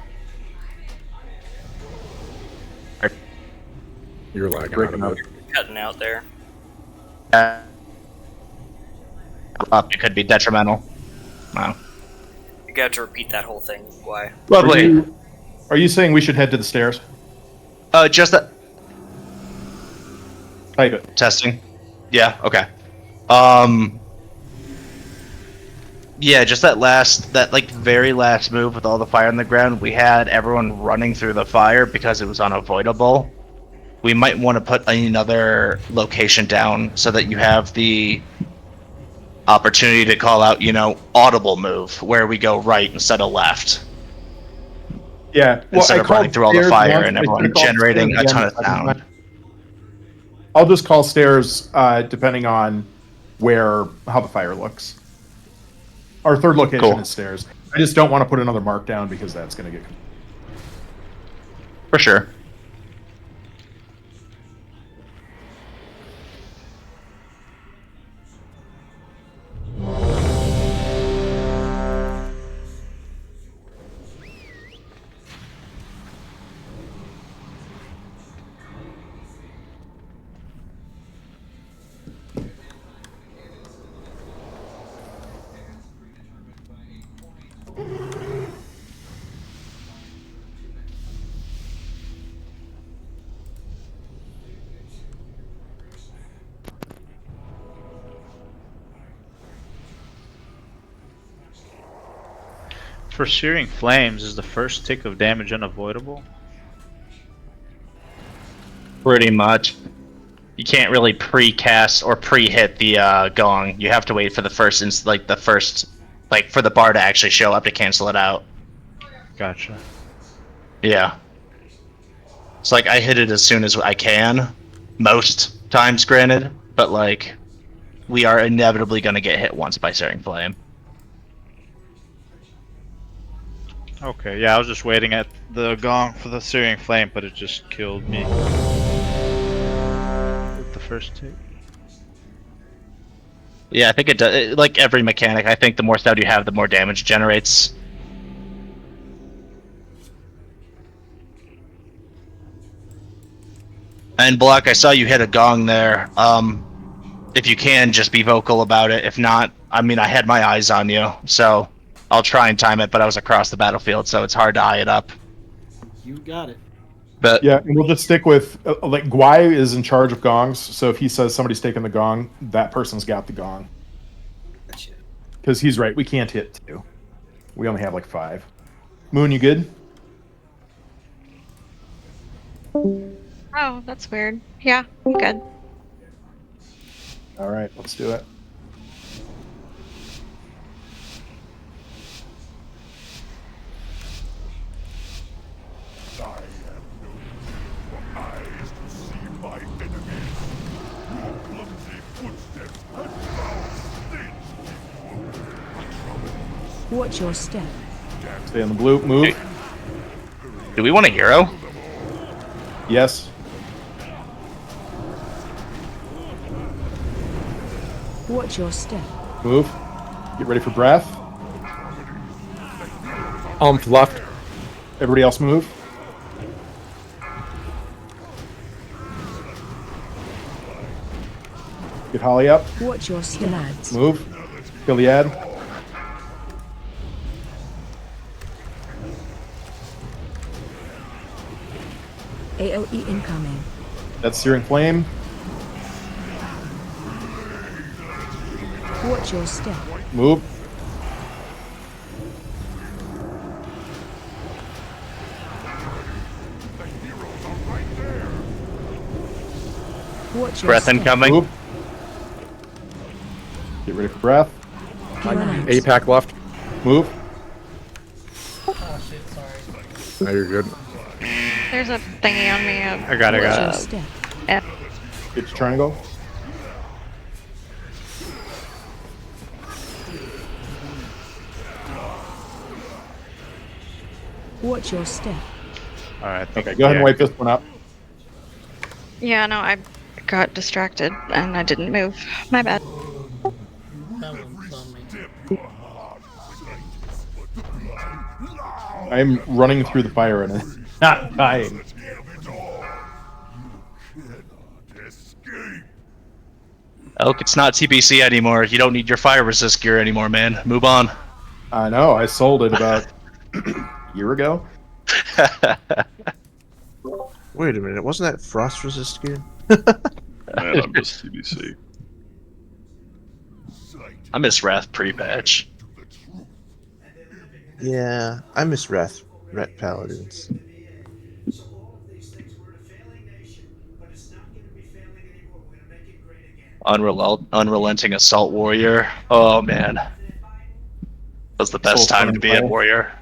You're lagging out a bit. Cutting out there. It could be detrimental. Wow. You got to repeat that whole thing. Why? Lovely. Are you saying we should head to the stairs? Just that. Type it. Testing. Yeah. Okay. Yeah, just that very last move with all the fire on the ground. We had everyone running through the fire because it was unavoidable. We might want to put another location down so that you have the opportunity to call out, audible move where we go right instead of left. Yeah. Instead of running through all the fire and everyone generating a ton of sound. I'll just call stairs depending on how the fire looks. Our third location is stairs. I just don't want to put another mark down because that's going to get... For sure. For Searing Flames, is the first tick of damage unavoidable? Pretty much. You can't really pre-cast or pre-hit the gong. You have to wait for the for the bar to actually show up to cancel it out. Gotcha. Yeah. It's like I hit it as soon as I can, most times granted, but we are inevitably going to get hit once by Searing Flame. Okay, yeah, I was just waiting at the gong for the Searing Flame, but it just killed me with the first tick. Yeah, I think it does. Like every mechanic, I think the more sound you have, the more damage it generates. And Block, I saw you hit a gong there. If you can, just be vocal about it. If not, I had my eyes on you, so I'll try and time it, but I was across the battlefield, so it's hard to eye it up. You got it. But yeah, and we'll just stick with Gwai is in charge of gongs, so if he says somebody's taking the gong, that person's got the gong. Because he's right, we can't hit 2. We only have 5. Moon, you good? Oh, that's weird. Yeah, I'm good. All right, let's do it. Watch your step. Stay on the blue. Move. Do we want a hero? Yes. Watch your step. Move. Get ready for breath. Left. Everybody else move. Get Holly up. Watch your step. Lads. Move. Gilead. AOE incoming. That's Searing Flame. Watch your step. Move. Watch your Breath step. incoming. Move. Get ready for breath. APAC left. Move. Oh shit, sorry. No, you're good. There's a thingy on me. I got it. Watch your step. F. Get your triangle. Watch your step. All right. Okay, go ahead and wipe this one up. Yeah, no, I got distracted and I didn't move. My bad. I'm running through the fire and not dying. Elk, it's not TBC anymore. You don't need your fire resist gear anymore, man. Move on. I know. I sold it about a year ago. Wait a minute, wasn't that frost resist gear? Man, I'm just TBC. I miss Wrath pre-patch. Yeah, I miss Ret Paladins. Unrelenting Assault Warrior. Oh man, that was the best time to be at Warrior.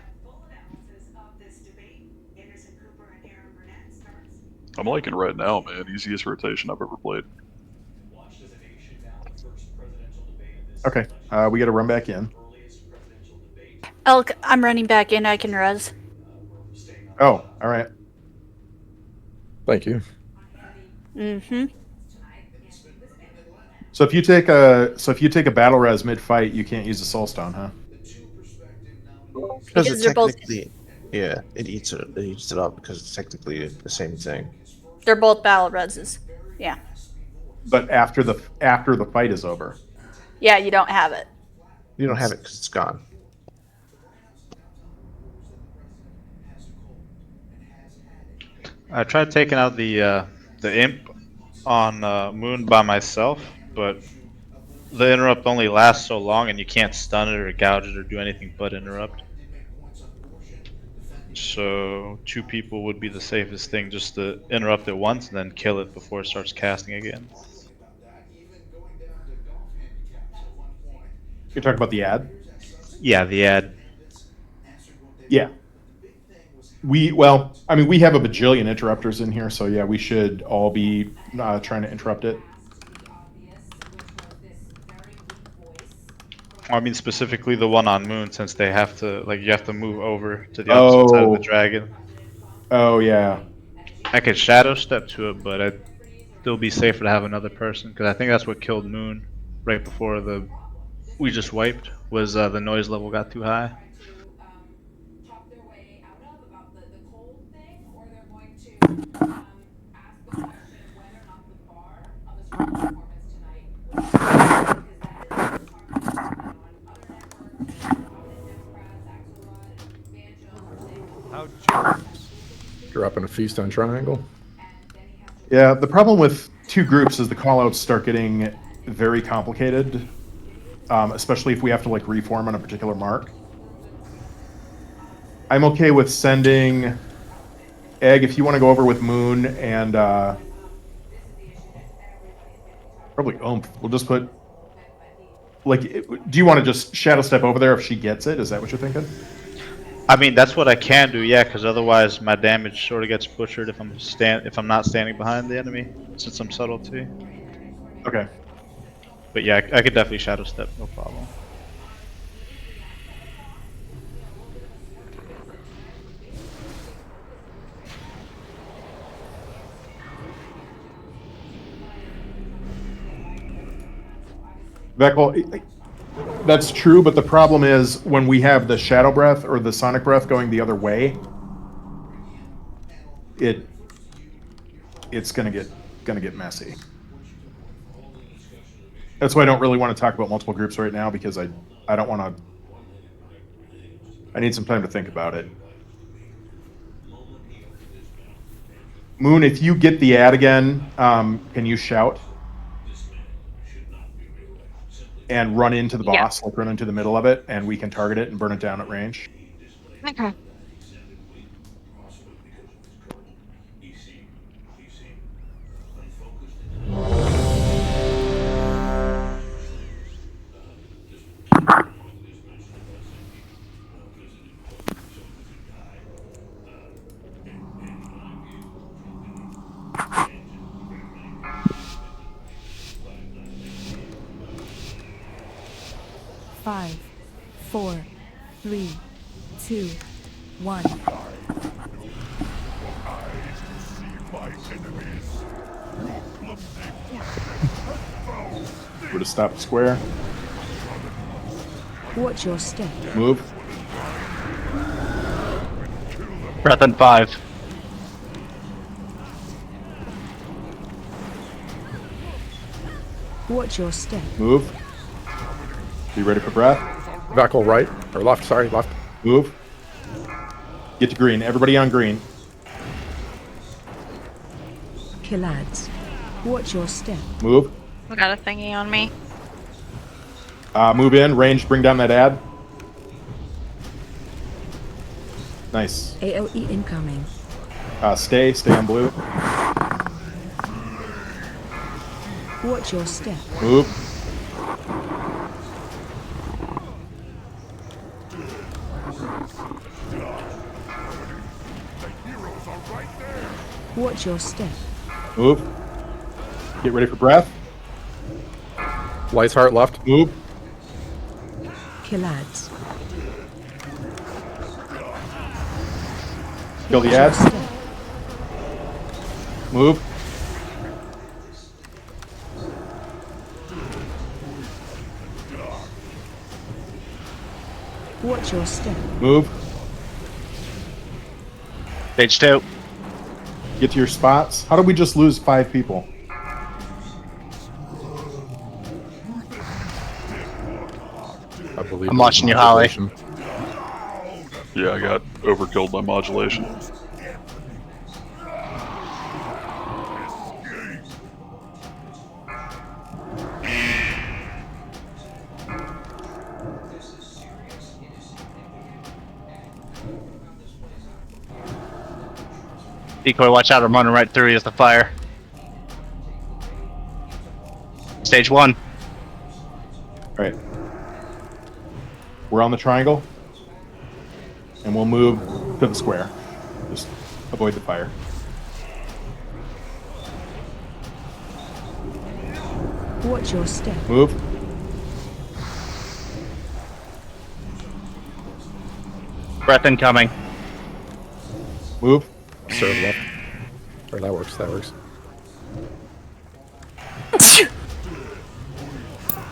I'm liking Red now, man. Easiest rotation I've ever played. Okay, we got to run back in. Elk, I'm running back in. I can res. Oh, all right. Thank you. Mm-hmm. So if you take a battle res mid fight, you can't use the soul stone, huh? Because Because they're both yeah, it eats it up because it's technically the same thing. they're both battle reses. Yeah. But after the fight is over. Yeah, you don't have it. You don't have it because it's gone. I tried taking out the imp on Moon by myself, but the interrupt only lasts so long, and you can't stun it or gouge it or do anything but interrupt. So 2 people would be the safest thing, just to interrupt it once and then kill it before it starts casting again. You're talking about the ad? Yeah, the ad. Yeah. We have a bajillion interrupters in here, so yeah, we should all be trying to interrupt it. I mean, specifically the one on Moon, since they have to, you have to move over to the opposite side of the dragon. Oh, yeah. I could shadow step to it, but I'd still be safer to have another person, because I think that's what killed Moon right before we just wiped, was the noise level got too high. Dropping a feast on Triangle. Yeah, the problem with 2 groups is the callouts start getting very complicated, especially if we have to reform on a particular mark. I'm okay with sending Egg if you want to go over with Moon and probably Oomph. We'll just put do you want to just shadow step over there if she gets it? Is that what you're thinking? I mean, that's what I can do, yeah, because otherwise my damage sort of gets butchered if I'm not standing behind the enemy, since I'm subtlety. Okay. But yeah, I could definitely shadow step, no problem. Vekal, that's true, but the problem is when we have the Shadow Breath or the Sonic Breath going the other way, it's gonna get messy. That's why I don't really want to talk about multiple groups right now, because I don't want to. I need some time to think about it. Moon, if you get the ad again, can you shout? And run into the boss, run into the middle of it, and we can target it and burn it down at range. Okay. Five, 4, 3, 2, 1. We're to stop the square. Watch your step. Move. Breath in 5. Watch your step. Move. Be ready for breath. Vehicle right or left? Sorry, left. Move. Get to green. Everybody on green. Killads. Watch your step. Move. I got a thingy on me. Move in. Range. Bring down that ad. Nice. AOE incoming. Stay on blue. Watch your step. Move. Watch your step. Move. Get ready for breath. Lights heart left. Move. Killads. Kill the ads. Move. Watch your step. Move. Stage 2. Get to your spots. How did we just lose 5 people? I believe. I'm watching you, Holly. Yeah, I got overkilled by modulation. Decoy, watch out, I'm running right through you with the fire. Stage 1. Alright. We're on the triangle. And we'll move to the square. Just avoid the fire. Watch your step. Move. Breath incoming. Move. Serve left. Or that works. That works.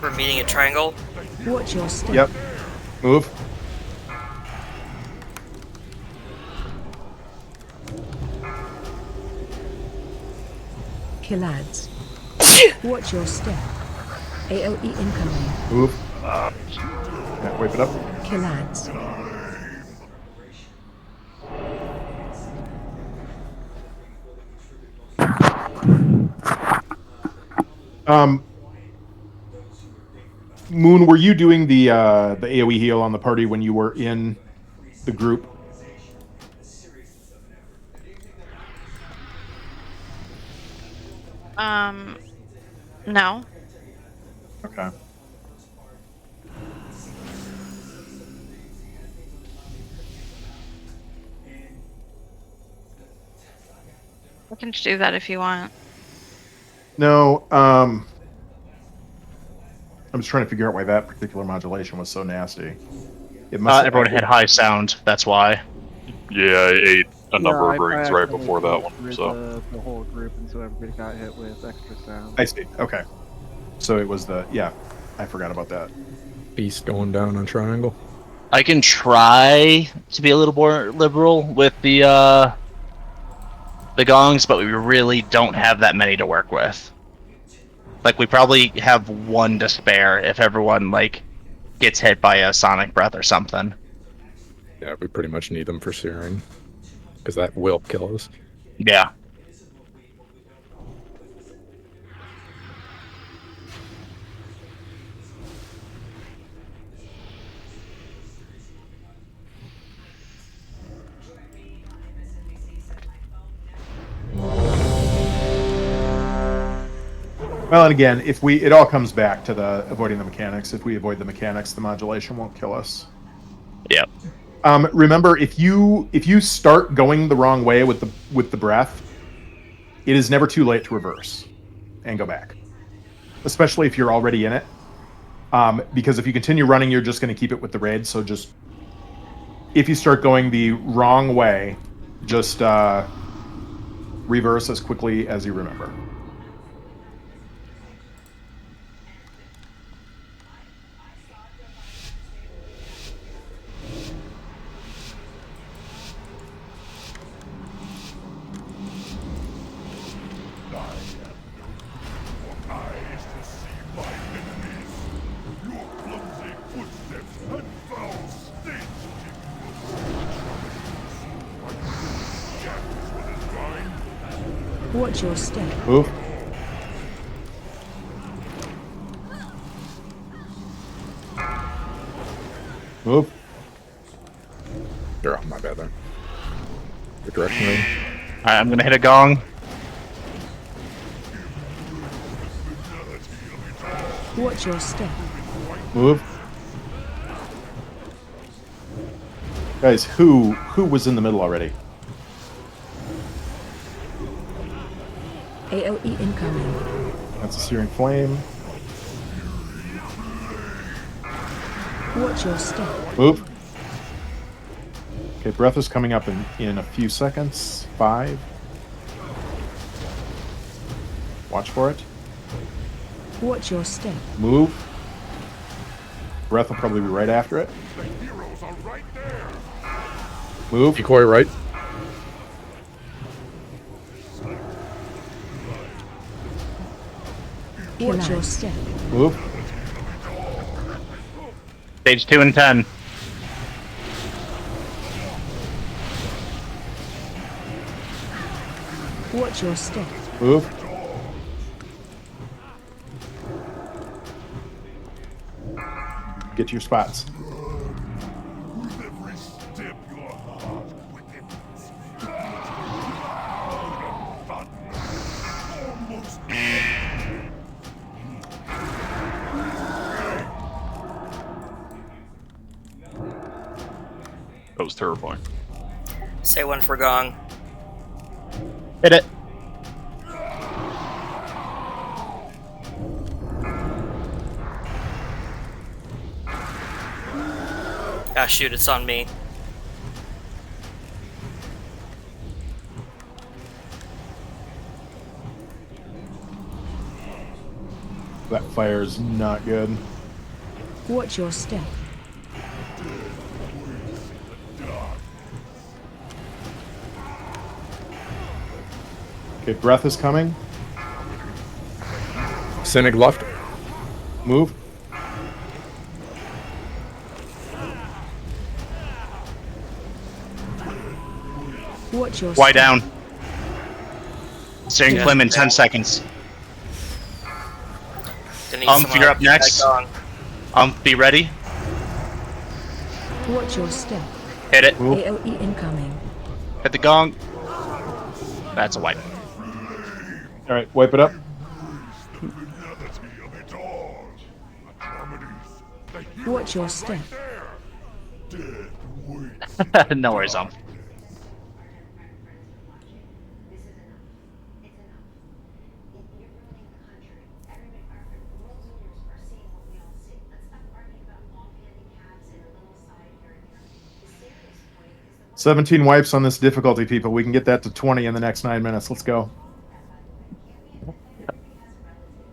We're meeting a triangle. Watch your step. Yep. Move. Killads. Watch your step. AOE incoming. Move. Yeah, wipe it up. Killads. Moon, were you doing the AoE heal on the party when you were in the group? No. Okay. I can do that if you want. No, I'm just trying to figure out why that particular modulation was so nasty. It must Everyone had high sound, that's why. Yeah, I ate a number of I rings right accidentally before that one, rid so. the whole group, and so everybody got hit with extra sound. I see. Okay. So it was I forgot about that. Beast going down on triangle. I can try to be a little more liberal with the gongs, but we really don't have that many to work with. Like, we probably have 1 to spare if everyone, like, gets hit by a sonic breath or something. Yeah, we pretty much need them for searing. Because that will kill us. Yeah. Well, and again, it all comes back to the avoiding the mechanics. If we avoid the mechanics, the modulation won't kill us. Yep. Remember, if you start going the wrong way with the breath, it is never too late to reverse and go back. Especially if you're already in it. Because if you continue running, you're just going to keep it with the raid. So just if you start going the wrong way, just reverse as quickly as you remember. Watch your step. Move. Move. Sure, my bad then. Good direction ready. Alright, I'm gonna hit a gong. Watch your step. Move. Guys, who was in the middle already? AOE incoming. That's a searing flame. Watch your step. Move. Okay, breath is coming up in a few seconds. 5. Watch for it. Watch your step. Move. Breath will probably be right after it. Move. Decoy right. Watch your step. Move. Stage 2 and 10. Watch your step. Move. Get to your spots. That was terrifying. Say one for gong. Hit it. Ah, shoot, it's on me. That fire's not good. Watch your step. Okay, breath is coming. Cynic left. Move. Watch your Y step. down. Searing flame in 10 seconds. You're up next. Be ready. Watch your step. Hit it. AOE incoming. Hit the gong. That's a wipe. Alright, wipe it up. Watch your step. No worries, "17 wipes on this difficulty, people. We can get that to 20 in the next 9 minutes. Let's go."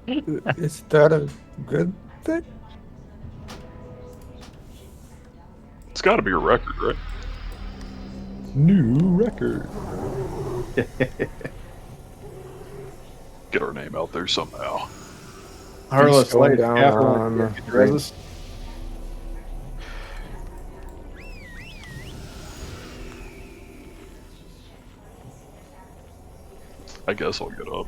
Is that a good thing? It's got to be a record, right? New record. Get our name out there somehow. Harless, going light, down Catherine, on Resist. I guess I'll get up.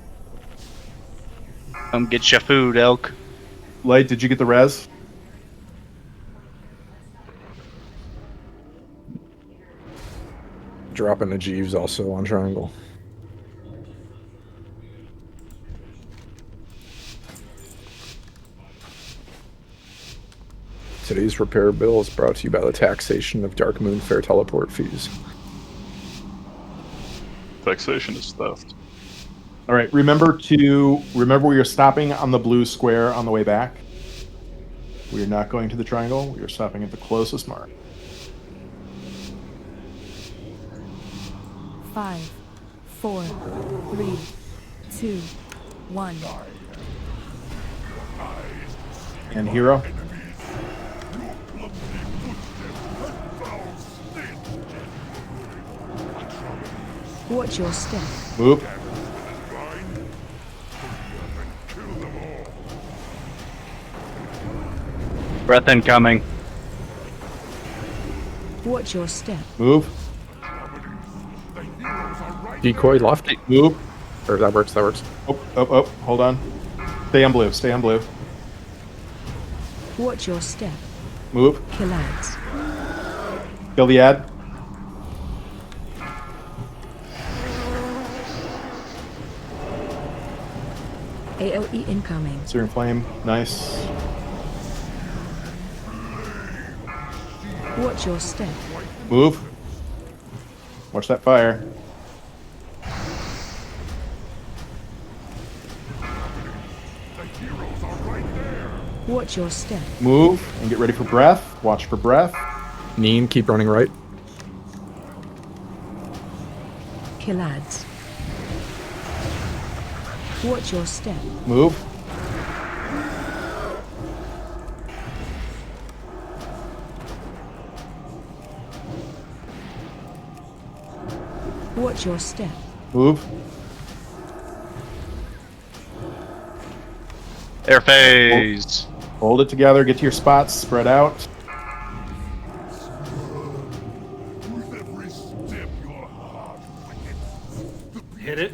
Come get your food, Elk. Light, did you get the res? Dropping the Jeeves also on triangle. Today's repair bill is brought to you by the taxation of Dark Moon Fair teleport fees. Taxation is theft. All right, remember we are stopping on the blue square on the way back. We are not going to the triangle. We are stopping at the closest mark. 5, 4, 3, 2, 1. And hero. Watch your step. Move. Breath incoming. Watch your step. Move. Decoy left. Move. Or that works. That works. Oh. Hold on. Stay on blue. Stay on blue. Watch your step. Move. Kill ads. Kill the ad. AOE incoming. Searing Flame. Nice. Watch your step. Move. Watch that fire. Watch your step. Move and get ready for breath. Watch for breath. Neen, keep running right. Kill ads. Watch your step. Move. Watch your step. Move. Air phase. Hold it together. Get to your spots. Spread out. Hit it.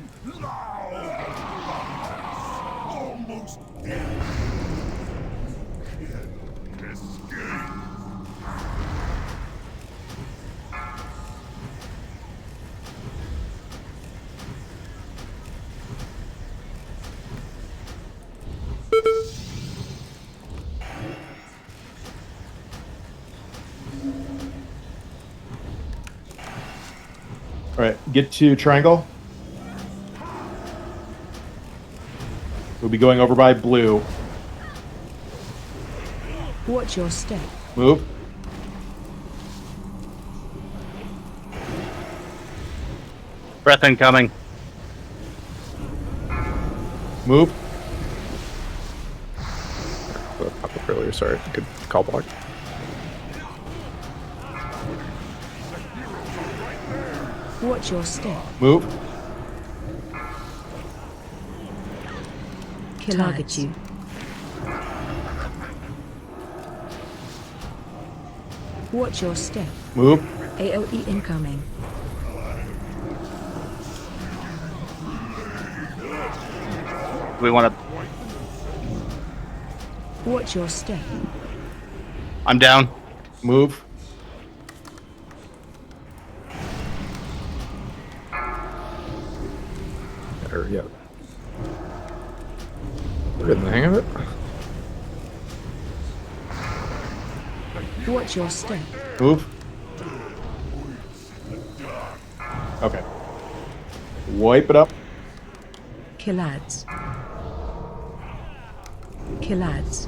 All right. Get to triangle. We'll be going over by blue. Watch your step. Move. Breath incoming. Move. Pop up earlier. Sorry. Good call block. Watch your step. Move. Kill target you. Watch your step. Move. AOE incoming. We want to. Watch your step. I'm down. Move. Or, yeah. We're getting the hang of it. Watch your step. Move. Okay. Wipe it up. Kill ads. Kill ads.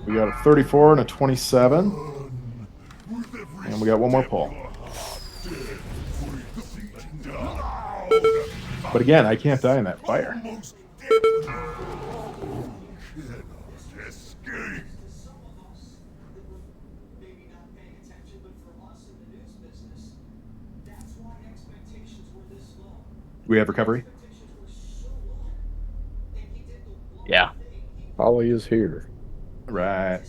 We got a 34 and a 27. And we got one more pull. But again, I can't die in that fire. Do we have recovery? Yeah. Ollie is here. Right.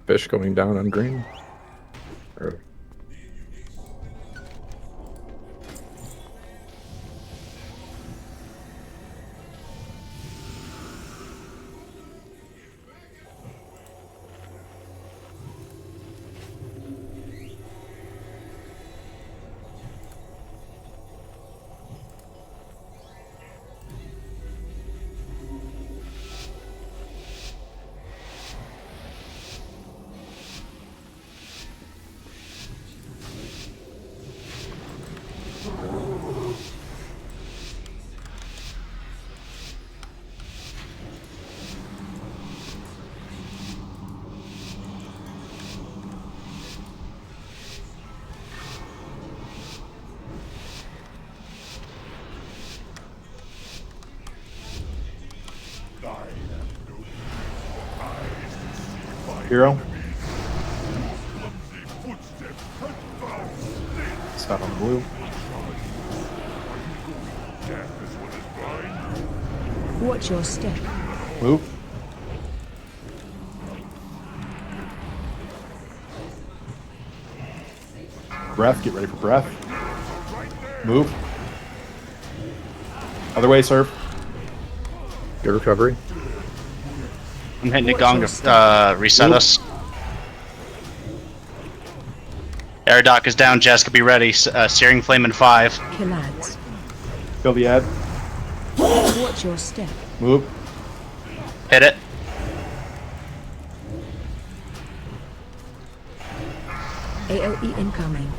Fish going down on green. Or, Hero. Stop on blue. Watch your step. Move. Breath. Get ready for breath. Move. Other way, serve. Good recovery. I'm hitting a gong to reset us. Aerodoc is down. Jessica, be ready. Searing Flame in 5. Kill ads. Kill the ad. Watch your step. Move. Hit it. AOE incoming.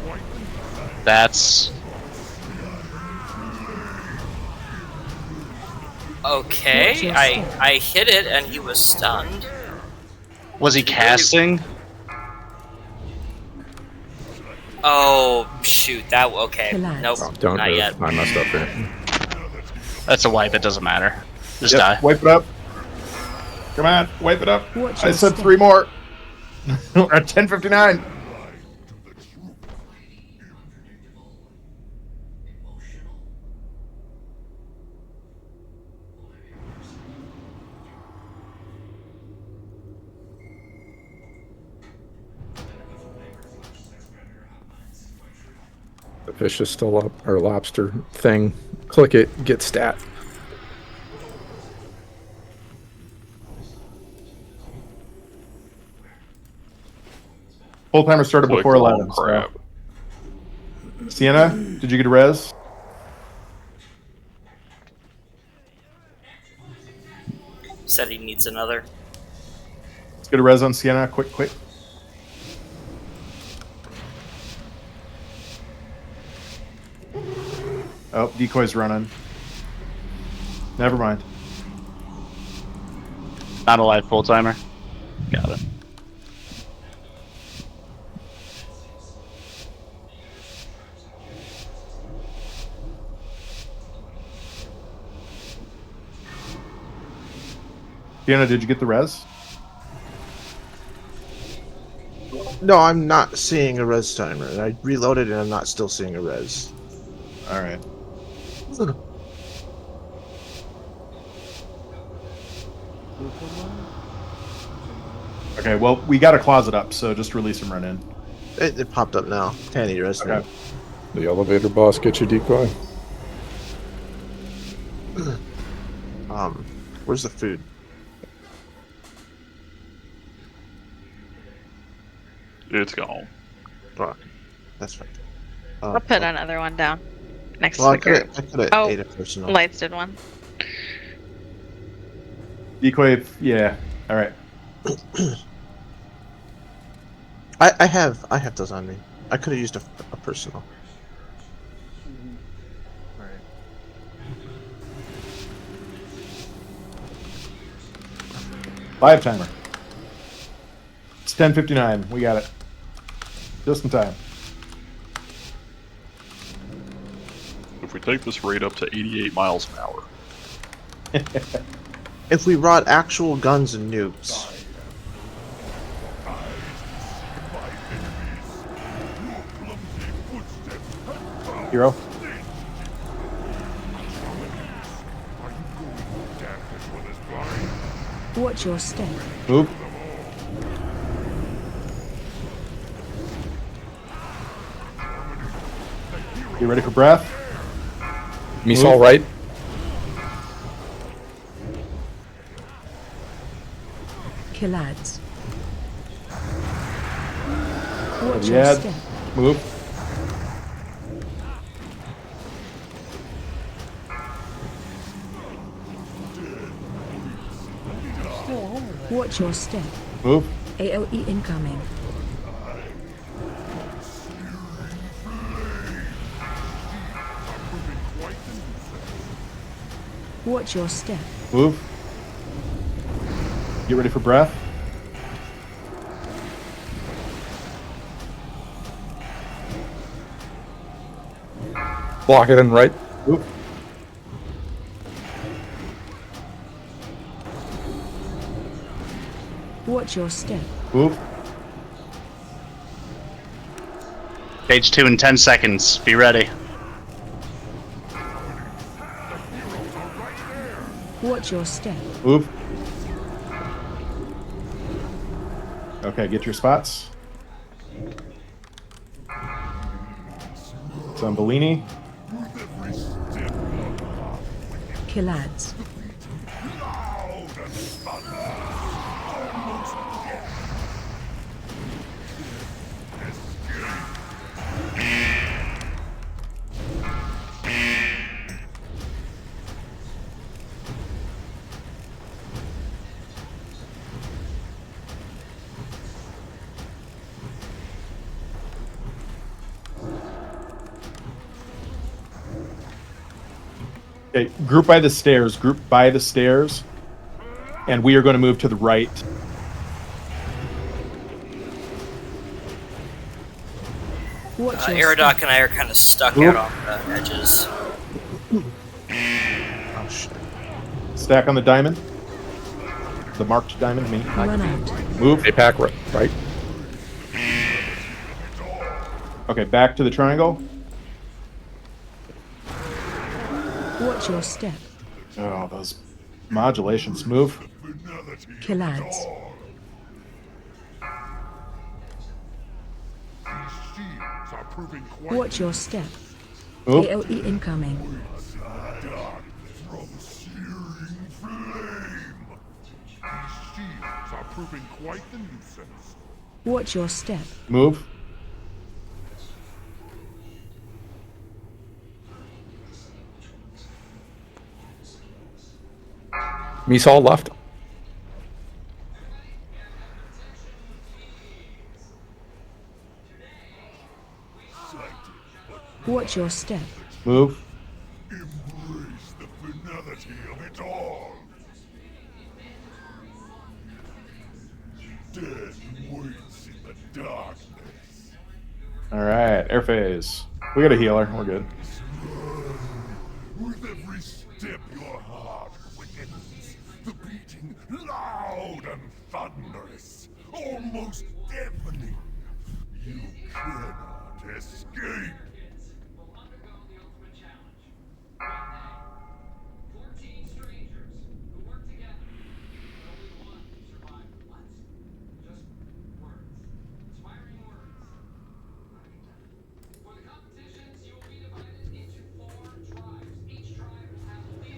That's... Okay, I hit it and he was stunned. Was he casting? Oh shoot! That okay? Nope, Don't not move. yet. I messed up there. That's a wipe. It doesn't matter. Just Yep, die. Wipe it up. Come on, wipe it up. Watch I your said step. 3 more. We're at 10:59. The fish is still up, or lobster thing. Click it, get stat. Full timer started Click before long 11. crab. So. Sienna, did you get a res? Said he needs another. Let's get a res on Sienna. Quick. Oh, decoy's running. Never mind. Not a live full timer. Got it. Sienna, did you get the res? No, I'm not seeing a res timer. I reloaded and I'm not still seeing a res. All right. Okay, well, we got a closet up, so just release him right in. It popped up now. Tanny res now. Okay. The elevator boss get you decoy. Where's the food? It's gone. Fuck. That's fine. I'll put another one down next Well, to the group. I could have Oh, ate a personal. Lights did one. Decoy, yeah. All right. I have those on me. I could have used a personal. Live timer. It's 10:59. We got it. Just in time. If we take this rate up to 88 miles an hour, If we brought actual guns and nukes. Hero. Watch your step. Move. You ready for breath? Me's all right. Kill ads. Watch your Yeah. step. Move. Watch your step. Move. AOE incoming. Watch your step. Move. Get ready for breath. Block it in right. Move. Watch your step. Move. Page 2 in 10 seconds. Be ready. Watch your step. Move. Okay, get your spots. Zambolini. Kill ads. Okay, group by the stairs. Group by the stairs. And we are going to move to the right. Aerodoc and I are kind of stuck out on the edges. Oh shit. Stack on the diamond. The marked diamond, me. Run out. Move. APAC right. Okay, back to the triangle. Watch your step. Oh, those modulations. Move. Kill ads. Watch your step. Move. AOE incoming. Proving quite the nuisance. Watch your step. Move. Misal left. Watch your step. Move. Embrace the finality of it all. Death waits in the darkness. All right, air phase. We got a healer. We're good. With every step your heart quickens, the beating loud and thunderous, almost deafening. You cannot escape.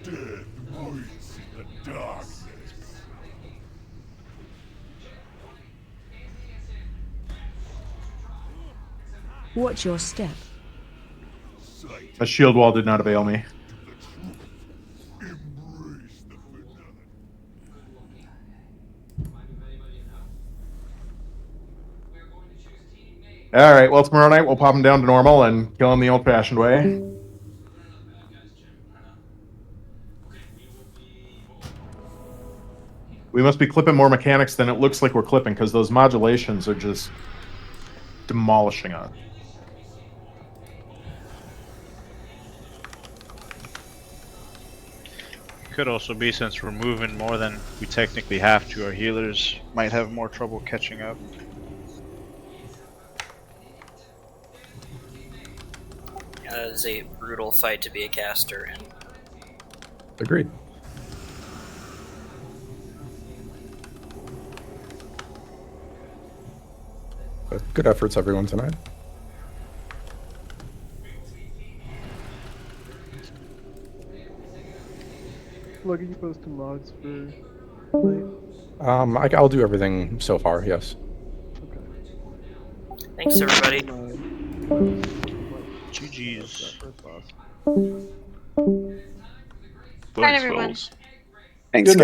Death waits in the darkness. Watch your step. A shield wall did not avail me. All right, well, tomorrow night we'll pop him down to normal and kill him the old-fashioned way. We must be clipping more mechanics than it looks like we're clipping, because those modulations are just demolishing us. Could also be, since we're moving more than we technically have to, our healers might have more trouble catching up. Yeah, it is a brutal fight to be a caster in. Agreed. But good efforts, everyone, tonight. Look, are you posting logs for tonight? I'll do everything so far, yes. Thanks, everybody. GG's. Thanks, everyone. fellas. Good night.